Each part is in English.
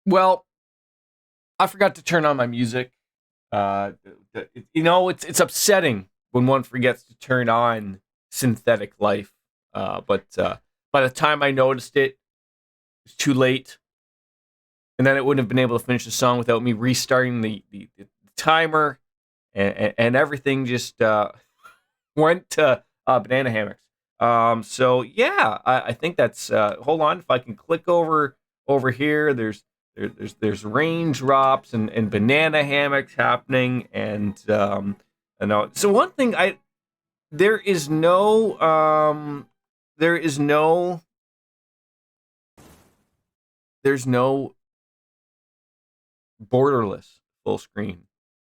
Well, I forgot to turn on my music. It's upsetting when one forgets to turn on Synthetic Life. But by the time I noticed it, it was too late. And then it wouldn't have been able to finish the song without me restarting the timer. And everything just went to banana hammocks. So yeah, I think that's. Hold on, if I can click over here, there's raindrops and banana hammocks happening, and so one thing there is no borderless full screen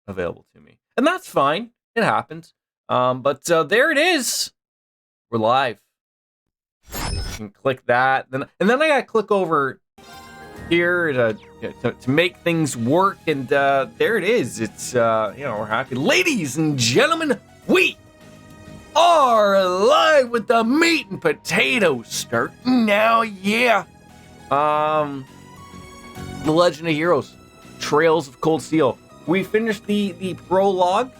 available to me, and that's fine. It happens. But there it is. We're live. You can click that, and then I gotta click over here to make things work, and there it is. It's we're happy, ladies and gentlemen. We are live with the meat and potatoes starting now. Yeah. The Legend of Heroes, Trails of Cold Steel. We finished the prologue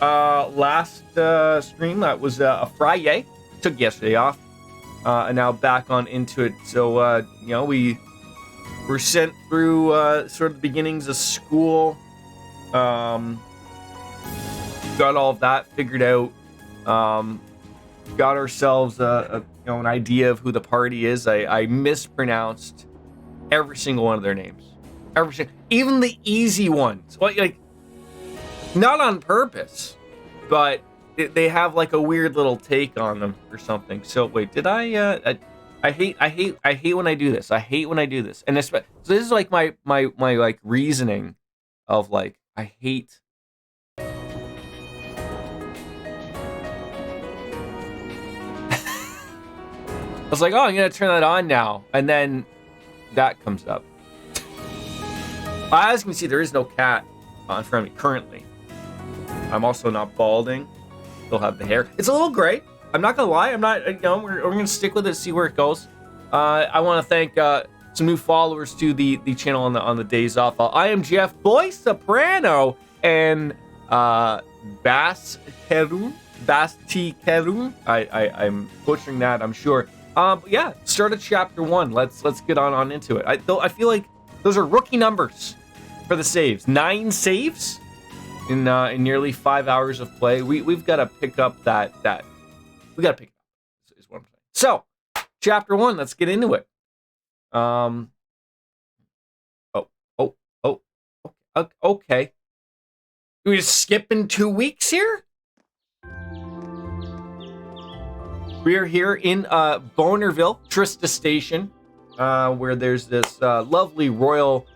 last stream. That was a Friday. Took yesterday off, and now back on into it. So we were sent through sort of the beginnings of school. Got all of that figured out. Got ourselves an idea of who the party is. I mispronounced every single one of their names. Even the easy ones. Like not on purpose, but they have like a weird little take on them or something. So wait, did I hate when I do this. I hate when I do this. And so this is like my like reasoning of like I hate. I was like, oh, I'm gonna turn that on now, and then that comes up. As you can see, there is no cat in front of me currently. I'm also not balding. Still have the hair. It's a little gray. I'm not gonna lie. I'm not. We're gonna stick with it, see where it goes. I want to thank some new followers to the channel on the days off. I am Jeff Boy Soprano and Bass Kerun. I'm butchering that, I'm sure. Yeah, start at chapter 1. Let's get on into it. I feel like those are rookie numbers for the saves. 9 saves in nearly 5 hours of play. We've got to pick up that. We got to pick it up. Is what I'm saying. So, chapter 1. Let's get into it. Okay. We just skipping 2 weeks here. We are here in Bonerville, Trista Station, where there's this lovely Royal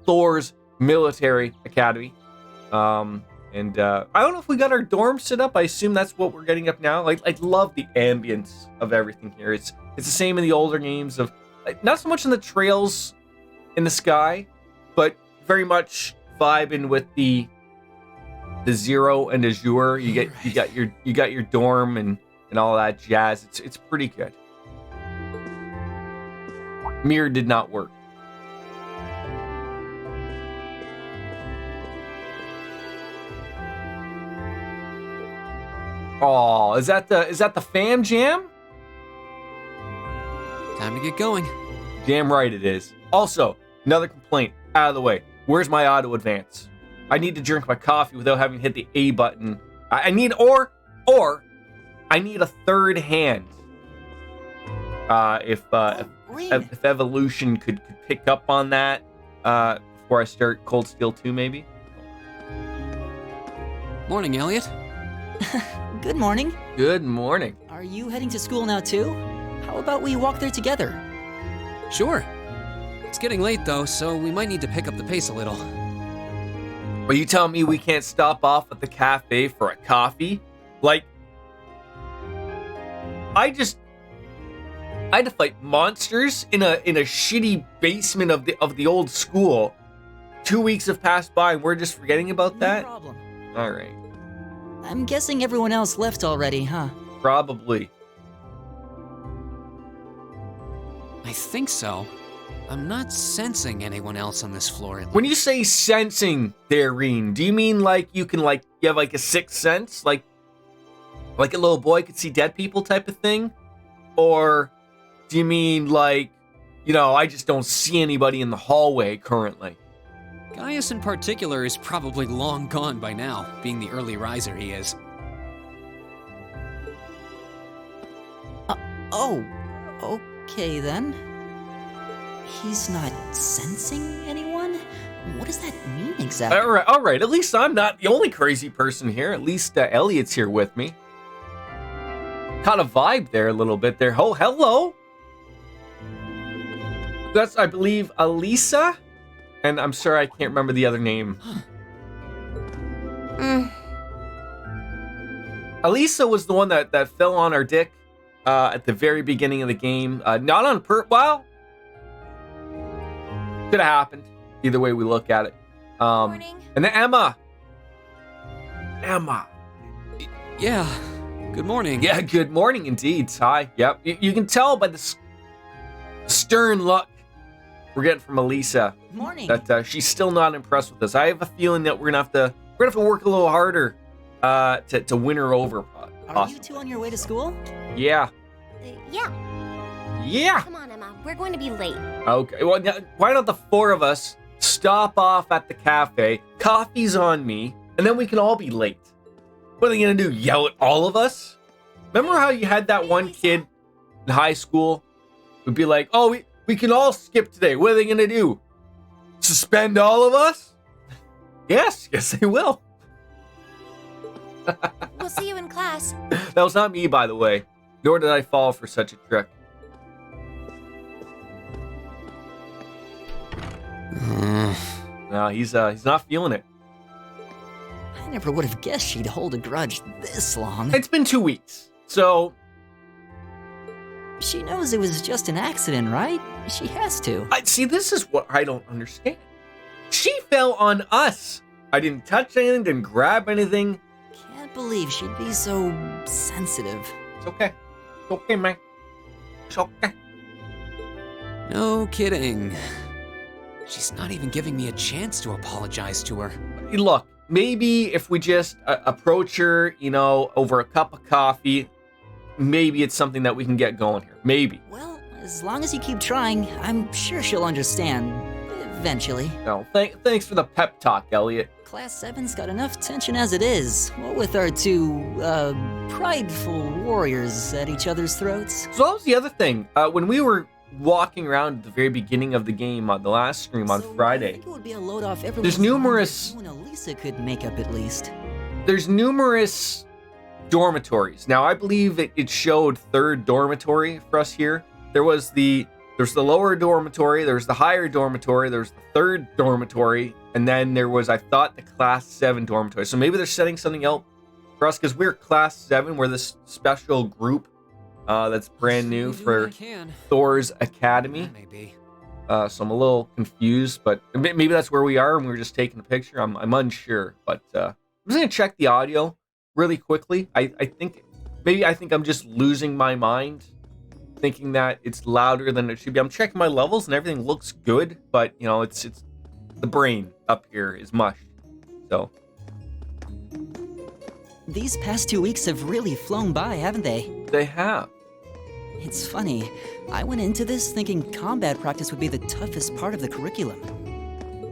Thor's Military Academy. And I don't know if we got our dorm set up. I assume that's what we're getting up now. I love the ambience of everything here. It's the same in the older games of not so much in the trails in the sky, but very much vibing with the Zero and Azure. You got your dorm and all that jazz. It's pretty good. Mirror did not work. Oh, is that the fam jam? Time to get going. Damn right it is. Also, another complaint out of the way. Where's my auto advance? I need to drink my coffee without having to hit the A button. I need or I need a third hand. If Evolution could pick up on that before I start Cold Steel 2, maybe. Morning, Elliot. Good morning. Good morning. Are you heading to school now too? How about we walk there together? Sure. It's getting late though, so we might need to pick up the pace a little. Are you telling me we can't stop off at the cafe for a coffee? Like, I had to fight monsters in a shitty basement of the old school. 2 weeks have passed by and we're just forgetting about that? No problem. All right. I'm guessing everyone else left already, huh? Probably. I think so. I'm not sensing anyone else on this floor. When you say sensing, Dareen, do you mean like you can like you have like a sixth sense, like a little boy could see dead people type of thing, or do you mean like, you know, I just don't see anybody in the hallway currently? Gaius in particular is probably long gone by now, being the early riser he is. Oh, okay then. He's not sensing anyone? What does that mean exactly? All right. At least I'm not the only crazy person here. At least Elliot's here with me. Caught a vibe there a little bit there. Oh, hello. That's, I believe, Elisa. And I'm sorry, I can't remember the other name. Elisa was the one that fell on our dick at the very beginning of the game. Not on well, could have happened. Either way we look at it. Morning. And then Emma. Yeah, good morning. Yeah, good morning indeed. Hi. Yep. You can tell by the stern look we're getting from Elisa Morning. that she's still not impressed with us. I have a feeling that we're gonna have to work a little harder to win her over. Are you two on your way to school? Yeah. Yeah. Come on, Emma. We're going to be late. Okay. Well, why don't the four of us stop off at the cafe? Coffee's on me, and then we can all be late. What are they gonna do? Yell at all of us? Remember how you had that one kid in high school who'd be like, "Oh, we can all skip today. What are they gonna do? Suspend all of us?" Yes, they will. We'll see you in class. That was not me, by the way. Nor did I fall for such a trick. No, he's not feeling it. I never would have guessed she'd hold a grudge this long. It's been 2 weeks, so She knows it was just an accident, right? She has to. see. This is what I don't understand. She fell on us. I didn't touch anything, didn't grab anything. Can't believe she'd be so sensitive. It's okay. It's okay, man. It's okay. No kidding. She's not even giving me a chance to apologize to her. Look, maybe if we just approach her, you know, over a cup of coffee, maybe it's something that we can get going here. Maybe. Well, as long as you keep trying, I'm sure she'll understand. Eventually. No, thanks for the pep talk, Elliot. Class 7's got enough tension as it is. What with our two, prideful warriors at each other's throats. So that was the other thing. When we were walking around at the very beginning of the game on the last stream on So Friday, I think it would be a load off everyone's there's numerous- mind that you and Elisa could make up at least. there's numerous dormitories. Now, I believe it showed third dormitory for us here. There's the lower dormitory, there's the higher dormitory, there's the third dormitory, and then there was, I thought, the class 7 dormitory. So maybe they're setting something out for us because we're class 7. We're this special group that's brand new for Thor's Academy. That may be. So I'm a little confused, but maybe that's where we are and we were just taking a picture. I'm unsure, but I'm just gonna check the audio really quickly. I think I'm just losing my mind, thinking that it's louder than it should be. I'm checking my levels and everything looks good, but you know, it's the brain up here is mush. So These past 2 weeks have really flown by, haven't they? they have. It's funny. I went into this thinking combat practice would be the toughest part of the curriculum.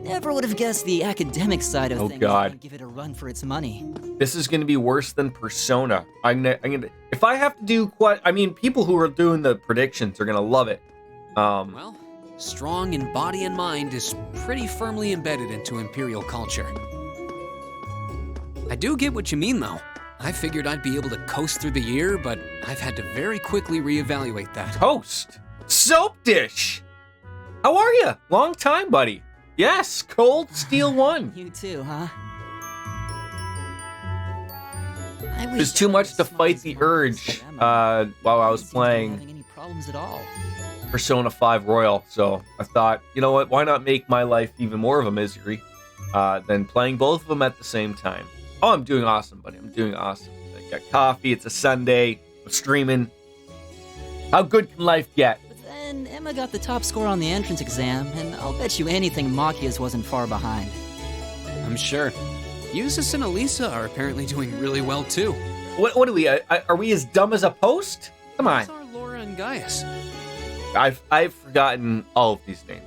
Never would have guessed the academic side of Oh, things God. would give it a run for its money. This is going to be worse than Persona. I'm gonna if I have to do people who are doing the predictions are going to love it. Well, strong in body and mind is pretty firmly embedded into Imperial culture. I do get what you mean, though. I figured I'd be able to coast through the year, but I've had to very quickly reevaluate that. Toast. Soap dish. How are you? Long time, buddy. Yes, Cold Steel 1. You too, huh? I wish There's too I much was to smart fight as the Marcus urge or Emma. while I They was seem to be playing having any problems at all. Persona 5 Royal. So I thought, you know what? Why not make my life even more of a misery than playing both of them at the same time? Oh, I'm doing awesome, buddy. I'm doing awesome. I got coffee. It's a Sunday. I'm streaming. How good can life get? But Then Emma got the top score on the entrance exam, and I'll bet you anything Machia's wasn't far behind. I'm sure. Eustace and Elisa are apparently doing really well too. What are we? Are we as dumb as a post? Come on. Those are Laura and Gaius. I've forgotten all of these names.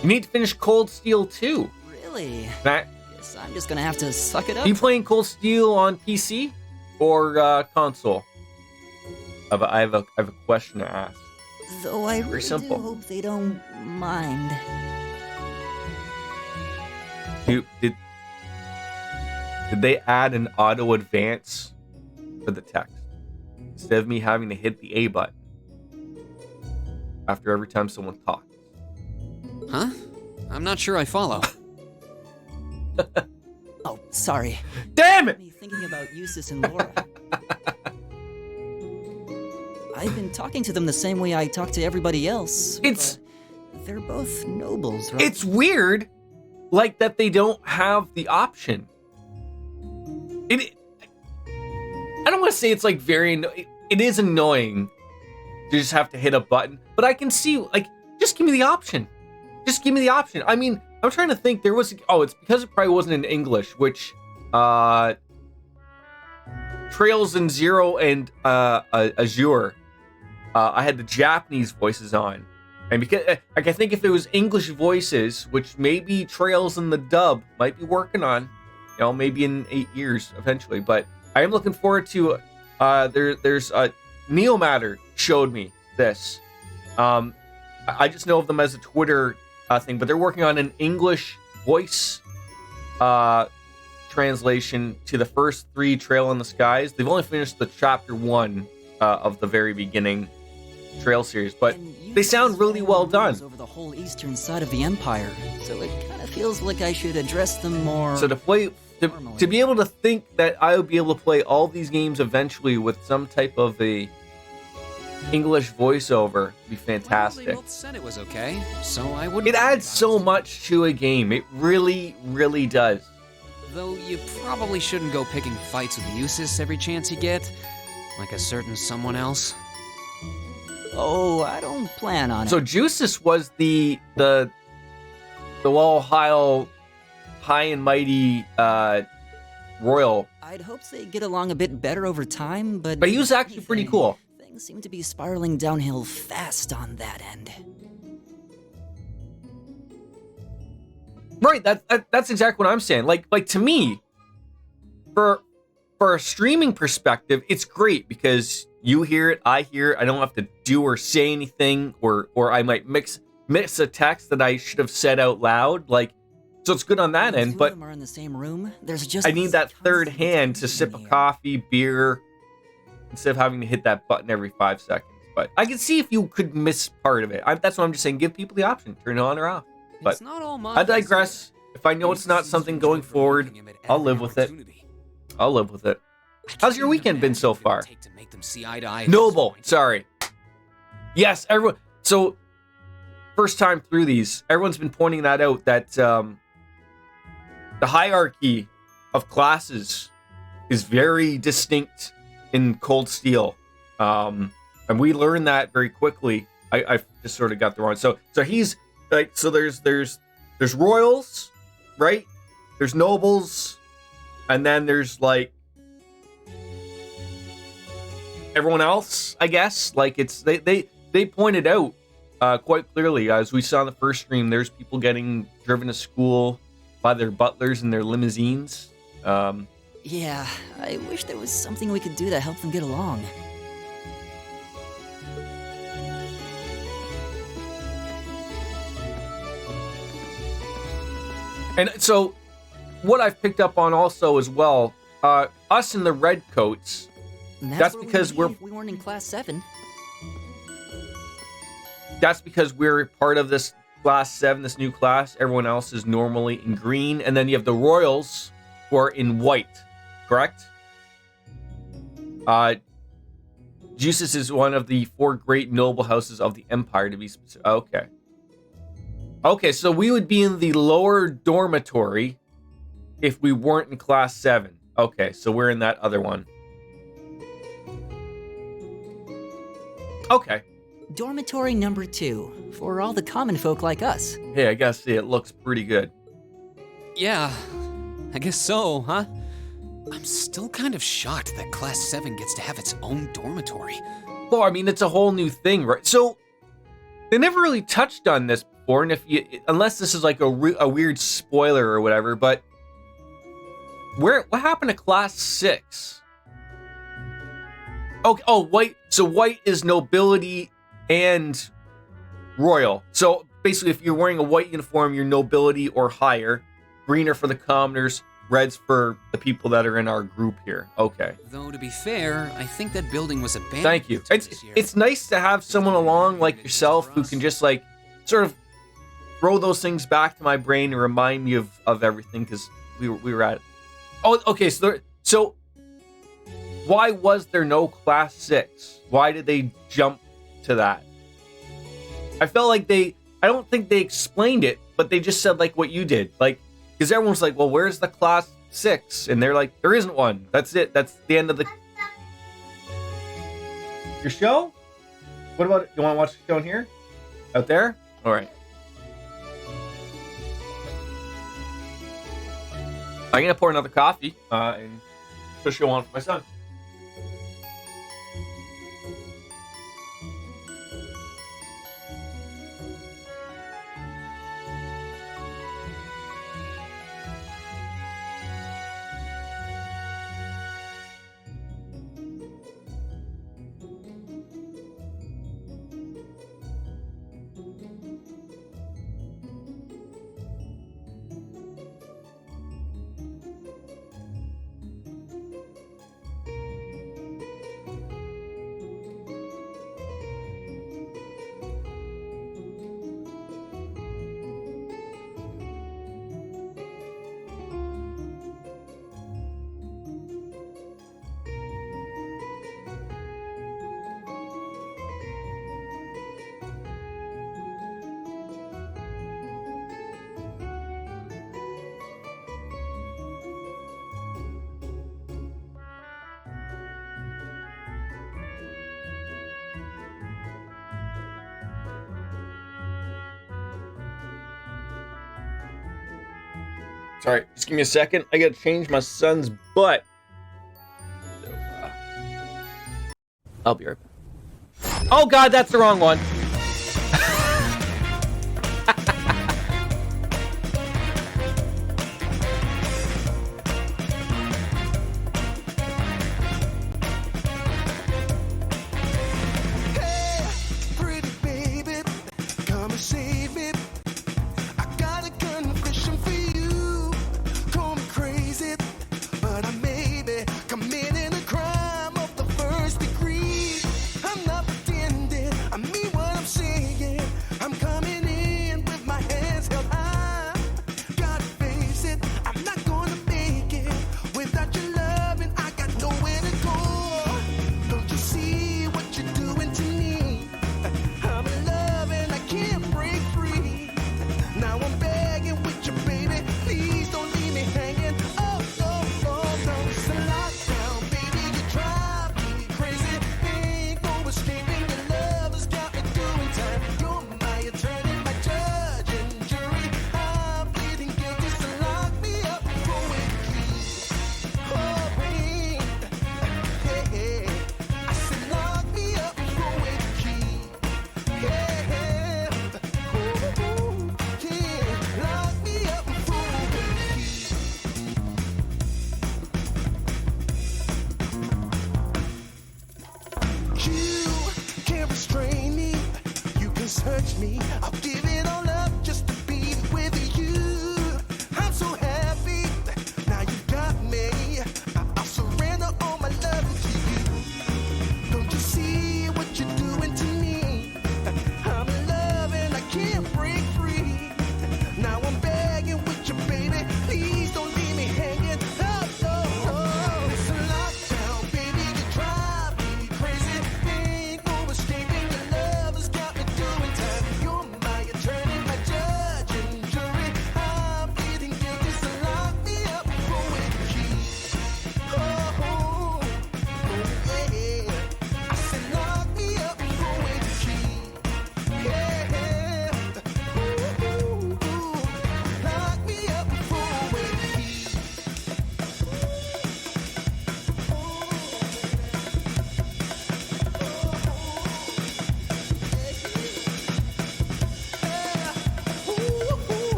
You need to finish Cold Steel 2. Really? Matt, Guess I'm just gonna have to suck it up. are you playing Cold Steel on PC or console? I have a question to ask. Though I really simple. do hope they don't mind. Did they add an auto advance for the text instead of me having to hit the A button after every time someone talks? Huh? I'm not sure I follow. Oh, sorry. Damn it! Me thinking about Eustace and Laura. I've been talking to them the same way I talk to everybody else. It's but they're both nobles, right? it's weird, like that they don't have the option. I don't want to say it's like it is annoying to just have to hit a button, but I can see, like, just give me the option. Just give me the option. I mean, I'm trying to think. It's because it probably wasn't in English, which Trails in Zero and Azure, I had the Japanese voices on, and because I think if it was English voices, which maybe Trails in the dub might be working on, maybe in 8 years eventually, but I am looking forward to. There's Neomatter showed me this. I just know of them as a Twitter thing, but they're working on an English voice translation to the first 3 Trail in the Skies. They've only finished the chapter 1 of the very beginning Trail series, but they sound really well done. Over the whole eastern side of the empire, so it kind of feels like I should address them more. So to be able to think that I would be able to play all these games eventually with some type of a English voiceover would be fantastic. Well, they both said it was okay, so I wouldn't. It adds so much to a game. It really, really does. Though you probably shouldn't go picking fights with Eustace every chance you get, like a certain someone else. Oh, I don't plan on So it. Justice was the Ohio high and mighty royal, I'd hoped they'd get along a bit better over time, but but he was actually pretty anything, cool. Things seem to be spiraling downhill fast on that end. Right, that's exactly what I'm saying. Like to me, for a streaming perspective, it's great because you hear it, I hear it. I don't have to do or say anything, or I might miss a text that I should have said out loud. Like, so it's good on that When end. two But of them are in the same room, there's just I need this that third constant hand to tension sip in a the air. coffee, beer, instead of having to hit that button every 5 seconds. But I can see if you could miss part of it. That's what I'm just saying. Give people the option, turn it on or off. But It's not all I digress. If I know it's not Eustace something seems going to enjoy forward, provoking him at I'll every live with it. opportunity. I'll live with it. I can't How's your even weekend been imagine so what it would far? take to make them see eye to eye at this Noble. point. Sorry. Yes, everyone. So, first time through these, everyone's been pointing that out, that the hierarchy of classes is very distinct in Cold Steel. And we learned that very quickly. I just sort of got the wrong. So he's like, so there's royals, right? There's nobles, and then there's like everyone else, I guess. Like it's they pointed out quite clearly, as we saw in the first stream, there's people getting driven to school by their butlers in their limousines. Yeah, I wish there was something we could do to help them get along. And so what I've picked up on also as well, us in the red coats, And That's where because we'd be we're- if we weren't in class 7. that's because we're part of this class 7, this new class. Everyone else is normally in green. And then you have the royals who are in white, correct? Jusis is one of the 4 great noble houses of the empire, to be specific. Okay. Okay, so we would be in the lower dormitory if we weren't in class 7. Okay, so we're in that other one. Okay. Dormitory number 2, for all the common folk like us. Hey, I gotta say, it looks pretty good. Yeah, I guess so, huh? I'm still kind of shocked that Class 7 gets to have its own dormitory. Well, I mean, it's a whole new thing, right? So, they never really touched on this before, and unless this is like a weird spoiler or whatever, but what happened to Class 6? White. So white is nobility and royal. So basically, if you're wearing a white uniform, you're nobility or higher. Green are for the commoners. Red's for the people that are in our group here. Okay. Though to be fair, I think that building was abandoned. Thank you. this year. It's nice to have someone along like yourself who can just like sort of throw those things back to my brain and remind me of everything, because we were at it. Oh, okay. So why was there no Class 6? Why did they jump to that? I felt like I don't think they explained it, but they just said like what you did. Like, because everyone's like, well, where's the Class 6? And they're like, there isn't one. That's it. That's the end of your show? What about, you want to watch the show in here? Out there? All right. I'm going to pour another coffee and put a show on for my son. Sorry, just give me a second. I gotta change my son's butt. So, I'll be right back. Oh God, that's the wrong one. Search me, I'll give it all up just to be with you. I'm so happy, now you got me. I'll surrender all my love to you. Don't you see what you're doing to me? I'm in love and I can't break free. Now I'm begging with you, baby. Please don't leave me hanging. Oh, no. It's a lockdown, baby. You drive me crazy. Ain't no escaping. Your love has got me doing time. You're my eternity.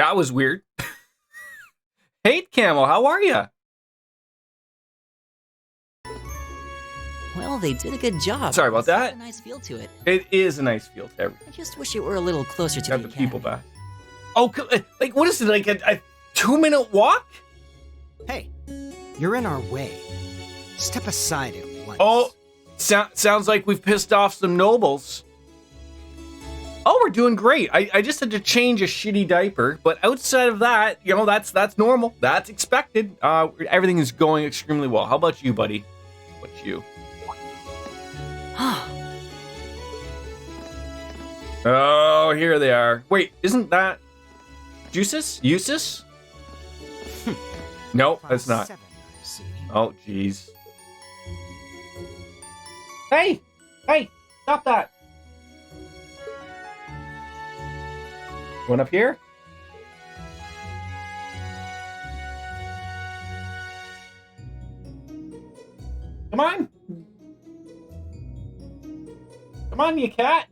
That was weird. Hey, Camel, how are you? Well, they did a good job. Sorry about It's got that. a nice feel to it. It is a nice feel to everything. I just wish it were a little closer to Got the the people academy. back. Oh, like what is it? Like a 2-minute walk? Hey, you're in our way. Step aside at once. Oh, sounds like we've pissed off some nobles. Oh, we're doing great. I just had to change a shitty diaper, but outside of that, you know, that's normal. That's expected. Everything is going extremely well. How about you, buddy? What's you? Oh, here they are. Wait, isn't that Juices? Eustace? No, that's not. 7, I see. Oh, jeez. Hey! Hey! Stop that! Going up here? Come on! Come on, you cat!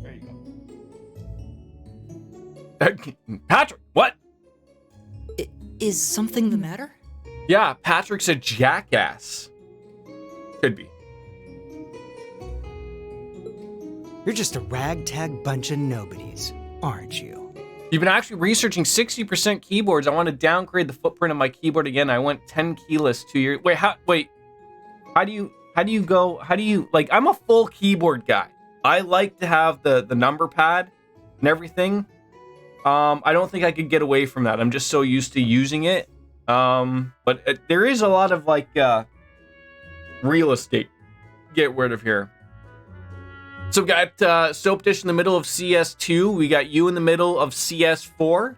There you go. Patrick, what? Is something the matter? Yeah, Patrick's a jackass. Could be. You're just a ragtag bunch of nobodies, aren't you? You've been actually researching 60% keyboards. I want to downgrade the footprint of my keyboard again. I went 10 keyless 2 years. How do you go? Like, I'm a full keyboard guy. I like to have the number pad and everything. I don't think I could get away from that. I'm just so used to using it. But there is a lot of like real estate to get rid of here. So we got Soap Dish in the middle of CS2. We got you in the middle of CS4.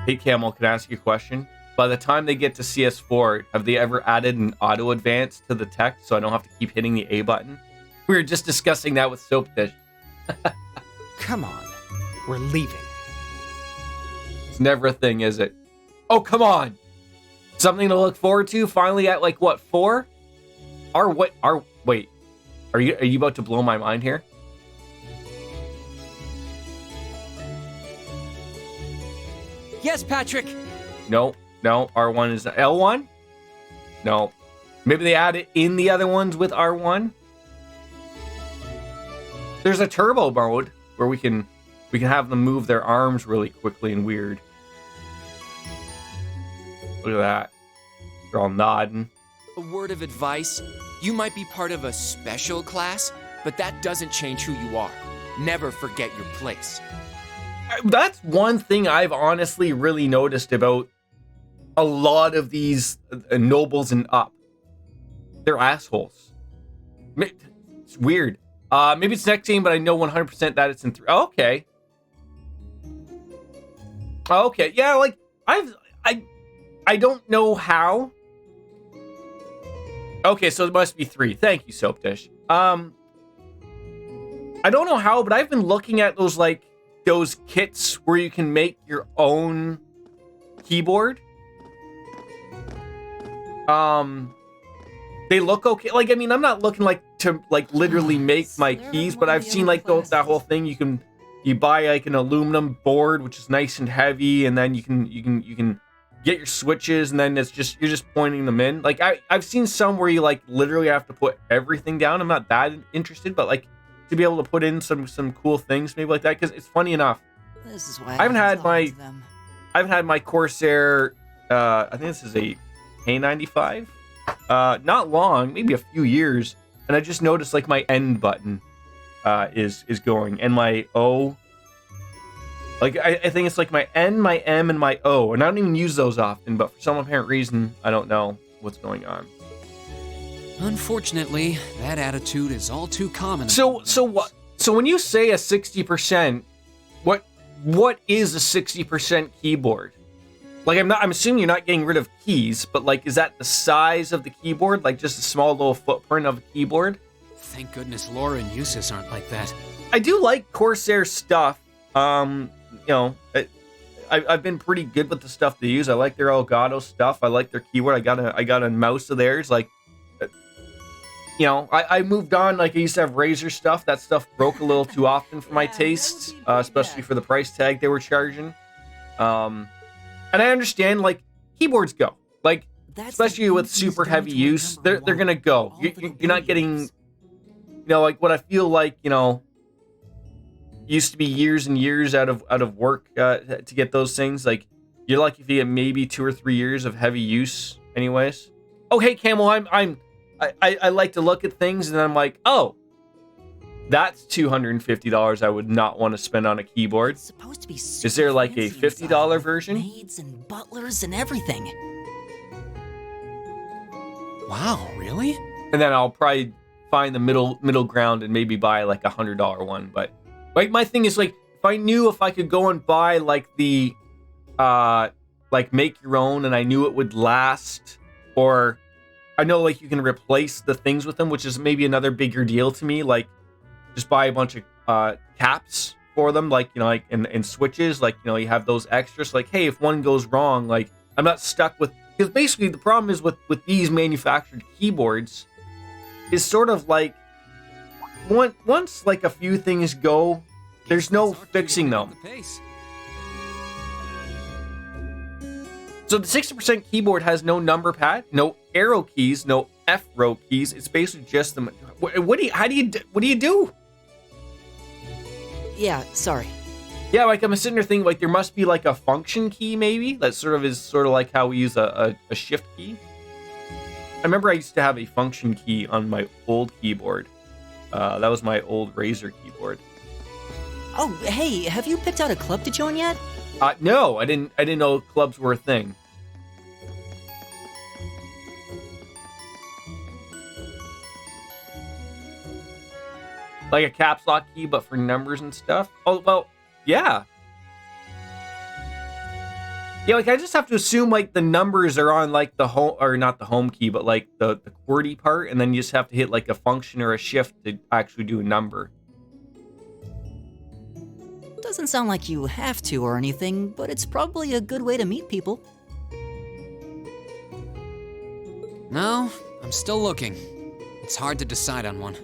Hey, Camel, can I ask you a question? By the time they get to CS4, have they ever added an auto advance to the text so I don't have to keep hitting the A button? We were just discussing that with Soap Dish. Come on, we're leaving. It's never a thing, is it? Oh, come on! Something to look forward to? Finally at like what, 4? Wait. Are you about to blow my mind here? Yes, Patrick. No, R1 is L1? No. Maybe they add it in the other ones with R1? There's a turbo mode where we can have them move their arms really quickly and weird. Look at that. They're all nodding. A word of advice, you might be part of a special class, but that doesn't change who you are. Never forget your place. That's one thing I've honestly really noticed about a lot of these nobles and up. They're assholes. It's weird. Maybe it's next game, but I know 100% that it's in 3. Oh, okay. Okay, yeah, like I don't know how. Okay, so it must be 3. Thank you, Soap Dish. I don't know how, but I've been looking at those kits where you can make your own keyboard. They look okay. Like, I mean, I'm not looking to literally make my keys, but I've seen that whole thing. You buy like an aluminum board, which is nice and heavy, and then you can get your switches, and then you're just pointing them in. Like I've seen some where you literally have to put everything down. I'm not that interested, but to be able to put in some cool things maybe like that, because it's funny enough. This is why I haven't had talk to them. my Corsair. I think this is a K95. Not long, maybe a few years, and I just noticed my end button is going, and my O. I think it's my N, my M, and my O, and I don't even use those often, but for some apparent reason, I don't know what's going on. Unfortunately, that attitude is all too common. So what? So when you say a 60%, what is a 60% keyboard? I'm assuming you're not getting rid of keys, but is that the size of the keyboard? Just a small little footprint of a keyboard? Thank goodness Laura and Eustace aren't like that. I do like Corsair stuff. I've been pretty good with the stuff they use. I like their Elgato stuff. I like their keyboard. I got a mouse of theirs. I moved on. Like, I used to have Razer stuff. That stuff broke a little too often for my tastes, especially for the price tag they were charging. And I understand, like, keyboards go. Like, especially with super heavy use, they're gonna go. You're not getting, like what I feel like, used to be years and years out of work to get those things. Like, you're lucky if you get maybe 2 or 3 years of heavy use, anyways. Oh, hey, Camel, I like to look at things, and I'm like, oh, that's $250 I would not want to spend on a keyboard. It's supposed to be Is there like a $50 version? Maids and butlers and everything. Wow, really? And then I'll probably find the middle ground and maybe buy like a $100 one. But like, my thing is, like, if I could go and buy like the like make your own, and I knew it would last, or I know like you can replace the things with them, which is maybe another bigger deal to me. Like, just buy a bunch of caps for them, like, like and switches, like, you have those extras. Like, hey, if one goes wrong, like, I'm not stuck with, because basically the problem is with these manufactured keyboards is sort of like once like a few things go, there's no fixing them. So the 60% keyboard has no number pad, no arrow keys, no F row keys. It's basically just the. What do you do? Yeah, sorry. Yeah, like, I'm sitting there thinking, like, there must be like a function key, maybe that sort of like how we use a shift key. I remember I used to have a function key on my old keyboard. That was my old Razer keyboard. Oh, hey, have you picked out a club to join yet? No, I didn't know clubs were a thing. Like a caps lock key, but for numbers and stuff? Oh, well, yeah. Yeah, like, I just have to assume, like, the numbers are on, like, the home, or not the home key, but, like, the QWERTY part, and then you just have to hit, like, a function or a shift to actually do a number. Doesn't sound like you have to or anything, but it's probably a good way to meet people. No, I'm still looking. It's hard to decide on one.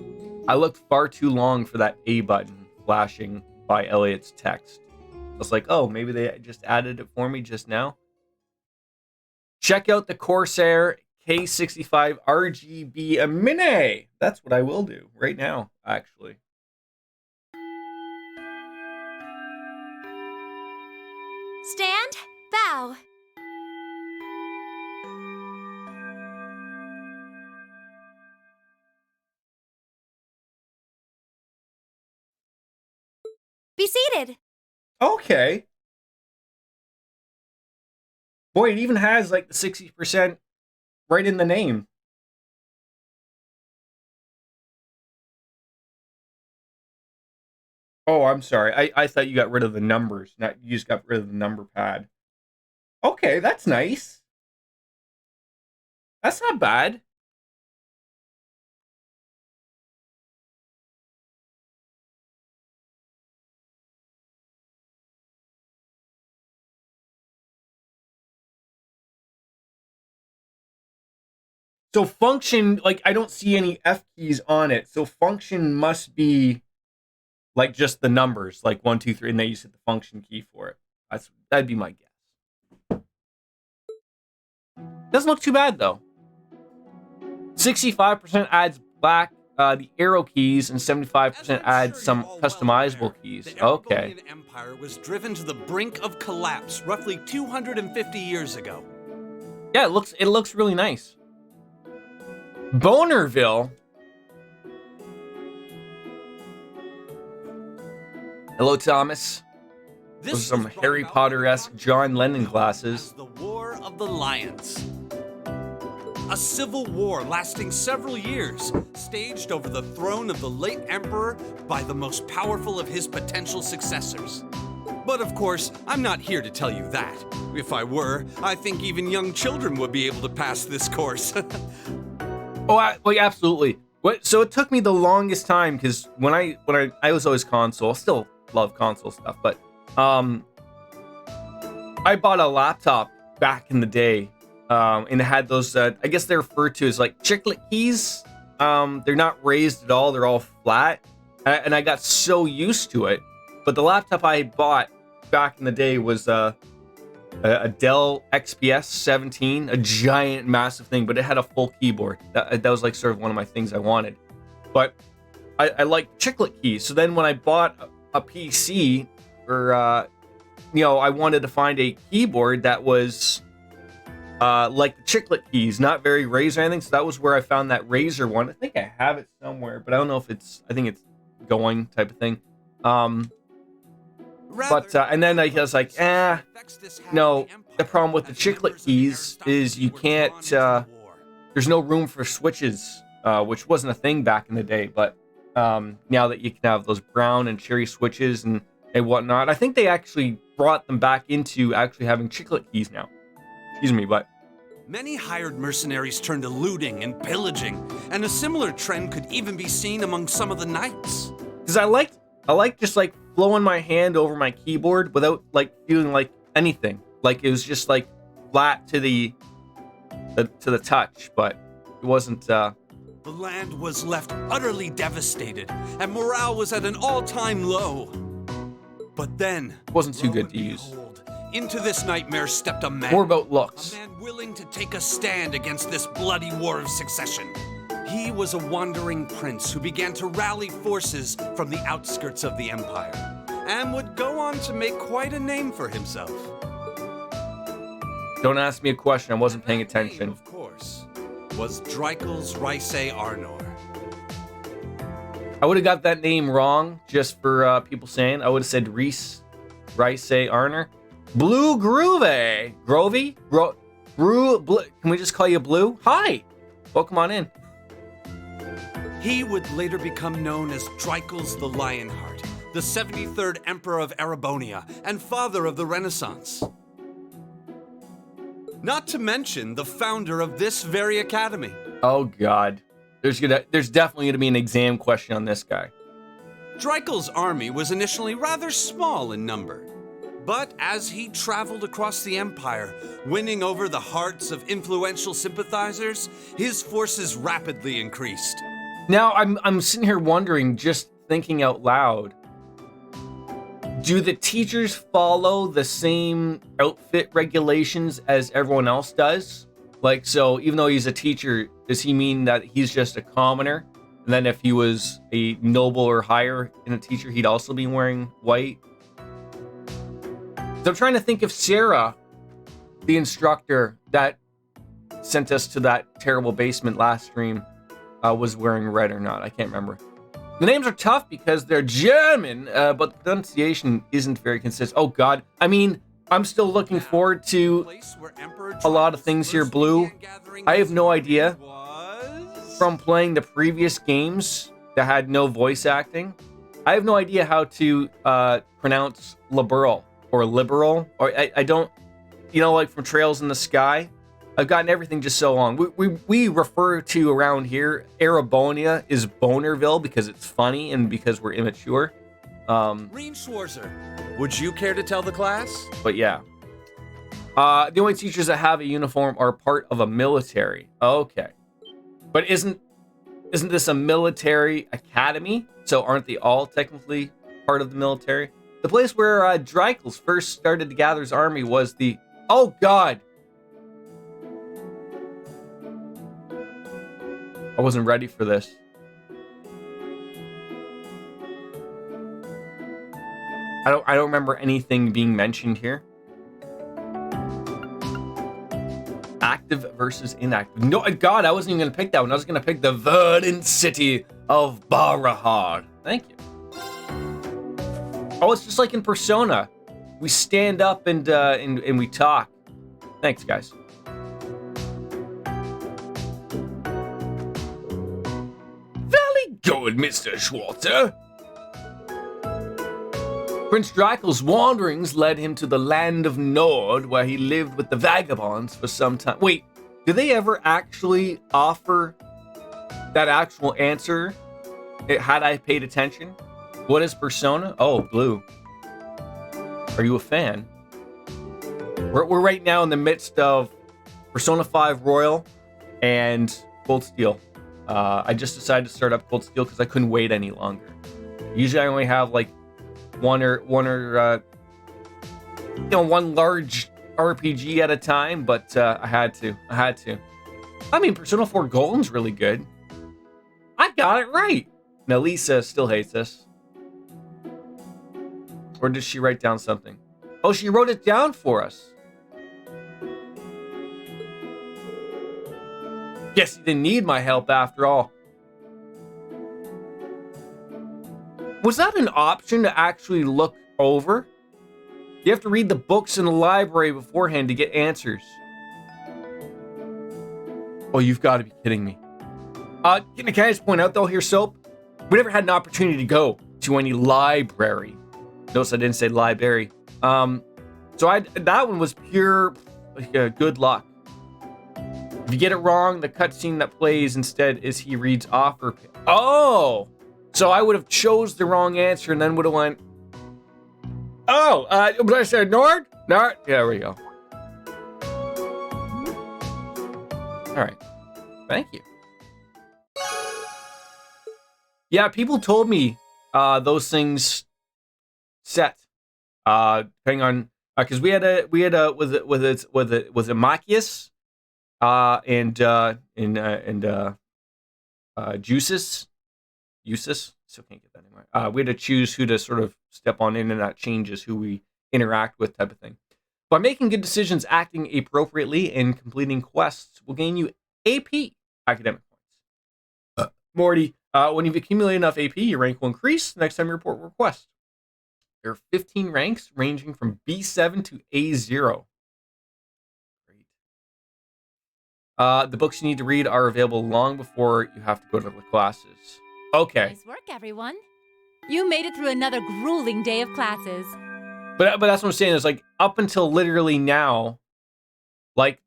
I looked far too long for that A button flashing by Elliot's text. I was like, oh, maybe they just added it for me just now. Check out the Corsair K65 RGB Mini. That's what I will do right now, actually. Stand, bow. Be seated. Okay. Boy, it even has like the 60% right in the name. Oh, I'm sorry. I thought you got rid of the numbers. Not, you just got rid of the number pad. Okay, that's nice. That's not bad. So function, like, I don't see any F keys on it. So function must be like just the numbers, like 1, 2, 3, and they use the function key for it. That'd be my guess. Doesn't look too bad though. 65% adds black, the arrow keys, and 75% adds some customizable keys. Okay. The Empire was driven to the brink of collapse roughly 250 years ago. Yeah, it looks really nice. Bonerville. Hello, Thomas. Those are some Harry Potter-esque John Lennon glasses. The War of the Lions. A civil war lasting several years, staged over the throne of the late emperor by the most powerful of his potential successors. But of course, I'm not here to tell you that. If I were, I think even young children would be able to pass this course. Oh, absolutely. So it took me the longest time, because when I was always console, still love console stuff, but I bought a laptop back in the day, and it had those, I guess they're referred to as like chiclet keys, they're not raised at all. They're all flat. And I got so used to it. But the laptop I bought back in the day was a Dell XPS 17, a giant, massive thing, but it had a full keyboard. That was like sort of one of my things I wanted. But I like chiclet keys. So then when I bought a PC, or I wanted to find a keyboard that was like the chiclet keys, not very Razer or anything. So that was where I found that Razer one. I think I have it somewhere, but I don't know if I think it's going type of thing. And then I was like, no, the problem with the chiclet keys is you can't, there's no room for switches, which wasn't a thing back in the day, but now that you can have those brown and cherry switches and whatnot, I think they actually brought them back into actually having chiclet keys now. Excuse me, but... Many hired mercenaries turned to looting and pillaging, and a similar trend could even be seen among some of the knights. Because I like just like flowing my hand over my keyboard without like feeling like anything. Like it was just like flat to the touch, but it wasn't. The land was left utterly devastated, and morale was at an all-time low. But then, it wasn't too good to and use. behold, into this nightmare stepped a man. More about looks. A man willing to take a stand against this bloody war of succession. He was a wandering prince who began to rally forces from the outskirts of the empire, and would go on to make quite a name for himself. Don't ask me a question. I wasn't paying attention. Name, of course, was Dreikel's Rysei Arnor. I would have got that name wrong just for people saying. I would have said Rysei Arnor. Blue Groovy. Grovey? Blue. Can we just call you Blue? Hi. Welcome on in. He would later become known as Dreikel's the Lionheart, the 73rd Emperor of Erebonia, and father of the Renaissance. Not to mention the founder of this very academy. Oh God. There's definitely gonna be an exam question on this guy. Dreikel's army was initially rather small in number, but as he traveled across the empire, winning over the hearts of influential sympathizers, his forces rapidly increased. Now I'm sitting here wondering, just thinking out loud, do the teachers follow the same outfit regulations as everyone else does? Like, so even though he's a teacher, does he mean that he's just a commoner? And then if he was a noble or higher in a teacher, he'd also be wearing white? So I'm trying to think if Sarah, the instructor that sent us to that terrible basement last stream, was wearing red or not. I can't remember. The names are tough because they're German, but the pronunciation isn't very consistent. Oh God. I mean, I'm still looking forward to a lot of things here, Blue. I have no idea. From playing the previous games that had no voice acting, I have no idea how to pronounce liberal or liberal, or I don't, like from Trails in the Sky. I've gotten everything just so long. We refer to around here, Erebonia is Bonerville because it's funny and because we're immature. Reen Schwarzer, would you care to tell the class? But yeah. The only teachers that have a uniform are part of a military. Okay. But isn't this a military academy? So aren't they all technically part of the military? The place where Dreikel first started to gather his army was the... Oh God! I wasn't ready for this. I don't remember anything being mentioned here. Active versus inactive. No, God, I wasn't even gonna pick that one. I was gonna pick the verdant city of Barahar. Thank you. Oh, it's just like in Persona. We stand up and we talk. Thanks, guys. Very good, Mr. Schwarzer. Prince Dreikel's wanderings led him to the land of Nord, where he lived with the vagabonds for some time. Wait, do they ever actually offer that actual answer? Had I paid attention? What is Persona? Oh, Blue. Are you a fan? We're right now in the midst of Persona 5 Royal and Cold Steel. I just decided to start up Cold Steel because I couldn't wait any longer. Usually I only have like one large RPG at a time, but I had to. I mean, Persona 4 Golden's really good. I got it right. Now Lisa still hates us. Or did she write down something? Oh, she wrote it down for us. Guess you didn't need my help after all. Was that an option to actually look over? You have to read the books in the library beforehand to get answers. Oh, you've got to be kidding me. Can I just point out though here, Soap? We never had an opportunity to go to any library. Notice I didn't say library. So that one was pure good luck. If you get it wrong, the cutscene that plays instead is he reads offer. Oh! So I would have chose the wrong answer and then would have went, oh, what I said, Nord? Nord? Yeah, there we go. All right. Thank you. Yeah, people told me those things set. Depending on because we had a was it Machias and Juices. Still can't get that anymore. We had to choose who to sort of step on in, and that changes who we interact with, type of thing. By making good decisions, acting appropriately, and completing quests will gain you AP academic points. Morty, when you've accumulated enough AP, your rank will increase the next time you report a request. There are 15 ranks ranging from B7 to A0. Great. The books you need to read are available long before you have to go to the classes. Okay. Nice work, everyone. You made it through another grueling day of classes. But that's what I'm saying is like up until literally now, like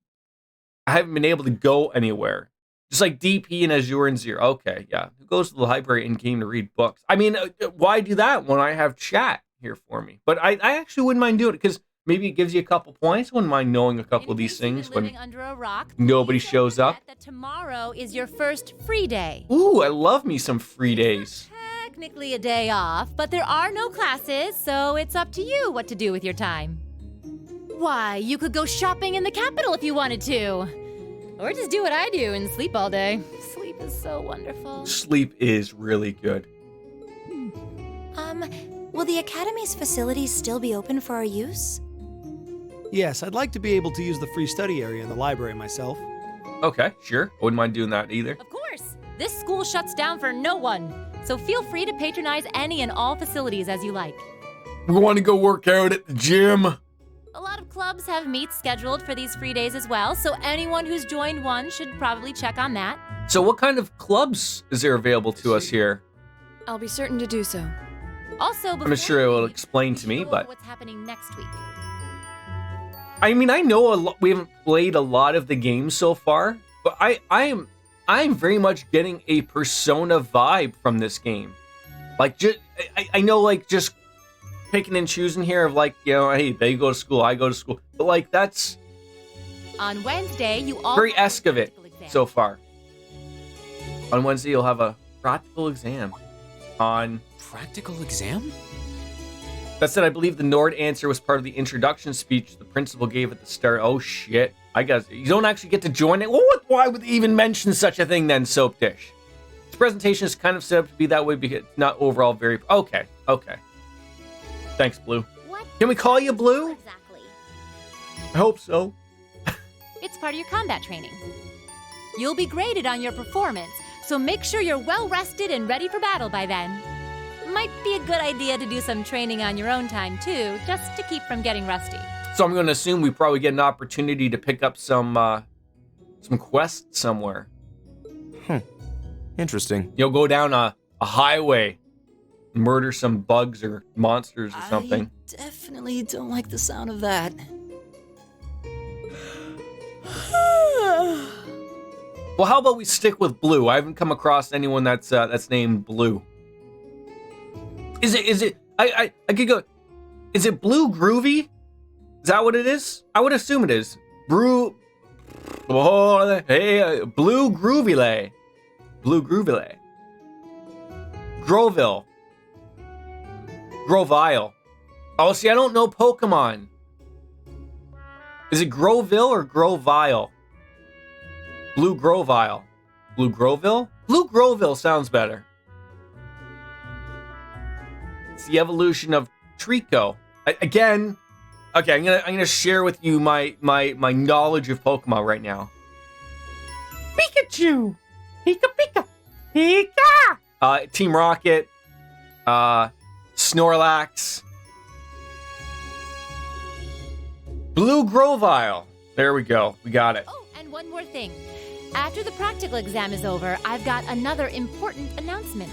I haven't been able to go anywhere. Just like DP and Azure and Zero. Okay, yeah. Who goes to the library in game to read books? I mean, why do that when I have chat here for me? But I actually wouldn't mind doing it because maybe it gives you a couple points. I wouldn't mind knowing a couple of these things when under a rock, nobody shows up. that tomorrow is your first free day. Ooh, I love me some free days. Technically a day off, but there are no classes, so it's up to you what to do with your time. Why, you could go shopping in the capital if you wanted to. Or just do what I do and sleep all day. Sleep is so wonderful. Sleep is really good. Will the Academy's facilities still be open for our use? Yes, I'd like to be able to use the free study area in the library myself. Okay, sure. I wouldn't mind doing that either. Of course. This school shuts down for no one, so feel free to patronize any and all facilities as you like. We want to go work out at the gym. A lot of clubs have meets scheduled for these free days as well, so anyone who's joined one should probably check on that. So what kind of clubs is there available to us here? I'll be certain to do so. Also, I'm not sure it will explain to me, but what's happening next week. I mean, I know we haven't played a lot of the games so far, but I'm very much getting a Persona vibe from this game. Like, I know, like, just picking and choosing here of like, you know, hey, they go to school, I go to school, but like that's on Wednesday you all very esque of it so far. On Wednesday you'll have a practical exam. On practical exam? That said, I believe the Nord answer was part of the introduction speech the principal gave at the start. Oh shit! I guess you don't actually get to join it. Well, why would they even mention such a thing then, Soap Dish? This presentation is kind of set up to be that way because it's not overall very okay. Thanks, Blue. What? Can we call you Blue? Exactly. I hope so. It's part of your combat training. You'll be graded on your performance, so make sure you're well rested and ready for battle by then. Might be a good idea to do some training on your own time too, just to keep from getting rusty. So I'm going to assume we probably get an opportunity to pick up some quests somewhere. Interesting. You'll go down a highway, murder some bugs or monsters or something. I definitely don't like the sound of that. Well, how about we stick with Blue? I haven't come across anyone that's named Blue. Is it? I could go. Is it Blue Groovy? Is that what it is? I would assume it is. Blue Groovy Lay. Blue Groovile. Groville. Grovile. Oh, see, I don't know Pokemon. Is it Groville or Grovile? Blue Grovile. Blue Groville? Blue Groville sounds better. It's the evolution of Trico. Again, okay, I'm gonna share with you my knowledge of Pokemon right now. Pikachu! Pika Pika! Pika! Team Rocket. Snorlax. Blue Grovile. There we go. We got it. Oh, and one more thing. After the practical exam is over, I've got another important announcement.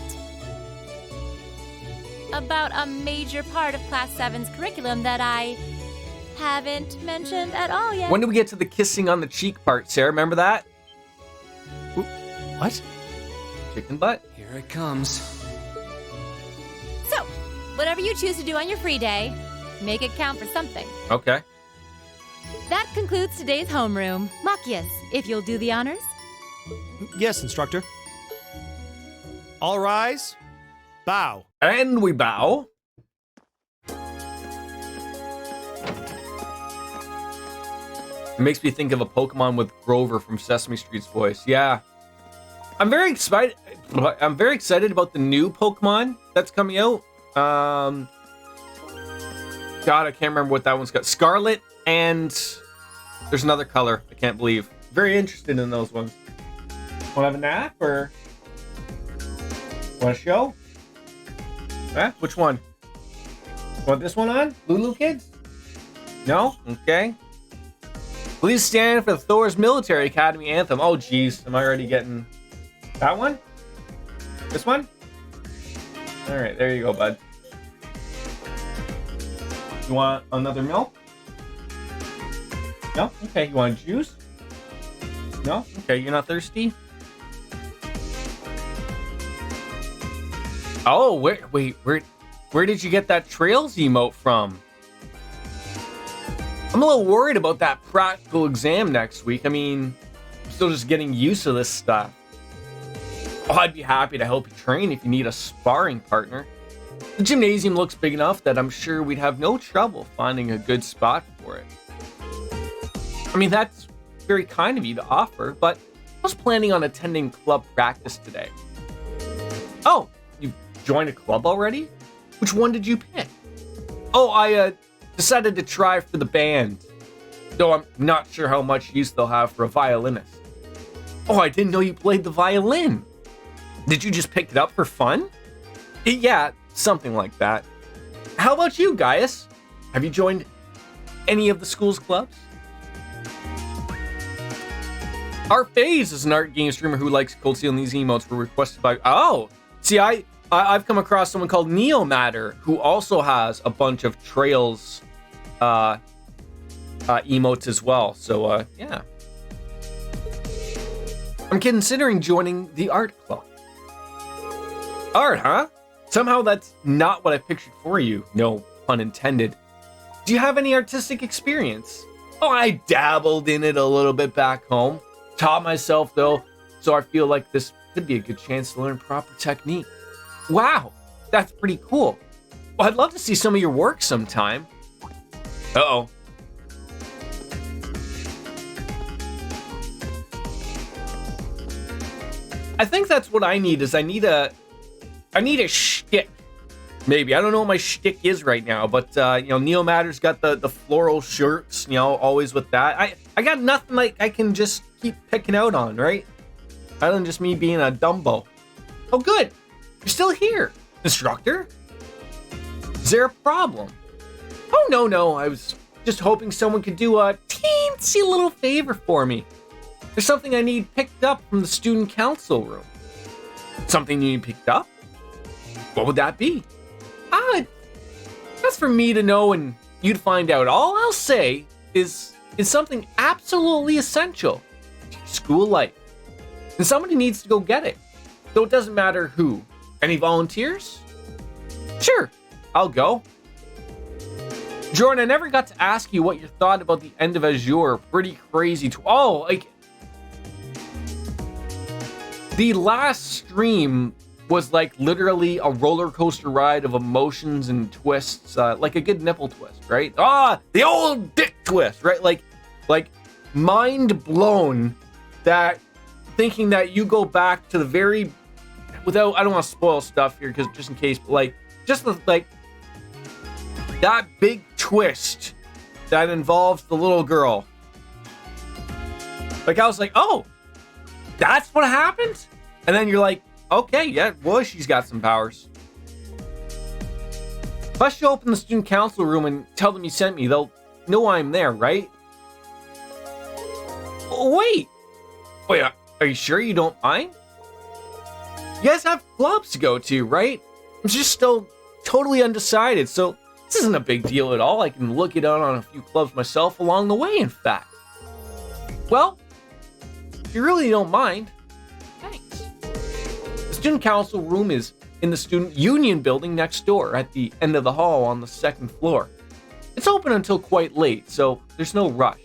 About a major part of Class 7's curriculum that I haven't mentioned at all yet. When do we get to the kissing on the cheek part, Sarah? Remember that? What? Chicken butt? Here it comes. So, whatever you choose to do on your free day, make it count for something. Okay. That concludes today's homeroom. Machias, if you'll do the honors. Yes, instructor. All rise. Bow. And we bow. It makes me think of a Pokemon with Grover from Sesame Street's voice. Yeah. I'm very excited about the new Pokemon that's coming out. God, I can't remember what that one's got. Scarlet and there's another color. I can't believe. Very interested in those ones. Want to have a nap or want a show? Huh? Which one? Want this one on? Lulu Kids? No? Okay. Please stand for Thor's Military Academy anthem. Oh, geez. Am I already getting that one? This one? All right, there you go, bud. You want another milk? No? Okay, you want juice? No? Okay, you're not thirsty? Oh, where did you get that Trails emote from? I'm a little worried about that practical exam next week. I mean, I'm still just getting used to this stuff. Oh, I'd be happy to help you train if you need a sparring partner. The gymnasium looks big enough that I'm sure we'd have no trouble finding a good spot for it. I mean, that's very kind of you to offer, but I was planning on attending club practice today. Oh, you joined a club already? Which one did you pick? Oh, I decided to try for the band, though I'm not sure how much use they'll have for a violinist. Oh, I didn't know you played the violin. Did you just pick it up for fun? Yeah, something like that. How about you, Gaius? Have you joined any of the school's clubs? Art Phase is an art game streamer who likes Cold Steel, and these emotes were requested by... Oh! See, I've come across someone called Neomatter who also has a bunch of Trails emotes as well. So, yeah. I'm considering joining the art club. Art, huh? Somehow that's not what I pictured for you. No pun intended. Do you have any artistic experience? Oh, I dabbled in it a little bit back home. Taught myself, though, so I feel like this could be a good chance to learn proper technique. Wow, that's pretty cool. Well, I'd love to see some of your work sometime. Uh-oh. I think that's what I need, is I need a shtick. Maybe. I don't know what my shtick is right now, but, Neomatter's got the floral shirts, always with that. I got nothing like I can just keep picking out on, right? Other than just me being a Dumbo. Oh, good. You're still here, instructor. Is there a problem? Oh, no. I was just hoping someone could do a teensy little favor for me. There's something I need picked up from the student council room. Something you need picked up? What would that be? That's for me to know and you to find out. All I'll say is something absolutely essential to your school life. And somebody needs to go get it. So it doesn't matter who. Any volunteers? Sure, I'll go. Jordan, I never got to ask you what you thought about the end of Azure. Pretty crazy. The the last stream was like literally a roller coaster ride of emotions and twists, like a good nipple twist, right? The old dick twist, right? Like mind blown that thinking that you go back to the very, without, I don't want to spoil stuff here because just in case, but like just like that big twist that involves the little girl. Like I was like, oh, that's what happened? And then you're like, okay, yeah, well, she's got some powers. Plus, you open the student council room and tell them you sent me. They'll know I'm there, right? Oh, wait, are you sure you don't mind? You guys have clubs to go to, right? I'm just still totally undecided, so this isn't a big deal at all. I can look it out on a few clubs myself along the way, in fact. Well, if you really don't mind, thanks. The student council room is in the student union building next door at the end of the hall on the second floor. It's open until quite late, so there's no rush.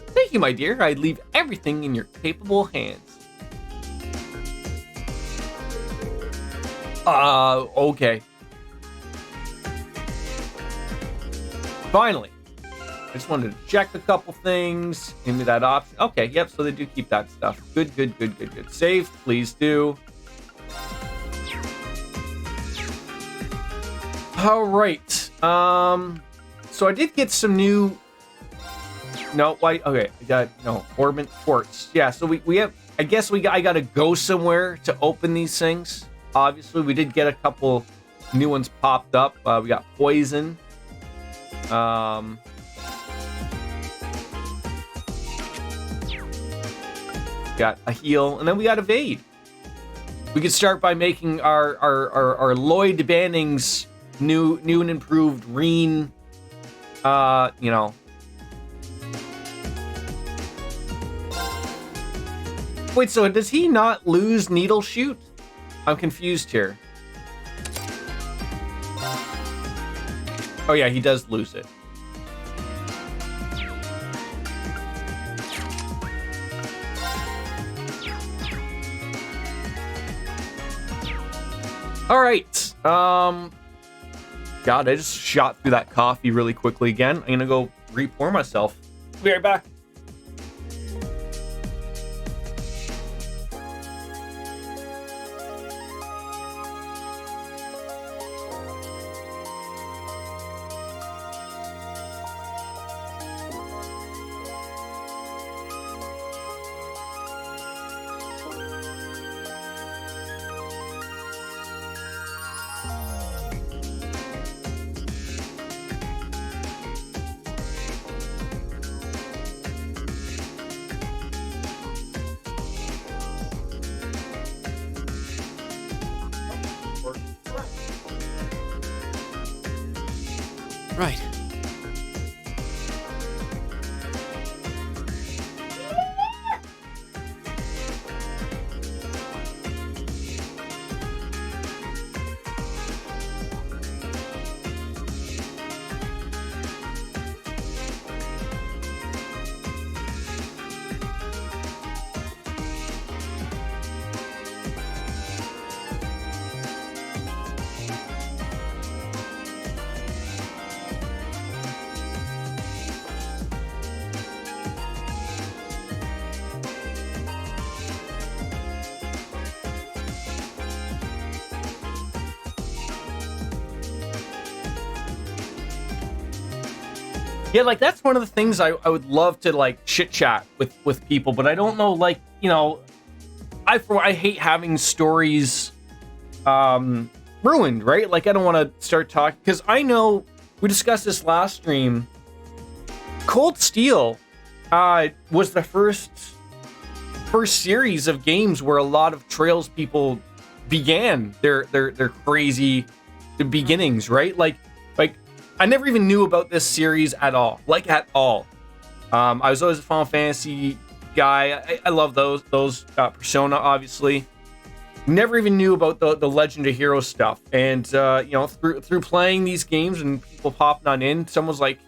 Thank you, my dear. I'd leave everything in your capable hands. Okay. Finally. I just wanted to check a couple things. Give me that option. Okay, yep, so they do keep that stuff. Good. Save, please do. All right. So I did get some new... No, why? Okay, I got... No, Orbit Quartz. Yeah, so we have... I guess I gotta go somewhere to open these things. Obviously, we did get a couple new ones popped up. We got Poison. Got a heal, and then we got Evade. We could start by making our Lloyd Banning's new and improved Reen. You know. Wait, so does he not lose Needle Shoot? I'm confused here. Oh yeah, he does lose it. All right. God, I just shot through that coffee really quickly again. I'm gonna go re-pour myself. Be right back. Right. Yeah, like that's one of the things I would love to like chit chat with people, but I don't know, like, you know, I hate having stories ruined, right? Like I don't want to start talking because I know we discussed this last stream. Cold Steel was the first series of games where a lot of Trails people began their crazy beginnings, right? Like I never even knew about this series at all. Like at all. I was always a Final Fantasy guy. I love those Persona, obviously. Never even knew about the Legend of Heroes stuff. And you know, through playing these games and people popping on in, someone's like,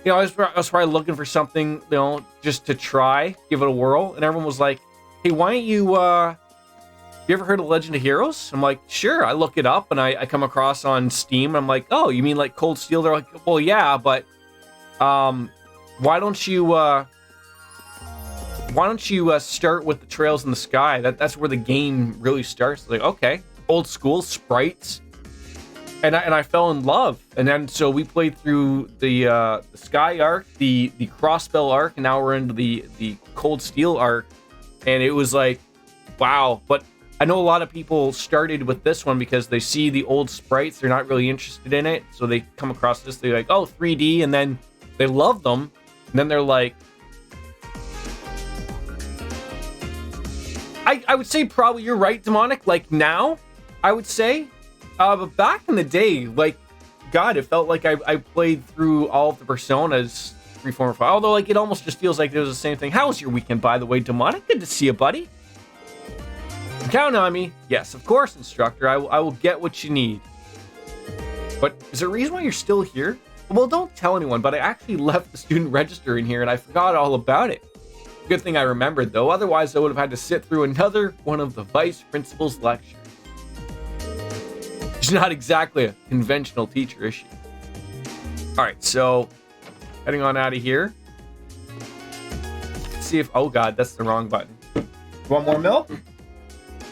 you know, I was probably looking for something, you know, just to try, give it a whirl, and everyone was like, hey, why don't you you ever heard of Legend of Heroes? I'm like, sure. I look it up and I come across on Steam. I'm like, oh, you mean like Cold Steel? They're like, well, yeah, but why don't you start with the Trails in the Sky? That's where the game really starts. Like, okay, old school sprites, and I fell in love. And then so we played through the Sky arc, the Crossbell arc, and now we're into the Cold Steel arc, and it was like, wow. But I know a lot of people started with this one because they see the old sprites, they're not really interested in it, so they come across this, they're like, oh, 3D, and then they love them, and then they're like, I would say probably you're right, Demonic. Like now, I would say, but back in the day, like, God, it felt like I played through all of the Personas 3, 4, and 5. Although, like, it almost just feels like it was the same thing. How was your weekend, by the way, Demonic? Good to see you, buddy. Count on me. Yes, of course, instructor. I will get what you need. But is there a reason why you're still here? Well, don't tell anyone, but I actually left the student register in here and I forgot all about it. Good thing I remembered, though. Otherwise, I would have had to sit through another one of the vice principal's lectures. She's not exactly a conventional teacher, is she? All right, so heading on out of here. Let's see if... Oh, God, that's the wrong button. Want more milk?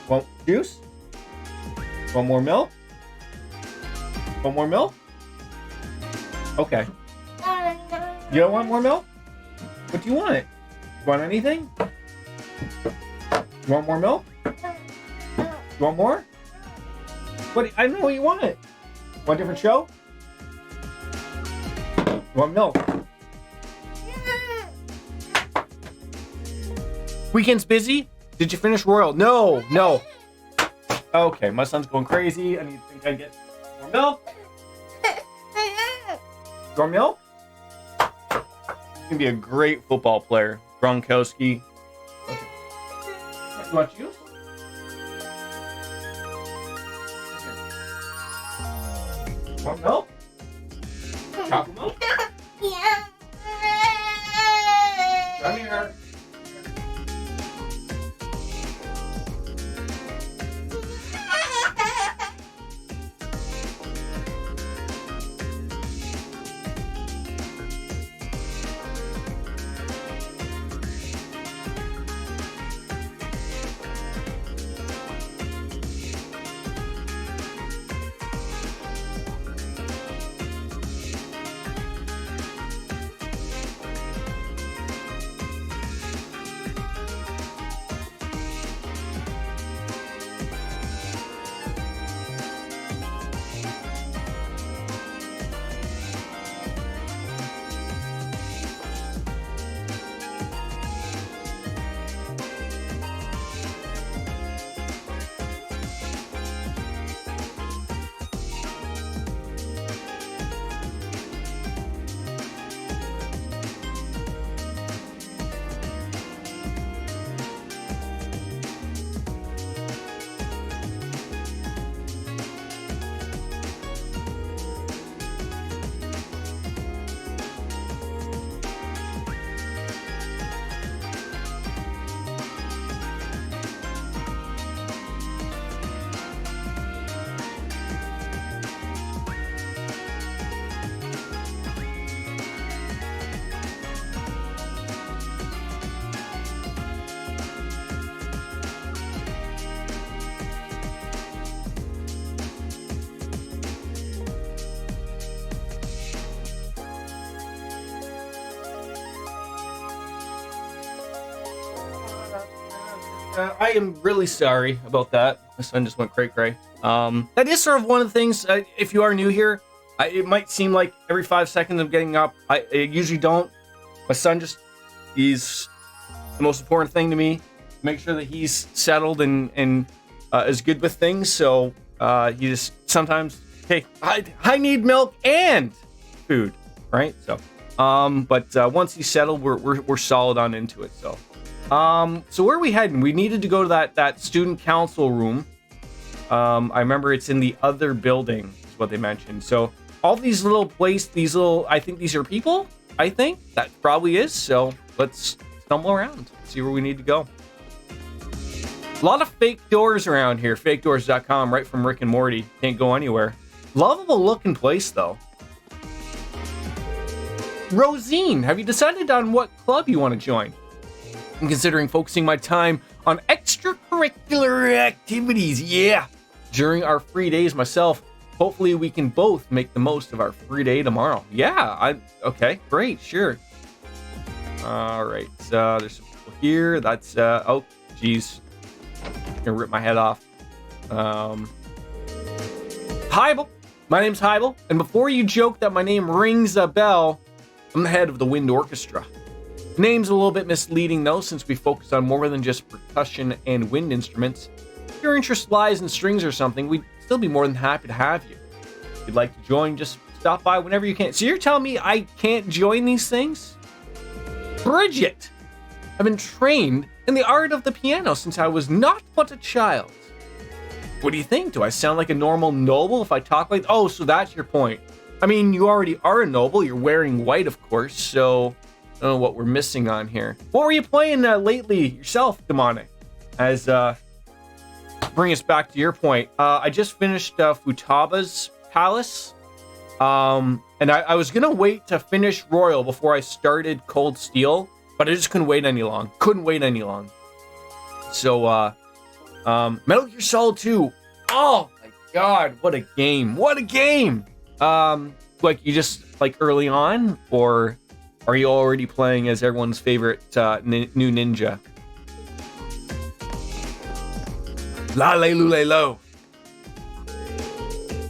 Want juice? Want more milk? Want more milk? Okay. You don't want more milk? What do you want? You want anything? You want more milk? You want more? What? I don't know what you want. Want a different show? You want milk? Weekend's busy? Did you finish Royal? No. Okay, my son's going crazy. I need to think I get more milk. More milk? He's gonna be a great football player. Gronkowski. Okay. You want juice? Want milk? Chocolate milk? Yeah. Come here. I am really sorry about that. My son just went cray-cray. That is sort of one of the things, if you are new here, it might seem like every 5 seconds I'm getting up. I usually don't. My son he's the most important thing to me. Make sure that he's settled and is good with things. So he just sometimes, hey, I need milk and food, right? So, but once he's settled, we're solid on into it. So. So where are we heading? We needed to go to that student council room. I remember it's in the other building, is what they mentioned. So all these little I think these are people. I think that probably is. So let's stumble around, see where we need to go. A lot of fake doors around here. Fakedoors.com, right from Rick and Morty. Can't go anywhere. Lovable looking place, though. Rosine, have you decided on what club you want to join? I'm considering focusing my time on extracurricular activities, yeah, during our free days myself. Hopefully we can both make the most of our free day tomorrow. Yeah, okay, great, sure. All right, there's some people here. That's, oh, geez. Gonna rip my head off. Hybel. My name's Hybel, and before you joke that my name rings a bell, I'm the head of the Wind Orchestra. The name's a little bit misleading though, since we focus on more than just percussion and wind instruments. If your interest lies in strings or something, we'd still be more than happy to have you. If you'd like to join, just stop by whenever you can. So you're telling me I can't join these things? Bridget! I've been trained in the art of the piano since I was not but a child. What do you think? Do I sound like a normal noble if I talk like... Oh, so that's your point. I mean, you already are a noble. You're wearing white, of course, so... I don't know what we're missing on here. What were you playing lately yourself, Demonic? As, bring us back to your point. I just finished Futaba's Palace. And I was gonna wait to finish Royal before I started Cold Steel, but I just couldn't wait any long. Couldn't wait any long. So, Metal Gear Solid 2. Oh my god, what a game. What a game! Like, you just, like, early on, or are you already playing as everyone's favorite new ninja? Lale lule lo.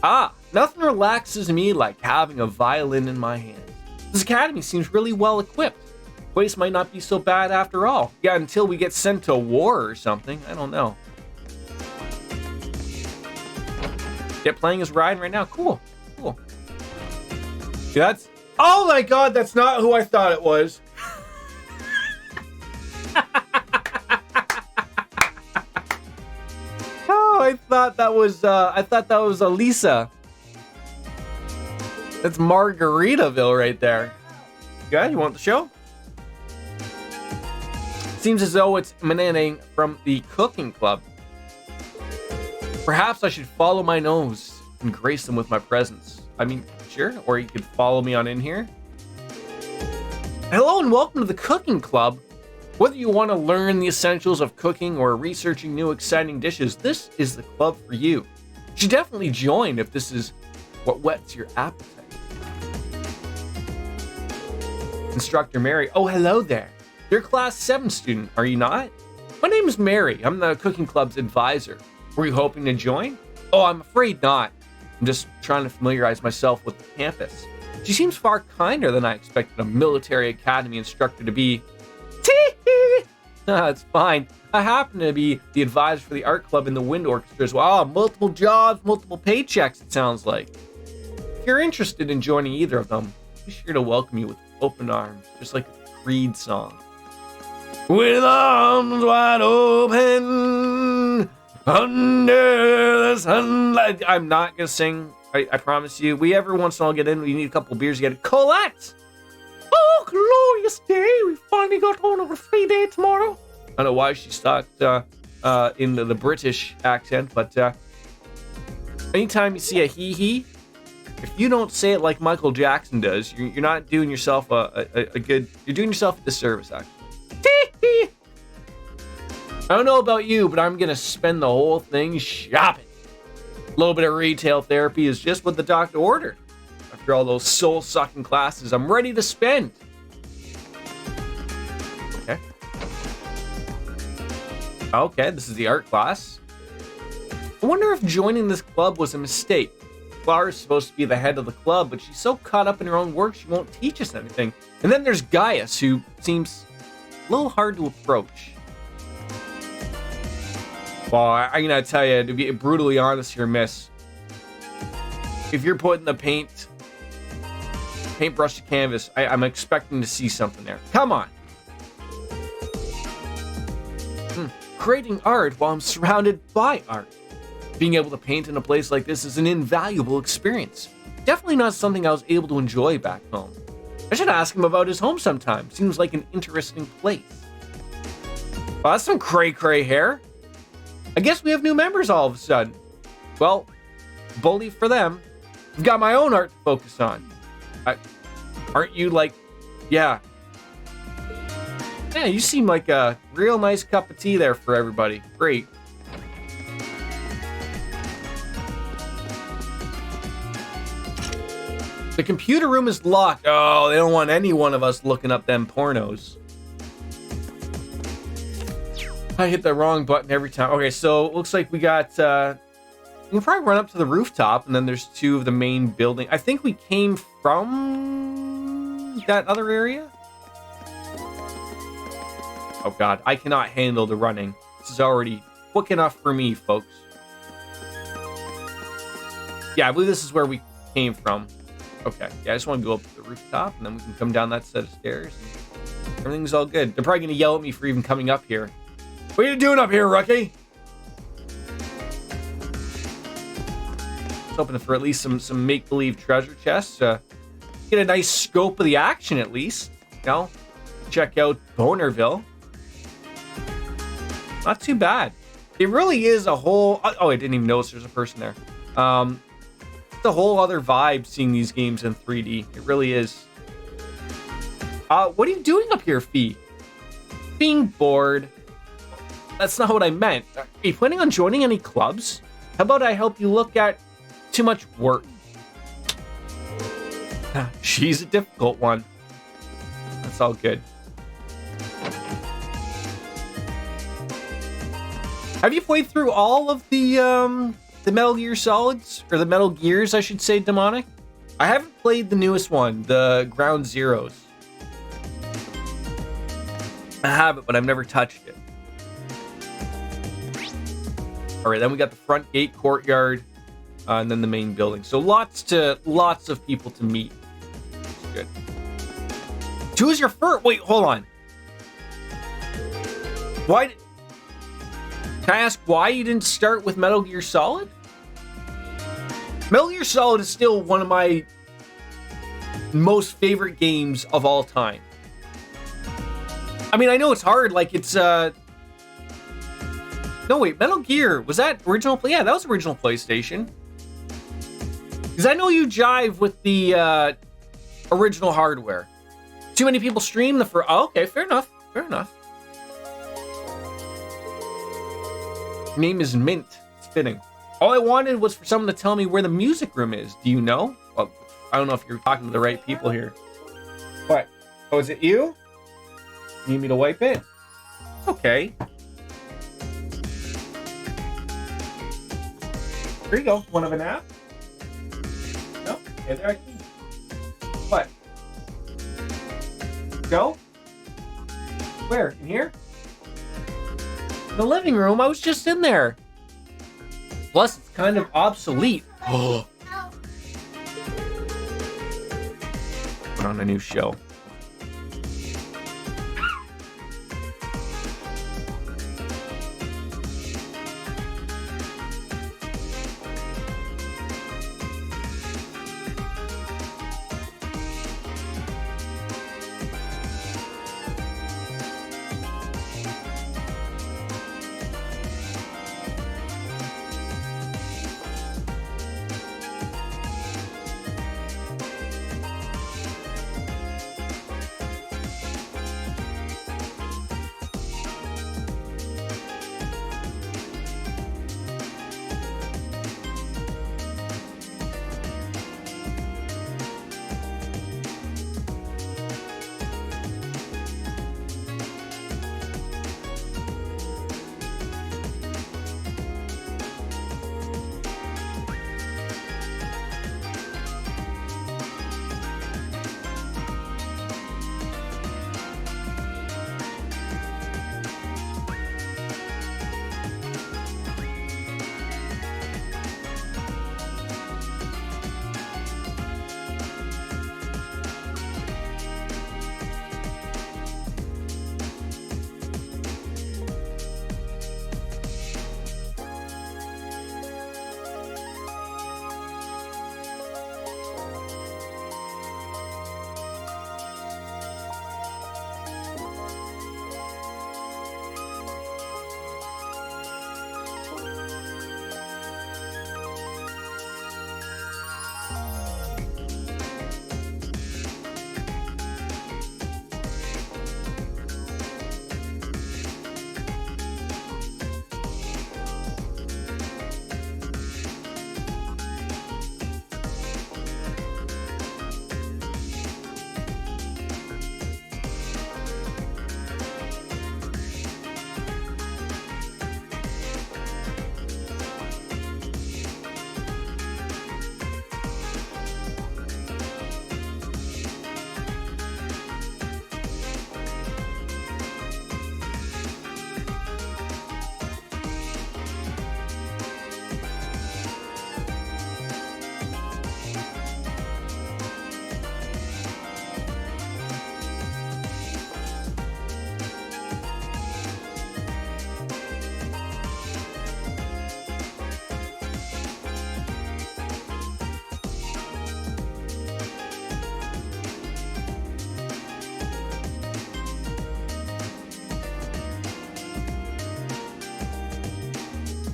Ah, nothing relaxes me like having a violin in my hand. This academy seems really well equipped. Place might not be so bad after all. Yeah, until we get sent to war or something. I don't know. Yeah, playing as Ryan right now. Cool. Cool. Yeah, that's... Oh my god, that's not who I thought it was. Oh, I thought that was Elisa. That's Margaritaville right there. Yeah, you want the show? Seems as though it's emanating from the cooking club. Perhaps I should follow my nose and grace them with my presence. I mean, sure, or you could follow me on in here. Hello and welcome to the cooking club. Whether you want to learn the essentials of cooking or researching new exciting dishes, this is the club for you. You should definitely join if this is what whets your appetite. Instructor Mary. Oh, hello there. You're a class 7 student, are you not? My name is Mary. I'm the cooking club's advisor. Were you hoping to join? Oh, I'm afraid not. I'm just trying to familiarize myself with the campus. She seems far kinder than I expected a military academy instructor to be. Tee-hee! It's fine. I happen to be the advisor for the art club in the wind orchestra as well. Oh, multiple jobs, multiple paychecks, it sounds like. If you're interested in joining either of them, be sure to welcome you with open arms, just like a Creed song. With arms wide open under the sunlight. I'm not gonna sing. I promise you. We every once in a while get in. We need a couple beers to get it. Colette! Oh, glorious day. We finally got on our free day tomorrow. I don't know why she stuck in the British accent, but anytime you see a hee-hee, if you don't say it like Michael Jackson does, you're not doing yourself a good... You're doing yourself a disservice, actually. Tee-hee! I don't know about you, but I'm going to spend the whole thing shopping. A little bit of retail therapy is just what the doctor ordered. After all those soul-sucking classes, I'm ready to spend. Okay. Okay, this is the art class. I wonder if joining this club was a mistake. Clara's supposed to be the head of the club, but she's so caught up in her own work she won't teach us anything. And then there's Gaius, who seems a little hard to approach. Well, I'm gonna tell you, to be brutally honest here, miss. If you're putting the paintbrush to canvas, I'm expecting to see something there. Come on. Creating art while I'm surrounded by art. Being able to paint in a place like this is an invaluable experience. Definitely not something I was able to enjoy back home. I should ask him about his home sometime. Seems like an interesting place. Well, that's some cray-cray hair. I guess we have new members all of a sudden. Well, bully for them. I've got my own art to focus on. Aren't you like, yeah. Yeah, you seem like a real nice cup of tea there for everybody. Great. The computer room is locked. Oh, they don't want any one of us looking up them pornos. I hit the wrong button every time. Okay, so it looks like we got... we can probably run up to the rooftop, and then there's two of the main building. I think we came from that other area. Oh, God. I cannot handle the running. This is already quick enough for me, folks. Yeah, I believe this is where we came from. Okay. Yeah, I just want to go up to the rooftop, and then we can come down that set of stairs. Everything's all good. They're probably going to yell at me for even coming up here. What are you doing up here, rookie? Hoping for at least some make-believe treasure chests. Get a nice scope of the action, at least. You know, check out Bonerville. Not too bad. It really is a whole... Oh, I didn't even notice there's a person there. It's a whole other vibe seeing these games in 3D. It really is. What are you doing up here, Fee? Being bored. That's not what I meant. Are you planning on joining any clubs? How about I help you look at too much work? She's a difficult one. That's all good. Have you played through all of the Metal Gear Solids? Or the Metal Gears, I should say, Demonic? I haven't played the newest one, the Ground Zeroes. I have it, but I've never touched it. Alright, then we got the front gate courtyard, and then the main building. So lots of people to meet. Good. Choose your first... Wait, hold on. Why... Can I ask why you didn't start with Metal Gear Solid? Metal Gear Solid is still one of my most favorite games of all time. I mean, I know it's hard, like it's... No, wait, Metal Gear, was that original? Yeah, that was original PlayStation. Because I know you jive with the original hardware. Too many people stream the first... Oh, okay, fair enough, fair enough. Your name is Mint. It's fitting. All I wanted was for someone to tell me where the music room is. Do you know? Well, I don't know if you're talking to the right people here. What? Oh, is it you? You need me to wipe it? Okay. Here you go. Want of a nap? No? Okay, there I can. What? Go? Where? In here? The living room? I was just in there. Plus, it's kind of obsolete. Oh. Put on a new show.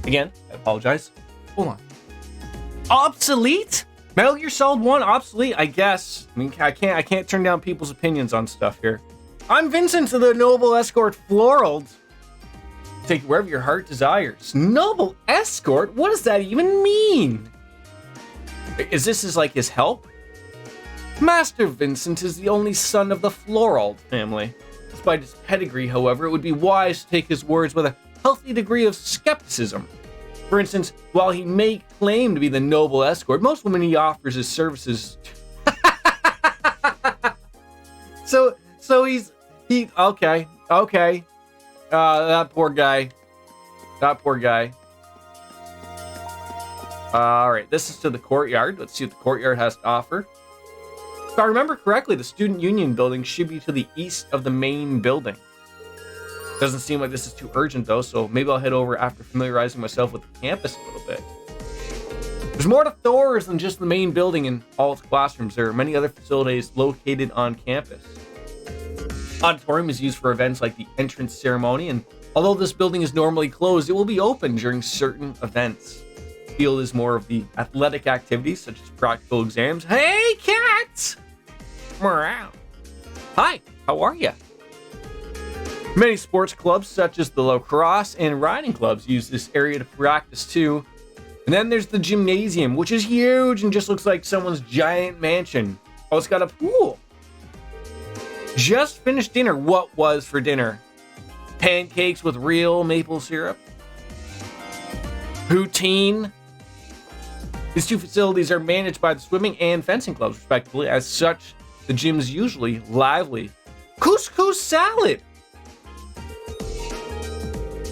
Again, I apologize. Hold on. Obsolete? Metal Gear Solid 1 obsolete, I guess. I mean, I can't turn down people's opinions on stuff here. I'm Vincent of the Noble Escort Floral. Take you wherever your heart desires. Noble Escort? What does that even mean? Is this his help? Master Vincent is the only son of the Florald family. Despite his pedigree, however, it would be wise to take his words with a healthy degree of skepticism. For instance, while he may claim to be the noble escort, most women he offers his services So okay. That poor guy. Alright, this is to the courtyard. Let's see what the courtyard has to offer. If I remember correctly, the Student Union building should be to the east of the main building. Doesn't seem like this is too urgent though, so maybe I'll head over after familiarizing myself with the campus a little bit. There's more to Thor's than just the main building and all its classrooms. There are many other facilities located on campus. Auditorium is used for events like the entrance ceremony, and although this building is normally closed, it will be open during certain events. The field is more of the athletic activities, such as practical exams. Hey, cats! Meow. Hi, how are you? Many sports clubs, such as the lacrosse and riding clubs, use this area to practice too. And then there's the gymnasium, which is huge and just looks like someone's giant mansion. Oh, it's got a pool. Just finished dinner. What was for dinner? Pancakes with real maple syrup? Poutine? These two facilities are managed by the swimming and fencing clubs, respectively. As such, the gym is usually lively. Couscous salad!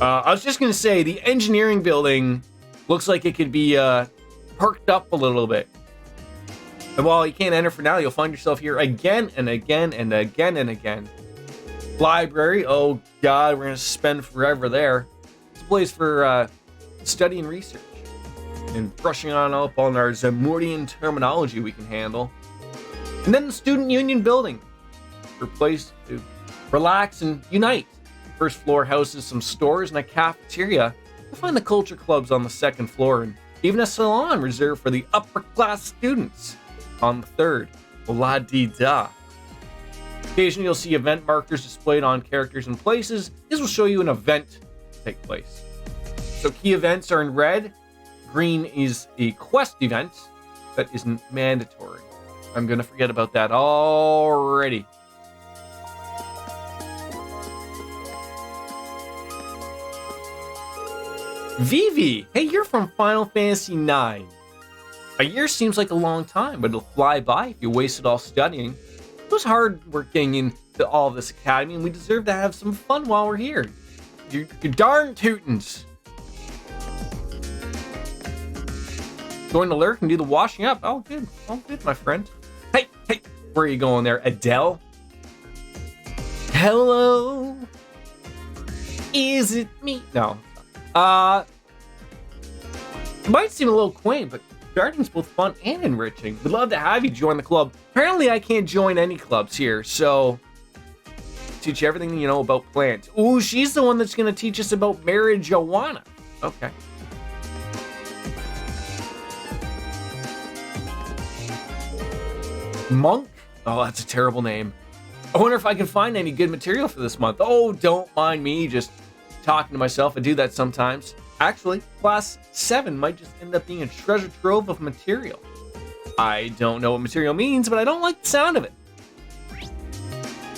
I was just going to say, the engineering building looks like it could be perked up a little bit. And while you can't enter for now, you'll find yourself here again and again and again and again. Library, oh god, we're going to spend forever there. It's a place for study and research. And brushing on up on our Zamordian terminology we can handle. And then the Student Union building. For a place to relax and unite. First floor houses some stores and a cafeteria. You'll find the culture clubs on the second floor and even a salon reserved for the upper class students on the third. La-dee-da. Occasionally you'll see event markers displayed on characters and places. This will show you an event to take place. So key events are in red. Green is a quest event that isn't mandatory. I'm going to forget about that already. Vivi, hey, you're from Final Fantasy IX. A year seems like a long time, but it'll fly by if you waste it all studying. It was hard working into all of this academy, and we deserve to have some fun while we're here. You darn tootins. Going to lurk and do the washing up. Oh, good. Oh, good, my friend. Hey, where are you going there, Adele? Hello? Is it me? No. It might seem a little quaint, but gardening's both fun and enriching. We'd love to have you join the club. Apparently, I can't join any clubs here, so teach you everything you know about plants. Ooh, she's the one that's going to teach us about marijuana. Okay. Monk? Oh, that's a terrible name. I wonder if I can find any good material for this month. Oh, don't mind me just talking to myself. I do that sometimes. Actually, class 7 might just end up being a treasure trove of material. I don't know what material means, but I don't like the sound of it.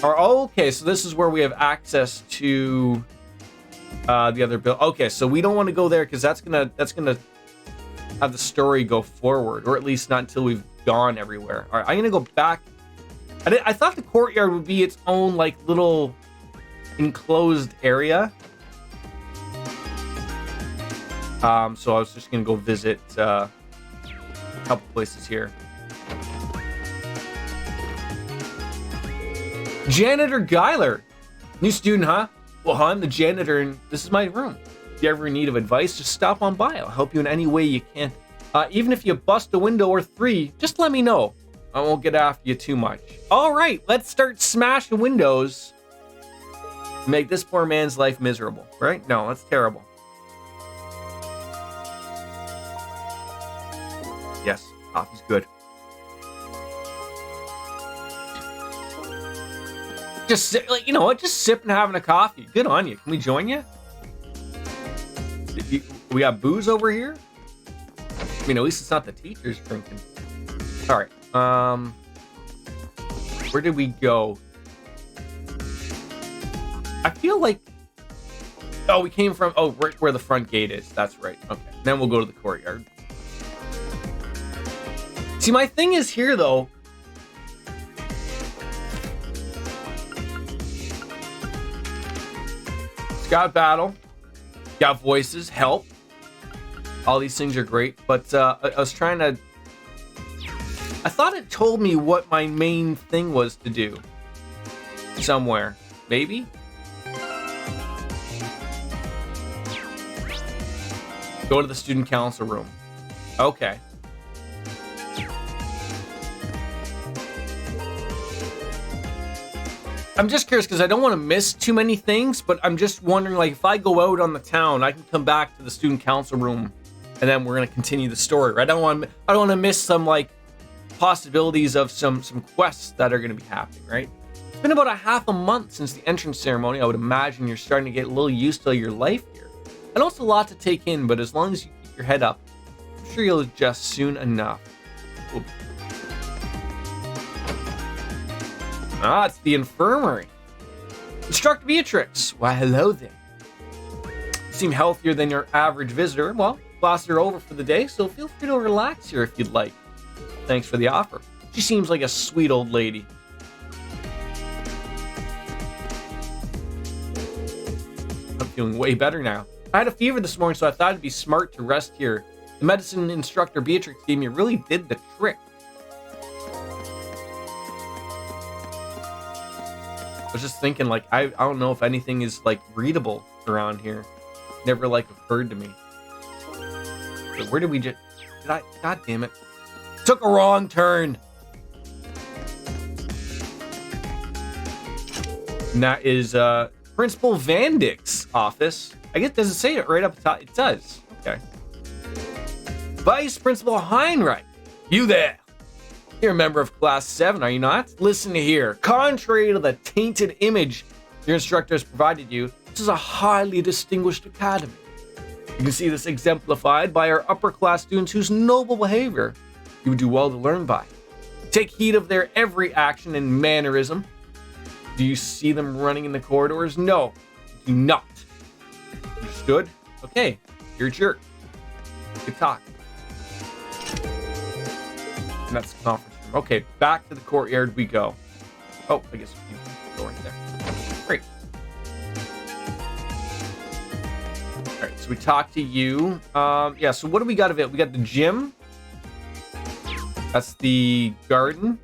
Okay, so this is where we have access to the other build. Okay, so we don't want to go there because that's gonna have the story go forward, or at least not until we've gone everywhere. All right, I'm gonna go back. I thought the courtyard would be its own like little enclosed area. So I was just gonna go visit a couple places here. Janitor Geiler, new student, huh? Well, I'm the janitor, and this is my room. If you ever in need of advice, just stop on by. I'll help you in any way you can. Even if you bust a window or 3, just let me know. I won't get after you too much. All right, let's start smashing windows. Make this poor man's life miserable, right? No, that's terrible. Coffee's good. Just sit, like, you know what? Just sipping, having a coffee. Good on you. Can we join you? We got booze over here? I mean, at least it's not the teachers drinking. All right. Where did we go? I feel like... Oh, we came from... Oh, right where the front gate is. That's right. Okay. Then we'll go to the courtyard. See, my thing is here, though. It's got battle. Got voices. Help. All these things are great. But I was trying to... I thought it told me what my main thing was to do. Somewhere. Maybe? Go to the student council room. Okay. I'm just curious because I don't want to miss too many things, but I'm just wondering, like, if I go out on the town, I can come back to the student council room, and then we're gonna continue the story, right? I don't want to miss some like possibilities of some quests that are gonna be happening, right? It's been about a half a month since the entrance ceremony. I would imagine you're starting to get a little used to your life here. I know it's a lot to take in, but as long as you keep your head up, I'm sure you'll adjust soon enough. Oops. Ah, it's the infirmary. Instructor Beatrix. Why, hello there. You seem healthier than your average visitor. Well, classes are over for the day, so feel free to relax here if you'd like. Thanks for the offer. She seems like a sweet old lady. I'm feeling way better now. I had a fever this morning, so I thought it'd be smart to rest here. The medicine instructor Beatrix gave me really did the trick. I was just thinking, like, I don't know if anything is, like, readable around here. Never, like, occurred to me. But where did we just... God damn it. Took a wrong turn. And that is, Principal Van Dyck's office. I guess, does it say it right up top? It does. Okay. Vice Principal Heinrich. You there. You're a member of Class 7, are you not? Listen here. Contrary to the tainted image your instructor has provided you, this is a highly distinguished academy. You can see this exemplified by our upper class students whose noble behavior you would do well to learn by. Take heed of their every action and mannerism. Do you see them running in the corridors? No, do not. Understood? Okay, you're a jerk. Good talk. And that's the conference room. Okay, back to the courtyard we go. Oh, I guess we can go right there. Great. All right, so we talked to you. Yeah, so what do we got of it? We got the gym. That's the garden.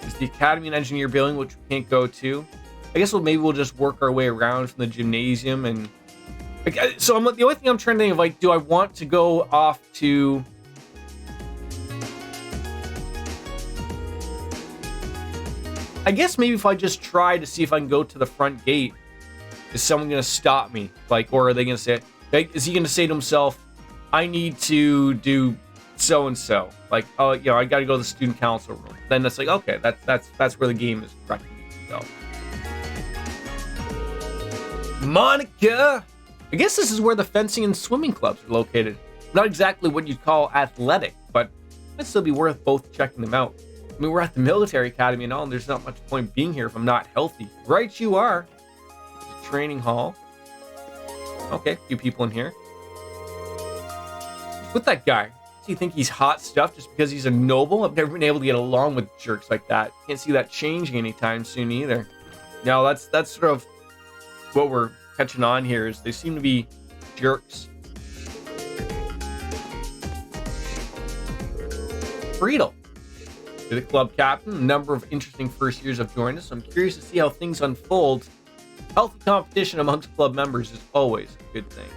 It's the Academy and Engineer building, which we can't go to. I guess maybe we'll just work our way around from the gymnasium. And like, so the only thing I'm trying to think of, like, do I want to go off to... I guess maybe if I just try to see if I can go to the front gate, is someone going to stop me? Like, or are they going to say, like, is he going to say to himself, I need to do so-and-so? Like, oh, you know, I got to go to the student council room. Then that's like, okay, that's where the game is directing me to go. Monica! I guess this is where the fencing and swimming clubs are located. Not exactly what you'd call athletic, but it'd still be worth both checking them out. I mean, we're at the military academy and all, and there's not much point being here if I'm not healthy. Right you are. Training hall. Okay, a few people in here. With that guy, does he think he's hot stuff just because he's a noble? I've never been able to get along with jerks like that. Can't see that changing anytime soon either. No, that's sort of what we're catching on here, is they seem to be jerks. Friedel. You're the club captain. A number of interesting first years have joined us. I'm curious to see how things unfold. Healthy competition amongst club members is always a good thing.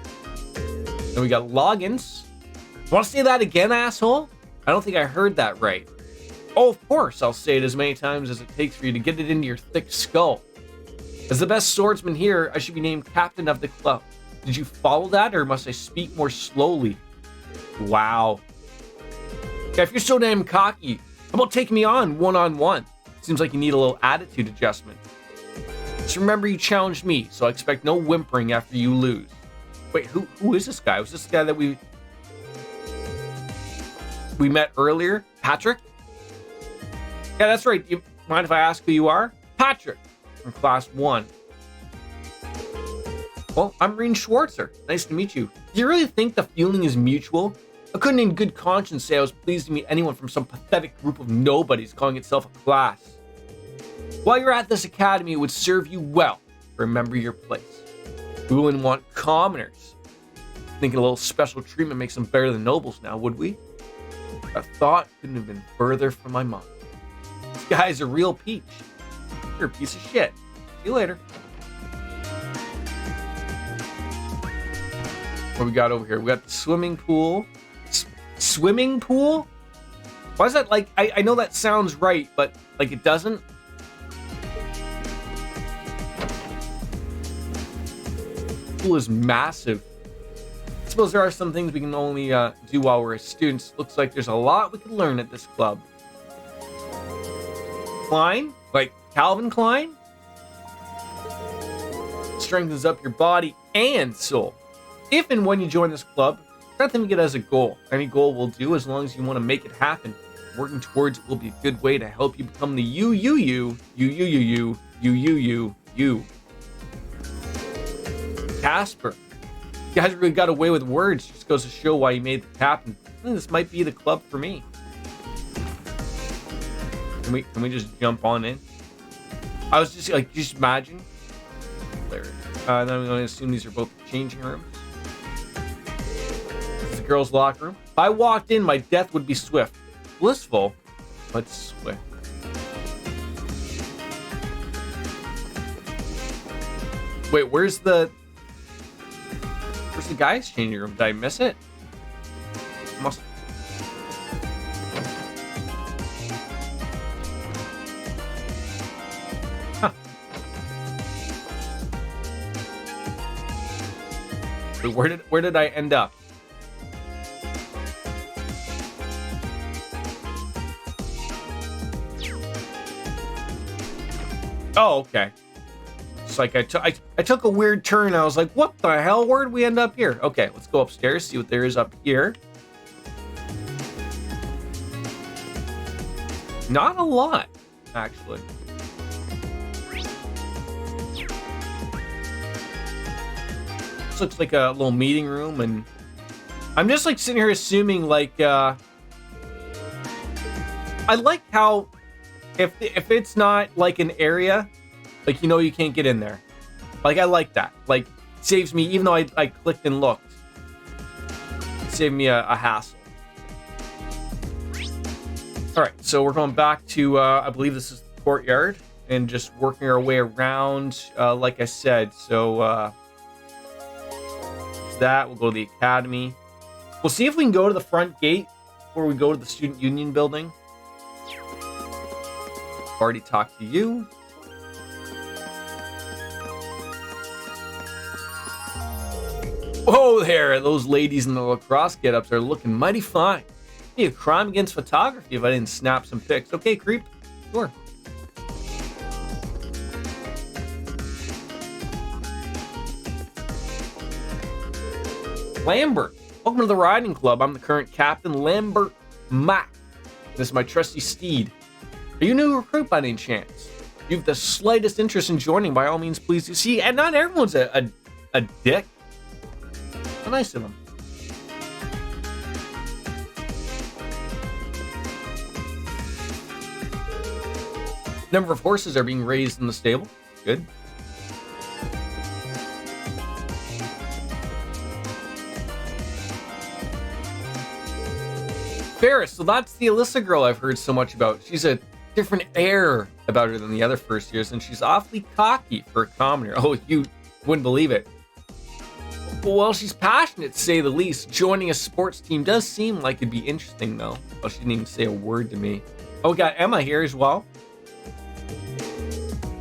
Then we got logins. Want to say that again, asshole? I don't think I heard that right. Oh, of course, I'll say it as many times as it takes for you to get it into your thick skull. As the best swordsman here, I should be named captain of the club. Did you follow that, or must I speak more slowly? Wow. Yeah, if you're so damn cocky, how about taking me on one-on-one? Seems like you need a little attitude adjustment. Just remember you challenged me, so I expect no whimpering after you lose. Wait, who is this guy? Was this the guy that we met earlier? Patrick? Yeah, that's right. You mind if I ask who you are? Patrick, from class 1. Well, I'm Reen Schwartzer. Nice to meet you. Do you really think the feeling is mutual? I couldn't in good conscience say I was pleased to meet anyone from some pathetic group of nobodies calling itself a class. While you're at this academy, it would serve you well to remember your place. We wouldn't want commoners thinking a little special treatment makes them better than nobles now, would we? A thought couldn't have been further from my mind. This guy's a real peach. You're a piece of shit. See you later. What we got over here? We got the swimming pool. Swimming pool? Why is that like... I know that sounds right, but like it doesn't. Pool is massive. I suppose there are some things we can only do while we're students. Looks like there's a lot we can learn at this club. Klein? Like Calvin Klein? Strengthens up your body and soul. If and when you join this club, try to think of it as a goal. Any goal will do as long as you want to make it happen. Working towards it will be a good way to help you become the you. Casper. You guys really got away with words. Just goes to show why you made the captain. I think this might be the club for me. Can we just jump on in? I was just like, just imagine. Then I'm going to assume these are both changing rooms. This is the girls' locker room. If I walked in, my death would be swift. Blissful, but swift. Wait, where's the guys' changing room? Did I miss it? Must. Huh. Wait, where did I end up? Oh, okay. It's like I took a weird turn. I was like, what the hell? Where'd we end up here? Okay, let's go upstairs, see what there is up here. Not a lot, actually. This looks like a little meeting room, and I'm just like sitting here assuming like I like how if it's not like an area, like, you know, you can't get in there. Like, I like that. Like, saves me, even though I clicked and looked, it saved me a hassle. All right, so we're going back to I believe this is the courtyard, and just working our way around, like I said. So that we'll go to the academy. We'll see if we can go to the front gate before we go to the student union building. Already talked to you. Whoa there, those ladies in the lacrosse get-ups are looking mighty fine. It'd be a crime against photography if I didn't snap some pics. Okay, creep. Sure. Lambert, welcome to the riding club. I'm the current captain, Lambert Mack. This is my trusty steed. Are you a new recruit by any chance? If you have the slightest interest in joining, by all means, please do. See, and not everyone's a dick. How nice of them. Number of horses are being raised in the stable. Good. Ferris, so that's the Alyssa girl I've heard so much about. She's a different air about her than the other first years, and she's awfully cocky for a commoner. Oh, you wouldn't believe it. Well, she's passionate, to say the least. Joining a sports team does seem like it'd be interesting, though. Well, she didn't even say a word to me. Oh, we got Emma here as well.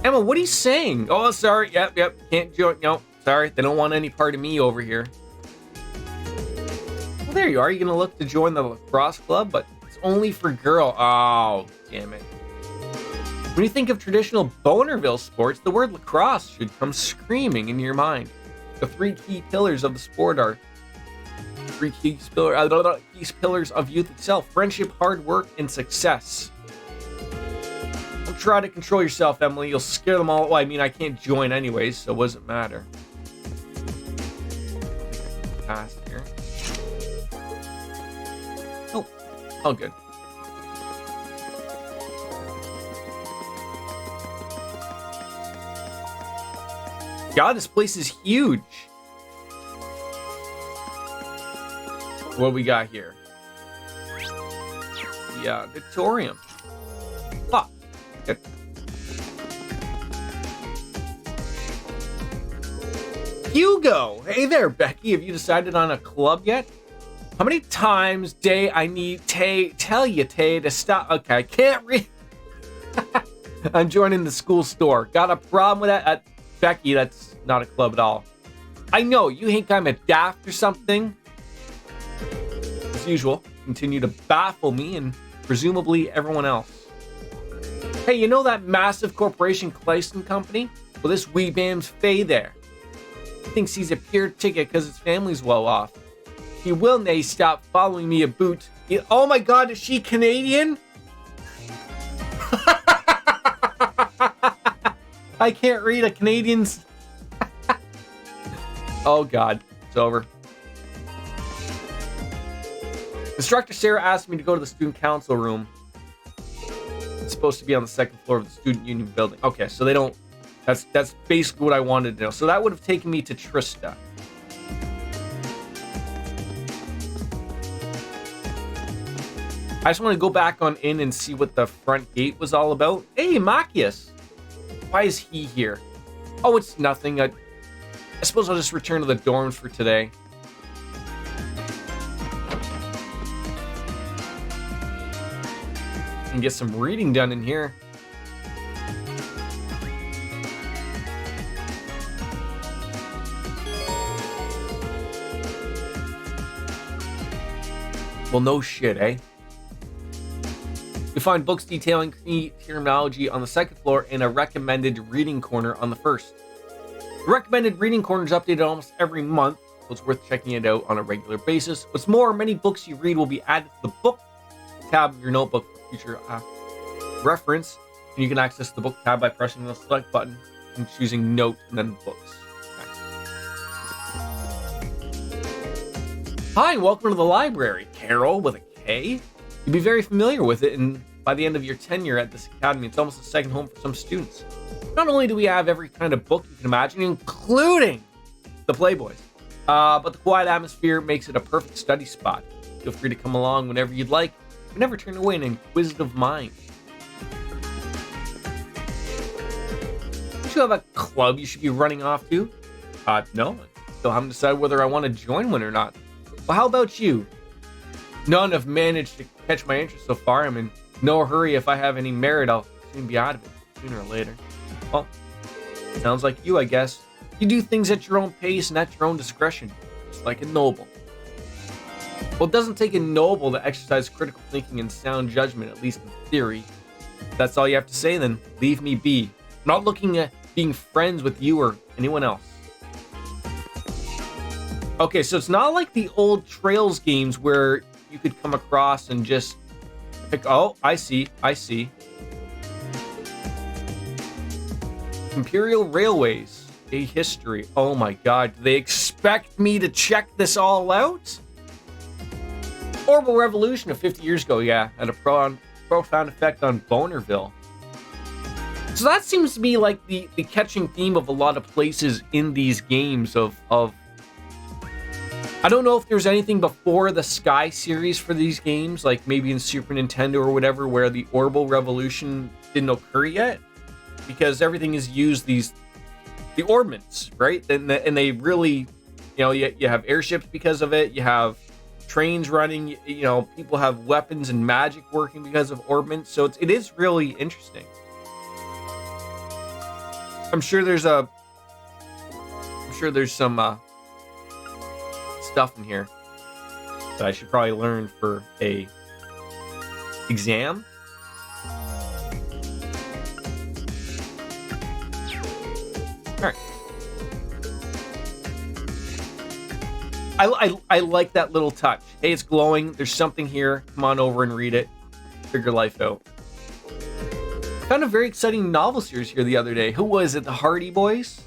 Emma, what are you saying? Oh, sorry. Yep. Can't join. No, sorry. They don't want any part of me over here. Well, there you are. You're going to look to join the lacrosse club, but It's only for girl. Oh, damn it. When you think of traditional Bonerville sports, the word lacrosse should come screaming into your mind. The three key pillars of the sport are key pillars of youth itself: friendship, hard work, and success. Don't try to control yourself, Emily. You'll scare them all. Well, I mean, I can't join anyways, so what does it matter? Pass here. Oh, all good. God, this place is huge. What do we got here? Yeah, Victorium. Fuck. Okay. Hugo! Hey there, Becky. Have you decided on a club yet? How many times day I need tell you, Tay, to stop? Okay, I can't read. I'm joining the school store. Got a problem with that? Becky, that's not a club at all. I know, you think I'm a daft or something. As usual, continue to baffle me and presumably everyone else. Hey, you know that massive corporation Clayson Company? Well, this wee bam's Faye there. He thinks he's a pure ticket because his family's well off. He will nay stop following me a boot. Oh my god, is she Canadian? I can't read a Canadian's. Oh god, it's over. Instructor Sarah asked me to go to the student council room. It's supposed to be on the second floor of the student union building. Okay, so they don't. That's basically what I wanted to know. So that would have taken me to Trista. I just want to go back on in and see what the front gate was all about. Hey, Machias. Why is he here? Oh, it's nothing. I suppose I'll just return to the dorms for today. And get some reading done in here. Well, no shit, eh? You find books detailing key terminology on the second floor and a recommended reading corner on the first. The recommended reading corner is updated almost every month, so it's worth checking it out on a regular basis. What's more, many books you read will be added to the book tab of your notebook for future reference, and you can access the book tab by pressing the select button and choosing note and then books. Hi, welcome to the library. Carol with a K. You'll be very familiar with it, and by the end of your tenure at this academy, it's almost a second home for some students. Not only do we have every kind of book you can imagine, including the Playboys, but the quiet atmosphere makes it a perfect study spot. Feel free to come along whenever you'd like. You never turn away an inquisitive mind. Don't you have a club you should be running off to? No. I still haven't decided whether I want to join one or not. Well, how about you? None have managed to catch my interest so far. I'm in no hurry. If I have any merit, I'll soon be out of it, sooner or later. Well, sounds like you, I guess. You do things at your own pace and at your own discretion, just like a noble. Well, it doesn't take a noble to exercise critical thinking and sound judgment, at least in theory. If that's all you have to say, then leave me be. I'm not looking at being friends with you or anyone else. Okay, so it's not like the old Trails games where you could come across and just pick. Oh, I see. Imperial Railways, a history. Oh my god, do they expect me to check this all out? Horrible revolution of 50 years ago, yeah, had a profound effect on Bonerville. So that seems to be like the catching theme of a lot of places in these games of I don't know if there's anything before the Sky series for these games, like maybe in Super Nintendo or whatever, where the Orbital Revolution didn't occur yet, because everything is used the ordnance, right? And they really, you have airships because of it. You have trains running. People have weapons and magic working because of ordnance. So it is really interesting. I'm sure there's some stuff in here that I should probably learn for a exam. All right. I like that little touch. Hey, it's glowing. There's something here. Come on over and read it. Figure life out. Found a very exciting novel series here the other day. Who was it? The Hardy Boys?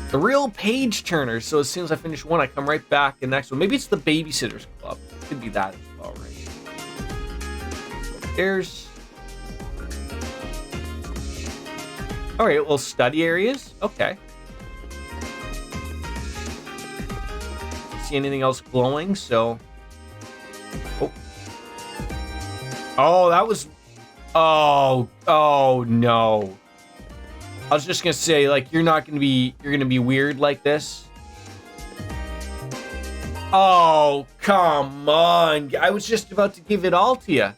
The real page turner. So as soon as I finish one, I come right back the next one. Maybe it's the Babysitters Club. Could be that as well, right? There's... All right, well, study areas. Okay. See anything else glowing? So... Oh, that was... Oh no. I was just gonna say, like, you're gonna be weird like this. Oh, come on. I was just about to give it all to you.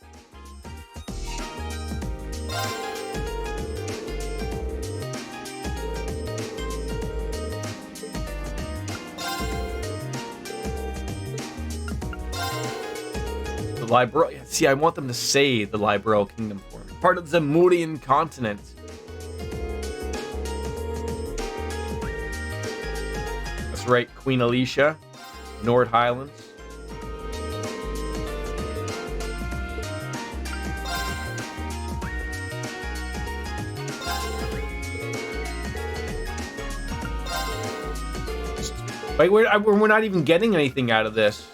The Libero. See, I want them to say the Libero Kingdom for me. Part of the Zamurian continent. That's right, Queen Alicia, Nord Highlands. Like, we're not even getting anything out of this.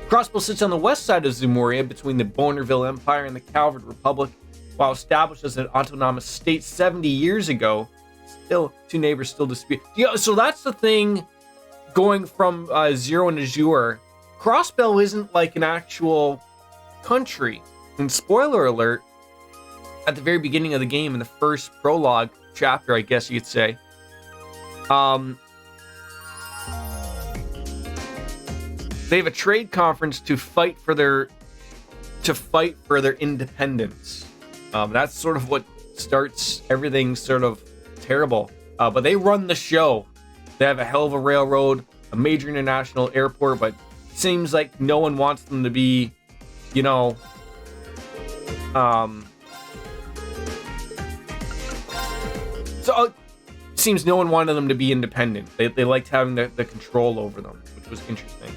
Crossbow sits on the west side of Zemuria between the Bonerville Empire and the Calvard Republic. While established as an autonomous state 70 years ago, still two neighbors still dispute. Yeah, so that's the thing going from Zero and Azure. Crossbell isn't like an actual country. And spoiler alert, at the very beginning of the game, in the first prologue chapter, I guess you could say, they have a trade conference to fight for their independence. That's sort of what starts everything sort of terrible. But they run the show. They have a hell of a railroad, a major international airport, but it seems like no one wants them to be, you know, so it seems no one wanted them to be independent. They liked having the control over them, which was interesting.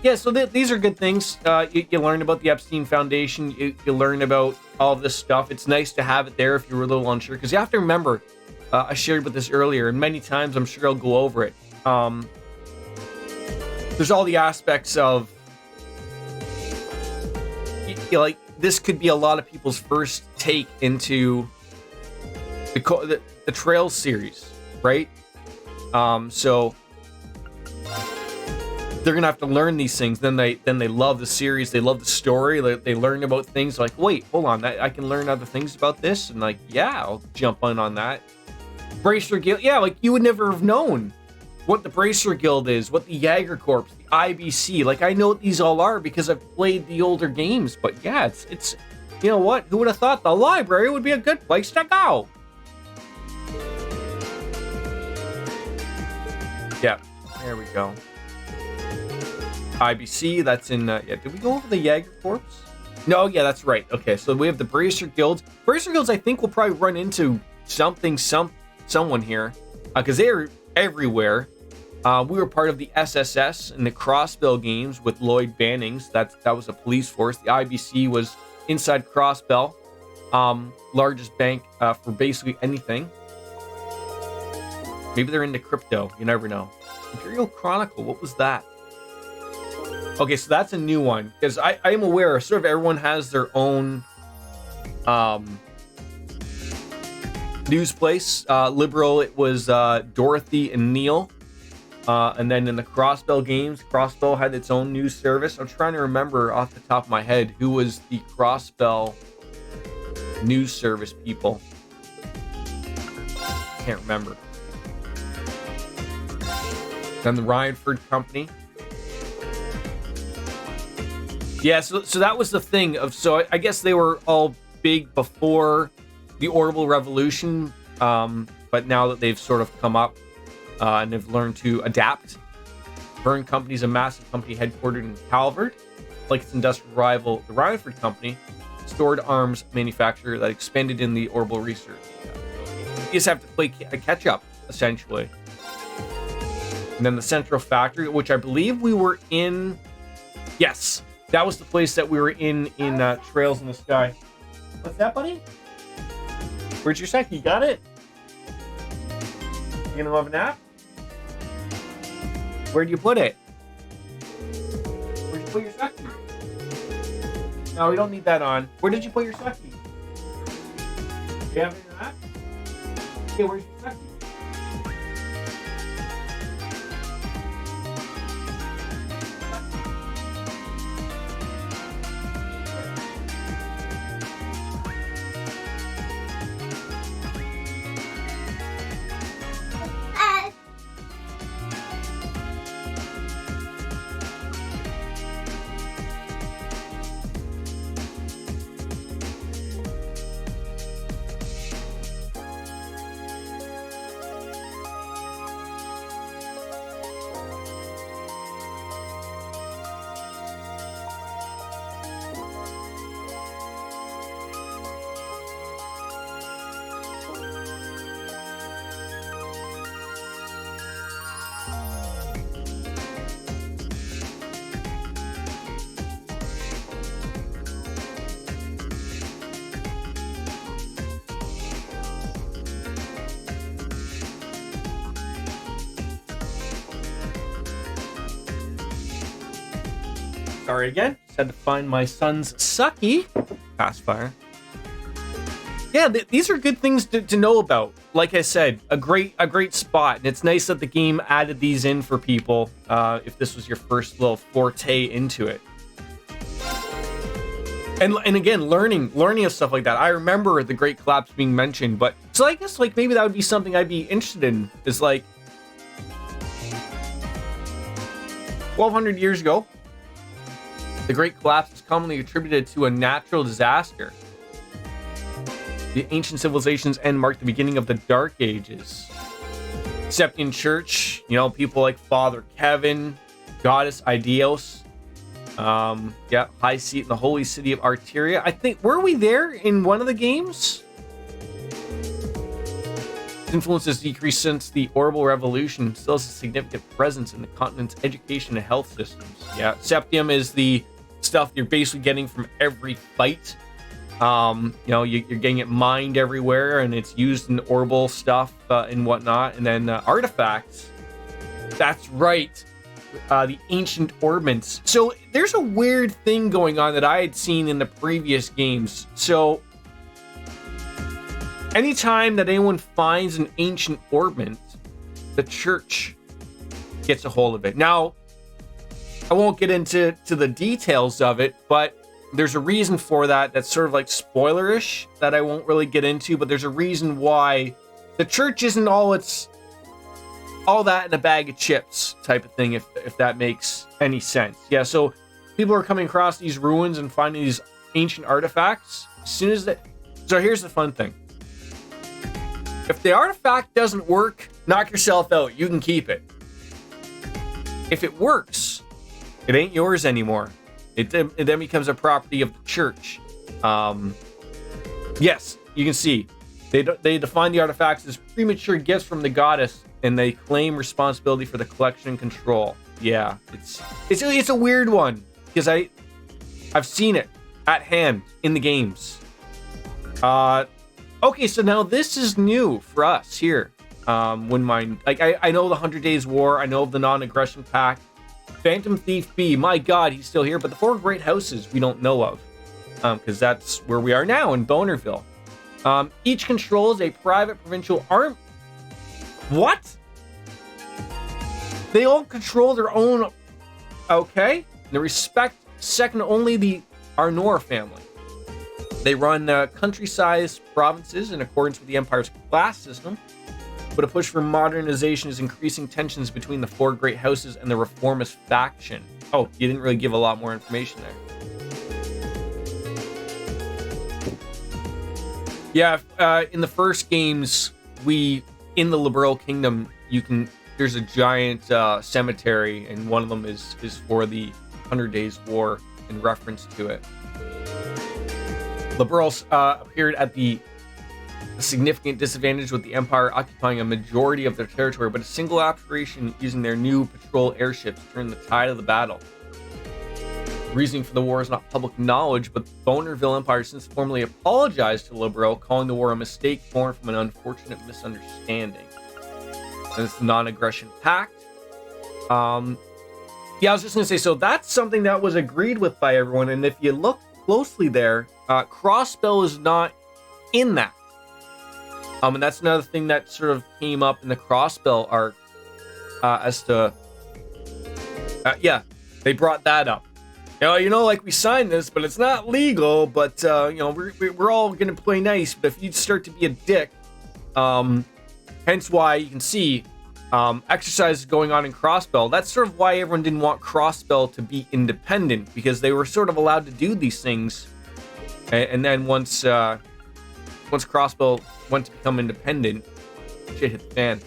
Yeah, so these are good things. You learn about the Epstein Foundation. You learn about all of this stuff. It's nice to have it there if you were a little unsure, because you have to remember, I shared with this earlier, and many times I'm sure I'll go over it. There's all the aspects of, like, this could be a lot of people's first take into the Trails series, right? So they're gonna have to learn these things. Then they love the series. They love the story. They learn about things like, wait, hold on, I can learn other things about this, and like, yeah, I'll jump on that. Bracer Guild, yeah, like you would never have known what the Bracer Guild is, what the Jaeger Corps, the IBC. Like, I know what these all are because I've played the older games. But yeah, it's you know what? Who would have thought the library would be a good place to go? Yeah, there we go. IBC, that's in, yeah, did we go over the Jaeger Corps? No, yeah, that's right. Okay, so we have the Bracer Guilds. Bracer Guilds, I think, will probably run into someone here, because they are everywhere. We were part of the SSS in the Crossbell games with Lloyd Bannings. That was a police force. The IBC was inside Crossbell, largest bank for basically anything. Maybe they're into crypto. You never know. Imperial Chronicle, what was that? Okay, so that's a new one, because I am aware sort of everyone has their own news place. Liberal, it was Dorothy and Neil. And then in the Crossbell games, Crossbell had its own news service. I'm trying to remember off the top of my head who was the Crossbell news service people. Can't remember. Then the Ryanford Company. Yeah, so that was the thing of, so I guess they were all big before the Orbital Revolution, but now that they've sort of come up and have learned to adapt. Verne Company's a massive company headquartered in Calvard. like its industrial rival, the Rutherford Company, stored arms manufacturer that expanded in the orbital research. You just have to play catch up, essentially. And then the Central Factory, which I believe we were in. Yes, that was the place that we were in Trails in the Sky. What's that, buddy? Where's your sec? You got it? You gonna have a nap? Where'd you put it? Where'd you put your sec? No, we don't need that on. Where did you put your sec? You have it in that? Okay, where's your sec? Sorry again. Just had to find my son's sucky. Pacifier. Yeah, these are good things to know about. Like I said, a great spot, and it's nice that the game added these in for people. If this was your first little forte into it, and again, learning of stuff like that. I remember the Great Collapse being mentioned, but so I guess like maybe that would be something I'd be interested in. Is like 1,200 years ago. The Great Collapse is commonly attributed to a natural disaster. The ancient civilization's end marked the beginning of the Dark Ages. Septian Church, people like Father Kevin, Goddess Idios, high seat in the holy city of Arteria. I think, were we there in one of the games? Influence has decreased since the Orbital Revolution, still has a significant presence in the continent's education and health systems. Yeah, Septium is the stuff you're basically getting from every fight. You're getting it mined everywhere, and it's used in orbital stuff and whatnot. And then artifacts. That's right. The ancient orbments. So there's a weird thing going on that I had seen in the previous games. So anytime that anyone finds an ancient orbment, the church gets a hold of it. Now, I won't get into the details of it, but there's a reason for that that's sort of like spoilerish that I won't really get into, but there's a reason why the church isn't all that in a bag of chips type of thing, if that makes any sense. Yeah, so people are coming across these ruins and finding these ancient artifacts. So here's the fun thing. If the artifact doesn't work, knock yourself out. You can keep it. If it works, it ain't yours anymore. It then becomes a property of the church. Yes, you can see they define the artifacts as premature gifts from the goddess, and they claim responsibility for the collection and control. Yeah, it's a weird one because I've seen it at hand in the games. Okay, so now this is new for us here. I know the 100 Days War. I know of the Non-Aggression Pact. Phantom Thief B, my god, he's still here, but the 4 Great Houses we don't know of, because that's where we are now, in Bonerville. Each controls a private provincial arm. What? They all control their own. Okay. They respect second only the Arnor family. They run country-sized provinces in accordance with the Empire's class system, but a push for modernization is increasing tensions between the 4 Great Houses and the Reformist faction. Oh, you didn't really give a lot more information there. Yeah, in the first games, in the Liberal Kingdom, there's a giant cemetery, and one of them is for the 100 Days War. in reference to it. Liberals appeared at a significant disadvantage with the Empire occupying a majority of their territory, but a single operation using their new patrol airships turned the tide of the battle. Reasoning for the war is not public knowledge, but the Bonerville Empire since formally apologized to Liberal, calling the war a mistake born from an unfortunate misunderstanding. And it's the non-aggression pact. Yeah, I was just going to say, so that's something that was agreed with by everyone, and if you look closely there, Crossbell is not in that. And that's another thing that sort of came up in the Crossbell arc, as to, yeah, they brought that up. Like we signed this, but it's not legal, but, we're all going to play nice, but if you start to be a dick, hence why you can see exercises going on in Crossbell. That's sort of why everyone didn't want Crossbell to be independent, because they were sort of allowed to do these things. And then once Crossbell went to become independent, shit hit the fan.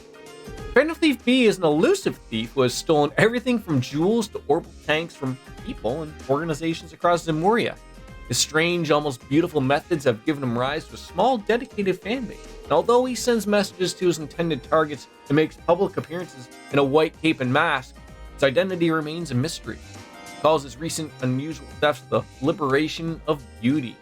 Phantom Thief B is an elusive thief who has stolen everything from jewels to orbital tanks from people and organizations across Zemuria. His strange, almost beautiful methods have given him rise to a small, dedicated fan base. And although he sends messages to his intended targets and makes public appearances in a white cape and mask, his identity remains a mystery. He calls his recent unusual thefts the liberation of beauty.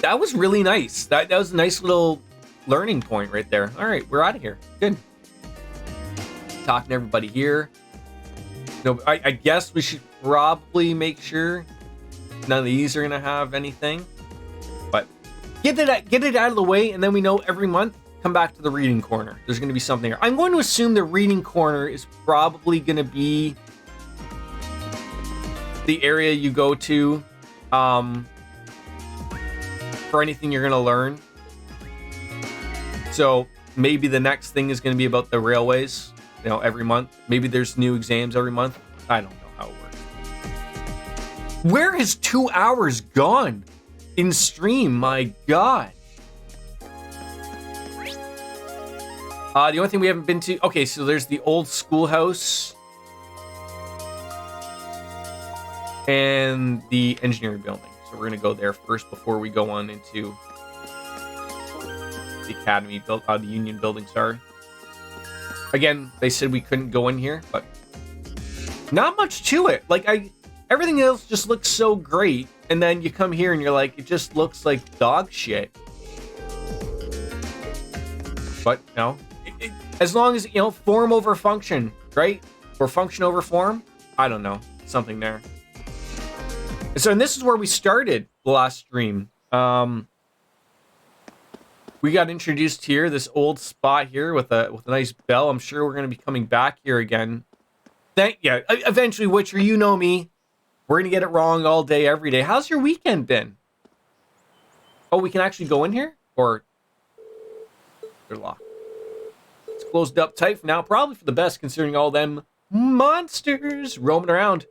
That was really nice. That was a nice little learning point right there. All right, we're out of here. Good. Talking to everybody here. I guess we should probably make sure none of these are gonna have anything. But get it out of the way, and then we know every month. Come back to the reading corner. There's gonna be something here. I'm going to assume the reading corner is probably gonna be the area you go to. For anything you're going to learn. So maybe the next thing is going to be about the railways, every month. Maybe there's new exams every month. I don't know how it works. Where has 2 hours gone in stream? My God. The only thing we haven't been to... Okay, so there's the old schoolhouse. And the engineering building. We're going to go there first before we go on into the academy the union building. Sorry. Again, they said we couldn't go in here, but not much to it. Everything else just looks so great, and then you come here and you're like, it just looks like dog shit. But as long as form over function, right? Or function over form. I don't know, something there. So, and this is where we started the last stream. We got introduced here, this old spot here with a nice bell. I'm sure we're going to be coming back here again. Eventually, Witcher, you know me. We're going to get it wrong all day, every day. How's your weekend been? Oh, we can actually go in here? Or they're locked. It's closed up tight for now. Probably for the best, considering all them monsters roaming around.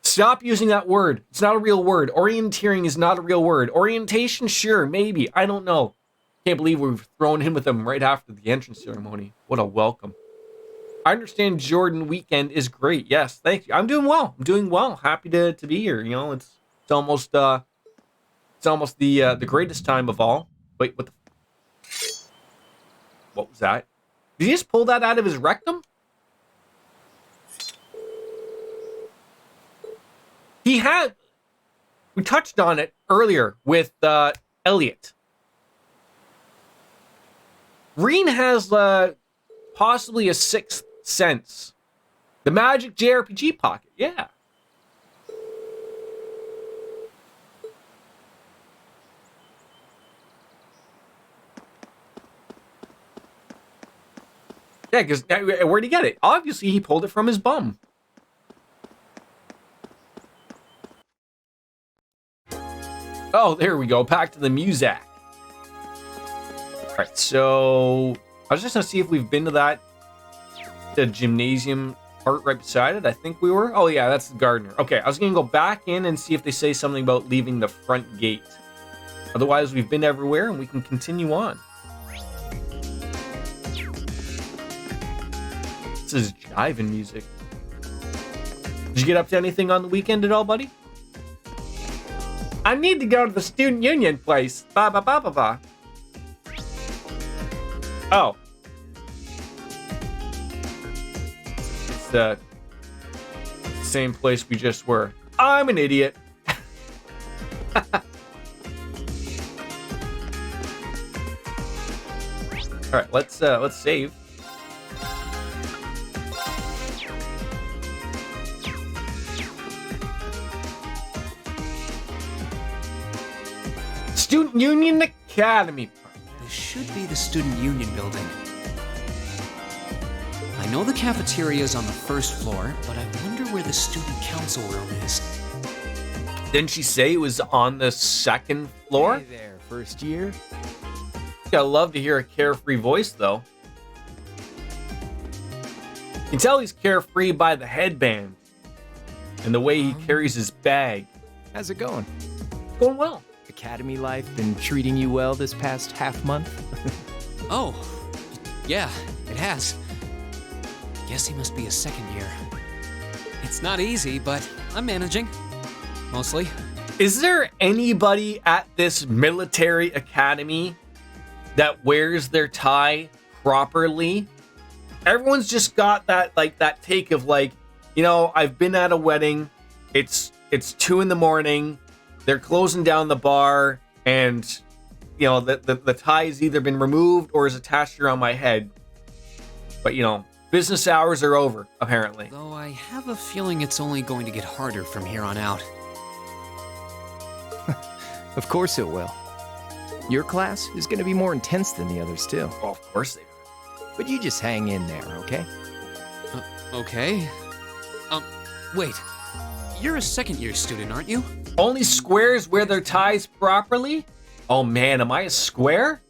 Stop using that word. It's not a real word. Orienteering is not a real word. Orientation, sure, maybe. I don't know. Can't believe we've thrown in with them right after the entrance ceremony. What a welcome. I understand Jordan weekend is great. Yes, thank you. I'm doing well. Happy to be here. It's almost the greatest time of all. Wait, what was that? Did he just pull that out of his rectum? We touched on it earlier with Elliot. Reen has possibly a sixth sense. The magic JRPG pocket, yeah. Yeah, because where'd he get it? Obviously, he pulled it from his bum. Oh, there we go. Back to the music. All right, so I was just going to see if we've been to the gymnasium part right beside it. I think we were. Oh, yeah, that's the gardener. Okay, I was going to go back in and see if they say something about leaving the front gate. Otherwise, we've been everywhere and we can continue on. What's this jiving music? Did you get up to anything on the weekend at all, buddy? I need to go to the student union place. Ba ba ba ba ba. Oh. It's the same place we just were. I'm an idiot. All right, let's save. Student Union Academy. This should be the Student Union building. I know the cafeteria is on the first floor, but I wonder where the student council room is. Didn't she say it was on the second floor? Hey there, first year. I love to hear a carefree voice, though. You can tell he's carefree by the headband and the way he carries his bag. How's it going? Going well. Academy life been treating you well this past half month? Oh, yeah, it has. Guess he must be a second year. It's not easy, but I'm managing. Mostly. Is there anybody at this military academy that wears their tie properly? Everyone's just got that take of I've been at a wedding. It's 2 a.m. They're closing down the bar, and the tie has either been removed or is attached around my head. But business hours are over, apparently. Though I have a feeling it's only going to get harder from here on out. Of course it will. Your class is going to be more intense than the others, too. Well, of course they are. But you just hang in there, okay? Okay. Wait. You're a second-year student, aren't you? Only squares wear their ties properly? Oh man, am I a square?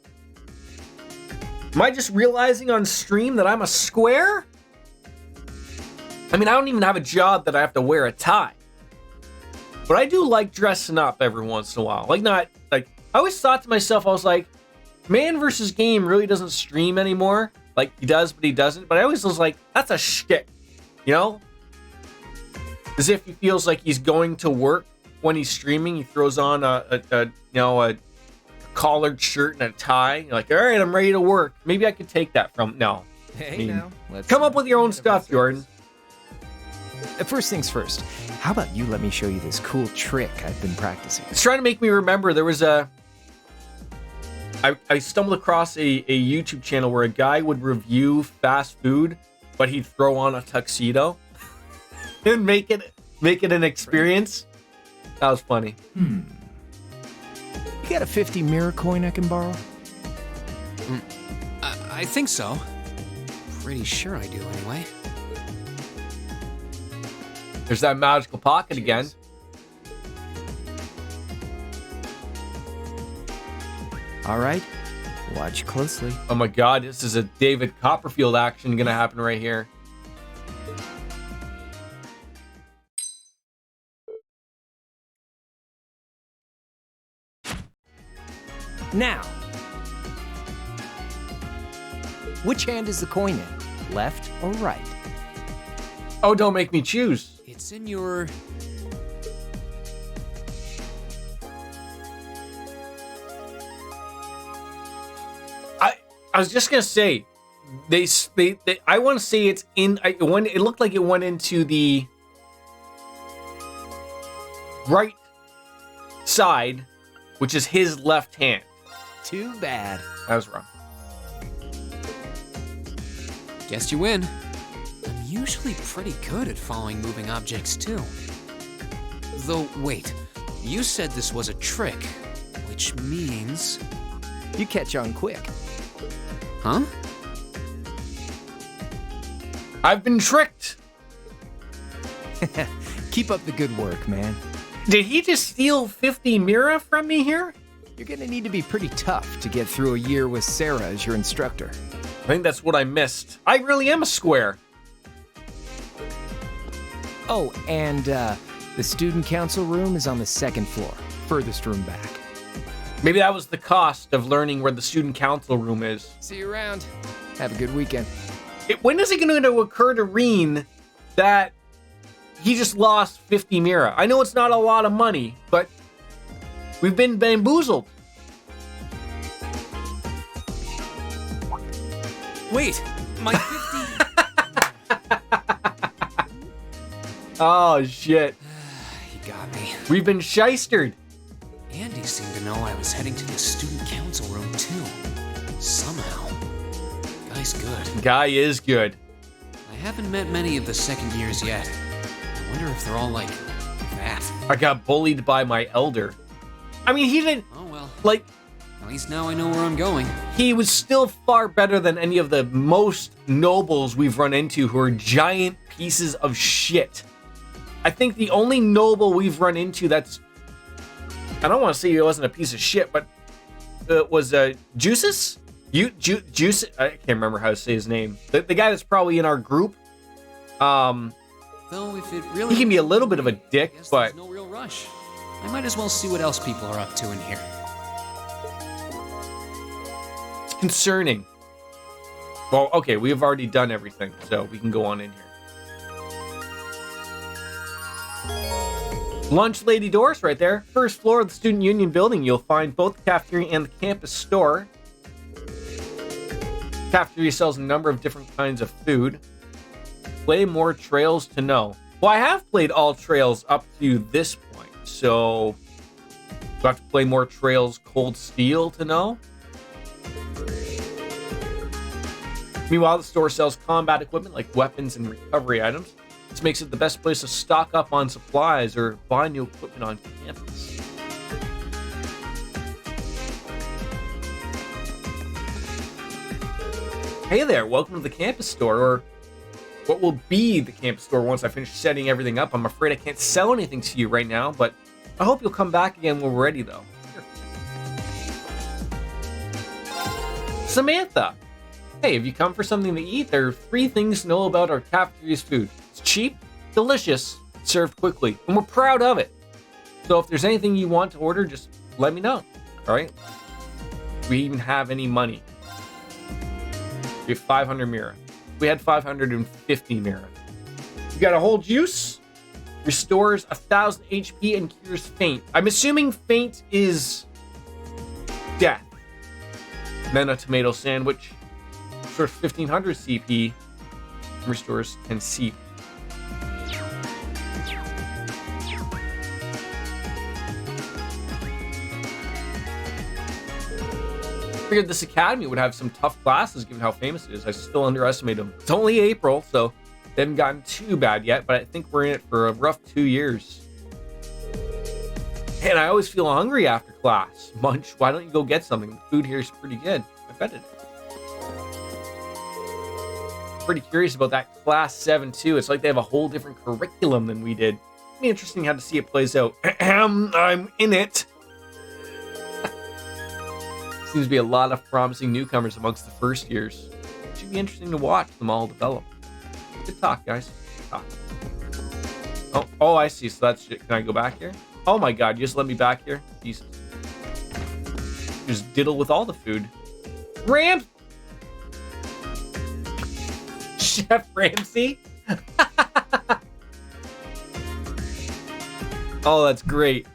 Am I just realizing on stream that I'm a square? I mean, I don't even have a job that I have to wear a tie. But I do like dressing up every once in a while. I always thought to myself, I was like, Man versus Game really doesn't stream anymore. Like, he does, but he doesn't. But I always was like, that's a shtick, As if he feels like he's going to work when he's streaming. He throws on a collared shirt and a tie. You're like, all right, I'm ready to work. Maybe I could take that from... No. Hey, now. Let's come up with your own stuff, Jordan. First things first, how about you let me show you this cool trick I've been practicing? It's trying to make me remember there was I stumbled across a YouTube channel where a guy would review fast food, but he'd throw on a tuxedo and make it an experience. That was funny. You got a 50 mirror coin I can borrow? I think so. Pretty sure I do, anyway. There's that magical pocket again. All right, watch closely. Oh my god, this is a David Copperfield action gonna happen right here. Now, which hand is the coin in? Left or right? Oh, don't make me choose. It's in your... I was just gonna say, they I want to say it's in. It looked like it went into the right side, which is his left hand. Too bad. I was wrong. Guess you win. I'm usually pretty good at following moving objects, too. Though, wait. You said this was a trick, which means... You catch on quick. Huh? I've been tricked. Keep up the good work, man. Did he just steal 50 Mira from me here? You're gonna need to be pretty tough to get through a year with Sarah as your instructor. I think that's what I missed. I really am a square. Oh, and the student council room is on the second floor, furthest room back. Maybe that was the cost of learning where the student council room is. See you around. Have a good weekend. When is it going to occur to Reen that he just lost 50 Mira? I know it's not a lot of money, but we've been bamboozled. Wait, my 50. Oh, shit. He got me. We've been shystered. Andy seemed to know I was heading to the student council room too. Somehow. Guy's good. Guy is good. I haven't met many of the second years yet. I wonder if they're all like that. I got bullied by my elder. I mean, he didn't. Oh well. Like, at least now I know where I'm going. he was still far better than any of the most nobles we've run into who are giant pieces of shit. I think the only noble we've run into that's... I don't want to say he wasn't a piece of shit, but it was Juices? Juice? I can't remember how to say his name. The guy that's probably in our group. Though if it really... He can be a little bit of a dick, but... There's no real rush. I might as well see what else people are up to in here. It's concerning. Well, okay, we have already done everything, so we can go on in here. Lunch Lady Doris right there. First floor of the Student Union building. You'll find both the cafeteria and the campus store. Cafeteria sells a number of different kinds of food. Play more trails to know. Well, I have played all trails up to this point, so do I have to play more trails Cold Steel to know? Meanwhile, the store sells combat equipment like weapons and recovery items. This makes it the best place to stock up on supplies or buy new equipment on campus. Hey there, welcome to the campus store, or what will be the campus store once I finish setting everything up. I'm afraid I can't sell anything to you right now, but I hope you'll come back again when we're ready, though. Here. Samantha! Hey, have you come for something to eat? There are 3 things to know about our cafeteria's food. It's cheap, delicious, served quickly, and we're proud of it. So if there's anything you want to order, just let me know, all right? Do we even have any money? We have 500 Mira. We had 550 Mira. We got a whole juice. Restores 1,000 HP and cures faint. I'm assuming faint is death. Then a tomato sandwich. Restores 1,500 CP. And restores 10 CP. Figured this academy would have some tough classes given how famous it is. I still underestimate them. It's only April, so they haven't gotten too bad yet, but I think we're in it for a rough 2 years. And I always feel hungry after class. Munch, why don't you go get something? The food here is pretty good. I bet it is. Pretty curious about that class 7 too. It's like they have a whole different curriculum than we did. It'd be interesting how to see it plays out. I'm in it. Seems to be a lot of promising newcomers amongst the first years. It should be interesting to watch them all develop. Good talk, guys. Good talk. Oh, I see. So that's it. Can I go back here? Oh my god, you just let me back here? Jesus. Just diddle with all the food. Rams! Chef Ramsay? Oh, that's great.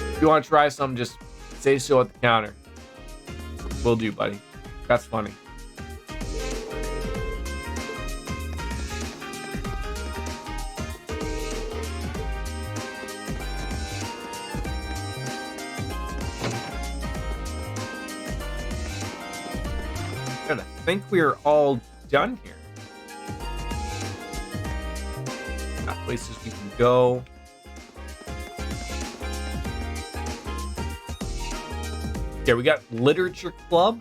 If you want to try some, just say so at the counter. Will do, buddy. That's funny. Good. I think we're all done here. Got places we can go. Okay, we got Literature Club.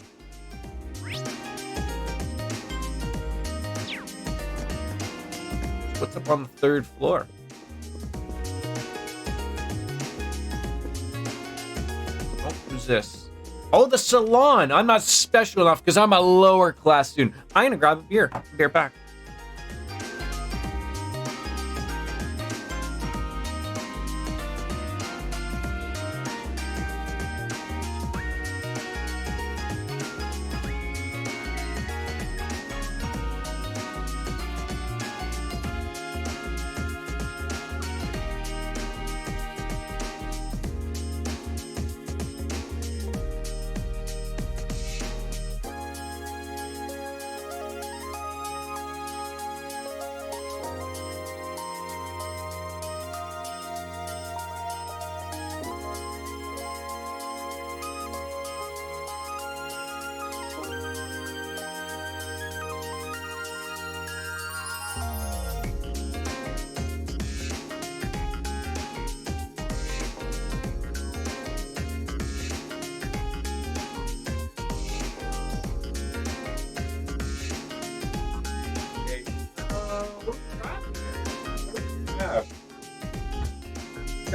What's up on the 3rd floor? Oh, who's this? Oh, the salon. I'm not special enough because I'm a lower class student. I'm gonna grab a beer. Be right back.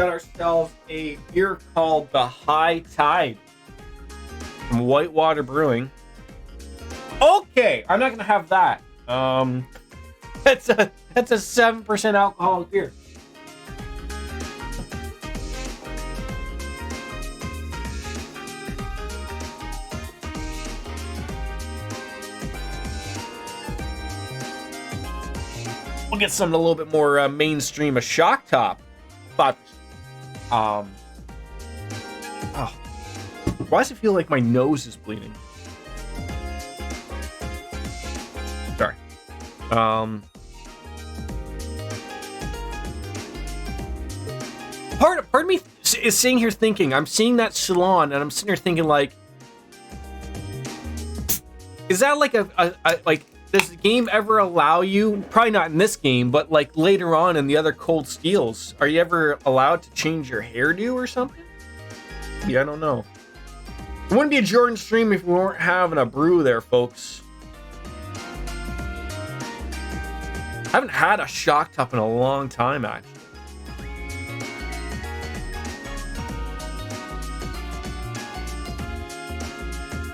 got ourselves a beer called the High Tide from Whitewater Brewing. Okay, I'm not gonna have that. That's a 7% alcoholic beer. We'll get something a little bit more mainstream, a shock top. But, oh, why does it feel like my nose is bleeding? Sorry. Part of me is sitting here thinking, I'm seeing that salon, and I'm sitting here thinking, like, is that like like, does the game ever allow you, probably not in this game, but like later on in the other Cold Steels, are you ever allowed to change your hairdo or something? Yeah, I don't know. It wouldn't be a Jordan stream if we weren't having a brew there, folks. I haven't had a shock top in a long time, actually.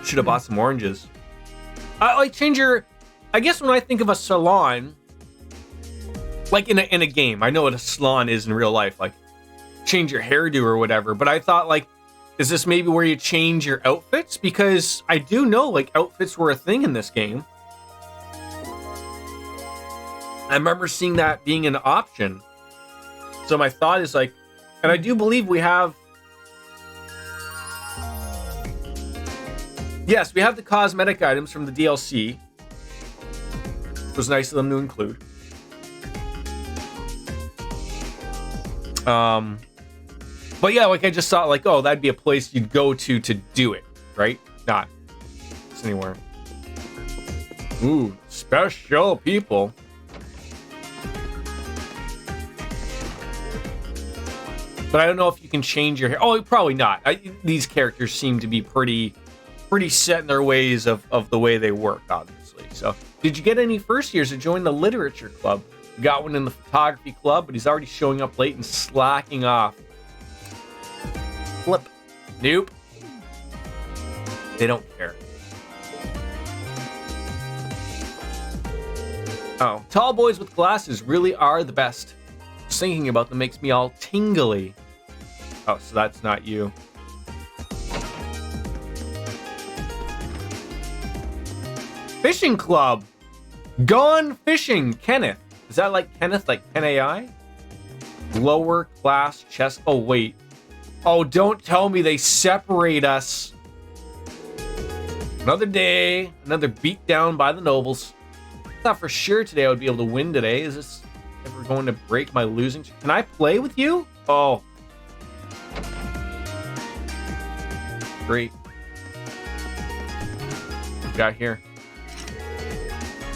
Should have bought some oranges. Like, change your... I guess when I think of a salon, like in a game, I know what a salon is in real life, like change your hairdo or whatever, but I thought, like, is this maybe where you change your outfits? Because I do know, like, outfits were a thing in this game. I remember seeing that being an option. So my thought is, like, and I do believe we have... Yes, we have the cosmetic items from the DLC. It was nice of them to include. But yeah, like, I just thought, like, oh, that'd be a place you'd go to do it, right? Not it's anywhere. Ooh, special people. But I don't know if you can change your hair. Oh, probably not. These characters seem to be pretty set in their ways of the way they work, obviously. So, did you get any first years to join the literature club? We got one in the photography club, but he's already showing up late and slacking off. Flip. Nope. They don't care. Oh, tall boys with glasses really are the best. Just thinking about them makes me all tingly. Oh, so that's not you. Fishing club. Gone fishing. Kenneth. Is that like Kenneth, like Ken-A-I? Lower class chest. Oh, wait. Oh, don't tell me they separate us. Another day. Another beat down by the nobles. I thought for sure today I would be able to win today. Is this ever going to break my losing? Can I play with you? Oh. Great. What we got here?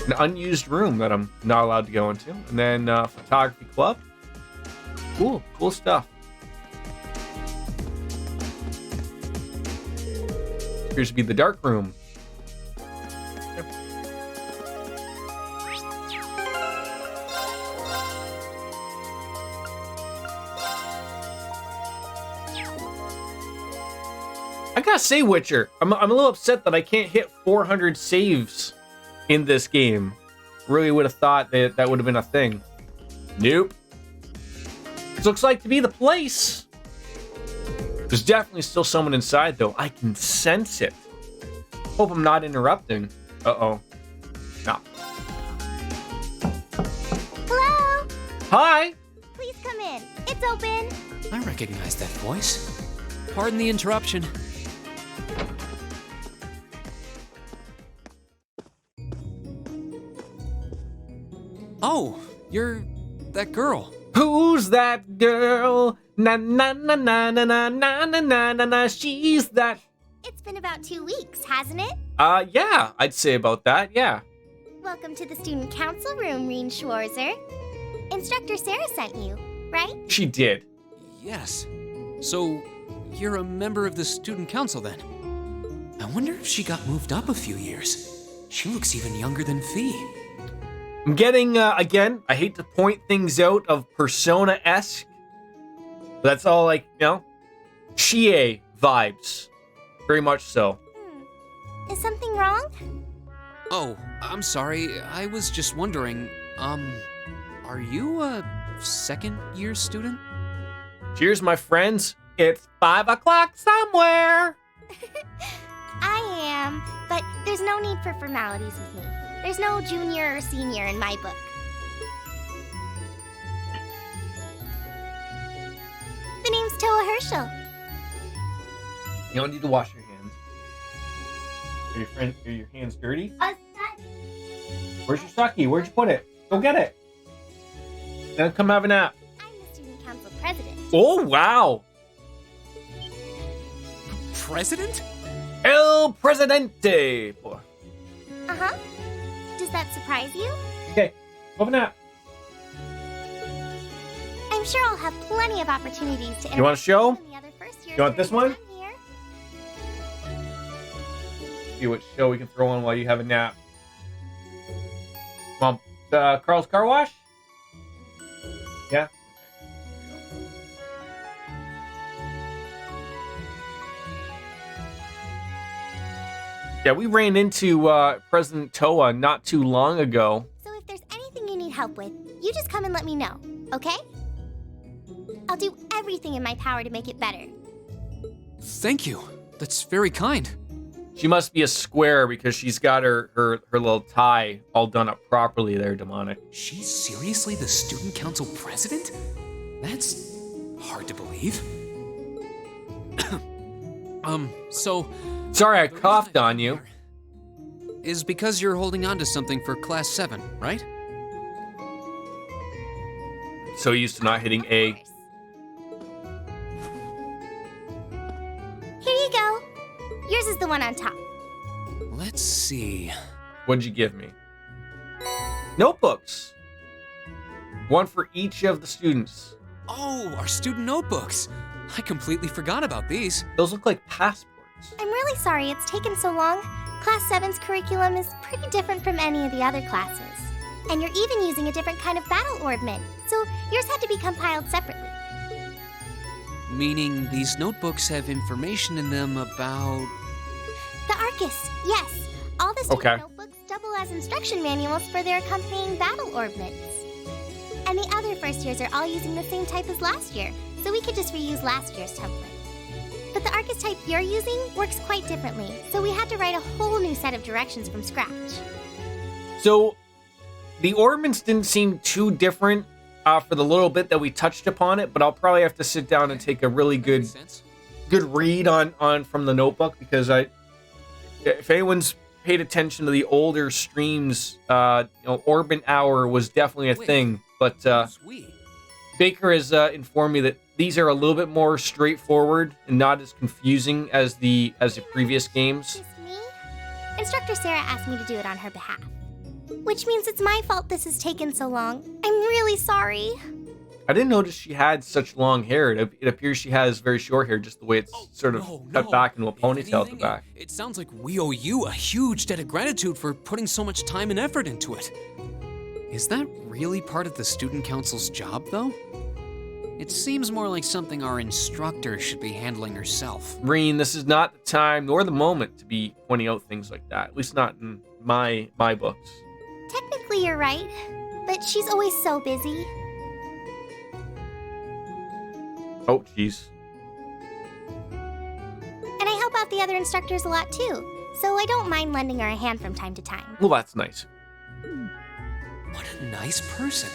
An unused room that I'm not allowed to go into. And then photography club. Cool stuff. Appears to be the dark room. Yep. I gotta say, Witcher, I'm a little upset that I can't hit 400 saves in this game. Really would have thought that would have been a thing. Nope. This looks like to be the place. There's definitely still someone inside, though. I can sense it. Hope I'm not interrupting. Uh-oh. No. Hello? Hi. Please come in. It's open. I recognize that voice. Pardon the interruption. Oh, you're that girl. Who's that girl? Na na na na na na na na na na na. She's that. It's been about 2 weeks, hasn't it? Yeah, I'd say about that, yeah. Welcome to the student council room, Reen Schwarzer. Instructor Sarah sent you, right? She did. Yes. So, you're a member of the student council then? I wonder if she got moved up a few years. She looks even younger than Fee. I'm getting, again, I hate to point things out of Persona-esque That's all like, Chie vibes. Very much so. Is something wrong? Oh, I'm sorry. I was just wondering, are you a second-year student? Cheers, my friends. It's 5 o'clock somewhere. I am, but there's no need for formalities with me. There's no junior or senior in my book. The name's Toa Herschel. You don't need to wash your hands. Are your hands dirty? Where's your sake? Where'd you put it? Go get it. Then come have a nap. I'm the student council president. Oh, wow. President? El Presidente. Uh-huh. Does that surprise you? Okay, have a nap. I'm sure I'll have plenty of opportunities to You want a show? the other first years You want this one? I'm here. See what show we can throw on while you have a nap. Come on, Carl's Car Wash? Yeah? Yeah, we ran into President Toa not too long ago. So if there's anything you need help with, you just come and let me know, okay? I'll do everything in my power to make it better. Thank you. That's very kind. She must be a square because she's got her little tie all done up properly there, Demonic. She's seriously the student council president? That's hard to believe. So... Sorry I coughed on you. Is because you're holding on to something for Class 7, right? So used to not hitting A. Here you go. Yours is the one on top. Let's see. What'd you give me? Notebooks. One for each of the students. Oh, our student notebooks. I completely forgot about these. Those look like passports. I'm really sorry it's taken so long. Class 7's curriculum is pretty different from any of the other classes. And you're even using a different kind of battle orbment, so yours had to be compiled separately. Meaning these notebooks have information in them about... The Arcus, yes. All the student notebooks double as instruction manuals for their accompanying battle orbments. And the other first years are all using the same type as last year, so we could just reuse last year's template. But the Arcus type you're using works quite differently, so we had to write a whole new set of directions from scratch. So, the orbments didn't seem too different for the little bit that we touched upon it, but I'll probably have to sit down and take a really good read on from the notebook, because if anyone's paid attention to the older streams, Orbit Hour was definitely a thing, but Baker has informed me that these are a little bit more straightforward and not as confusing as the previous games. Just me? Instructor Sarah asked me to do it on her behalf. Which means it's my fault this has taken so long. I'm really sorry. I didn't notice she had such long hair. It appears she has very short hair, just the way it's cut back into a ponytail at the back. It sounds like we owe you a huge debt of gratitude for putting so much time and effort into it. Is that really part of the student council's job, though? It seems more like something our instructor should be handling herself. Reen, this is not the time nor the moment to be pointing out things like that. At least not in my books. Technically, you're right, but she's always so busy. Oh, jeez. And I help out the other instructors a lot too, so I don't mind lending her a hand from time to time. Well, that's nice. What a nice person.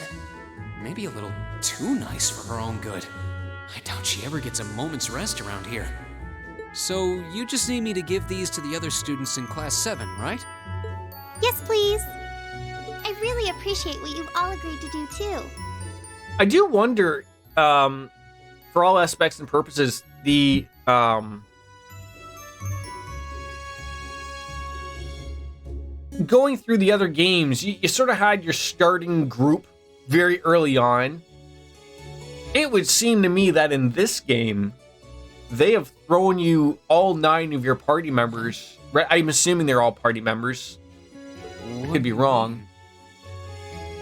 Maybe a little too nice for her own good. I doubt she ever gets a moment's rest around here. So, you just need me to give these to the other students in Class 7, right? Yes, please. I really appreciate what you've all agreed to do too. I do wonder, for all aspects and purposes, the going through the other games, you sort of had your starting group very early on. It would seem to me that in this game, they have thrown you all 9 of your party members. I'm assuming they're all party members. I could be wrong.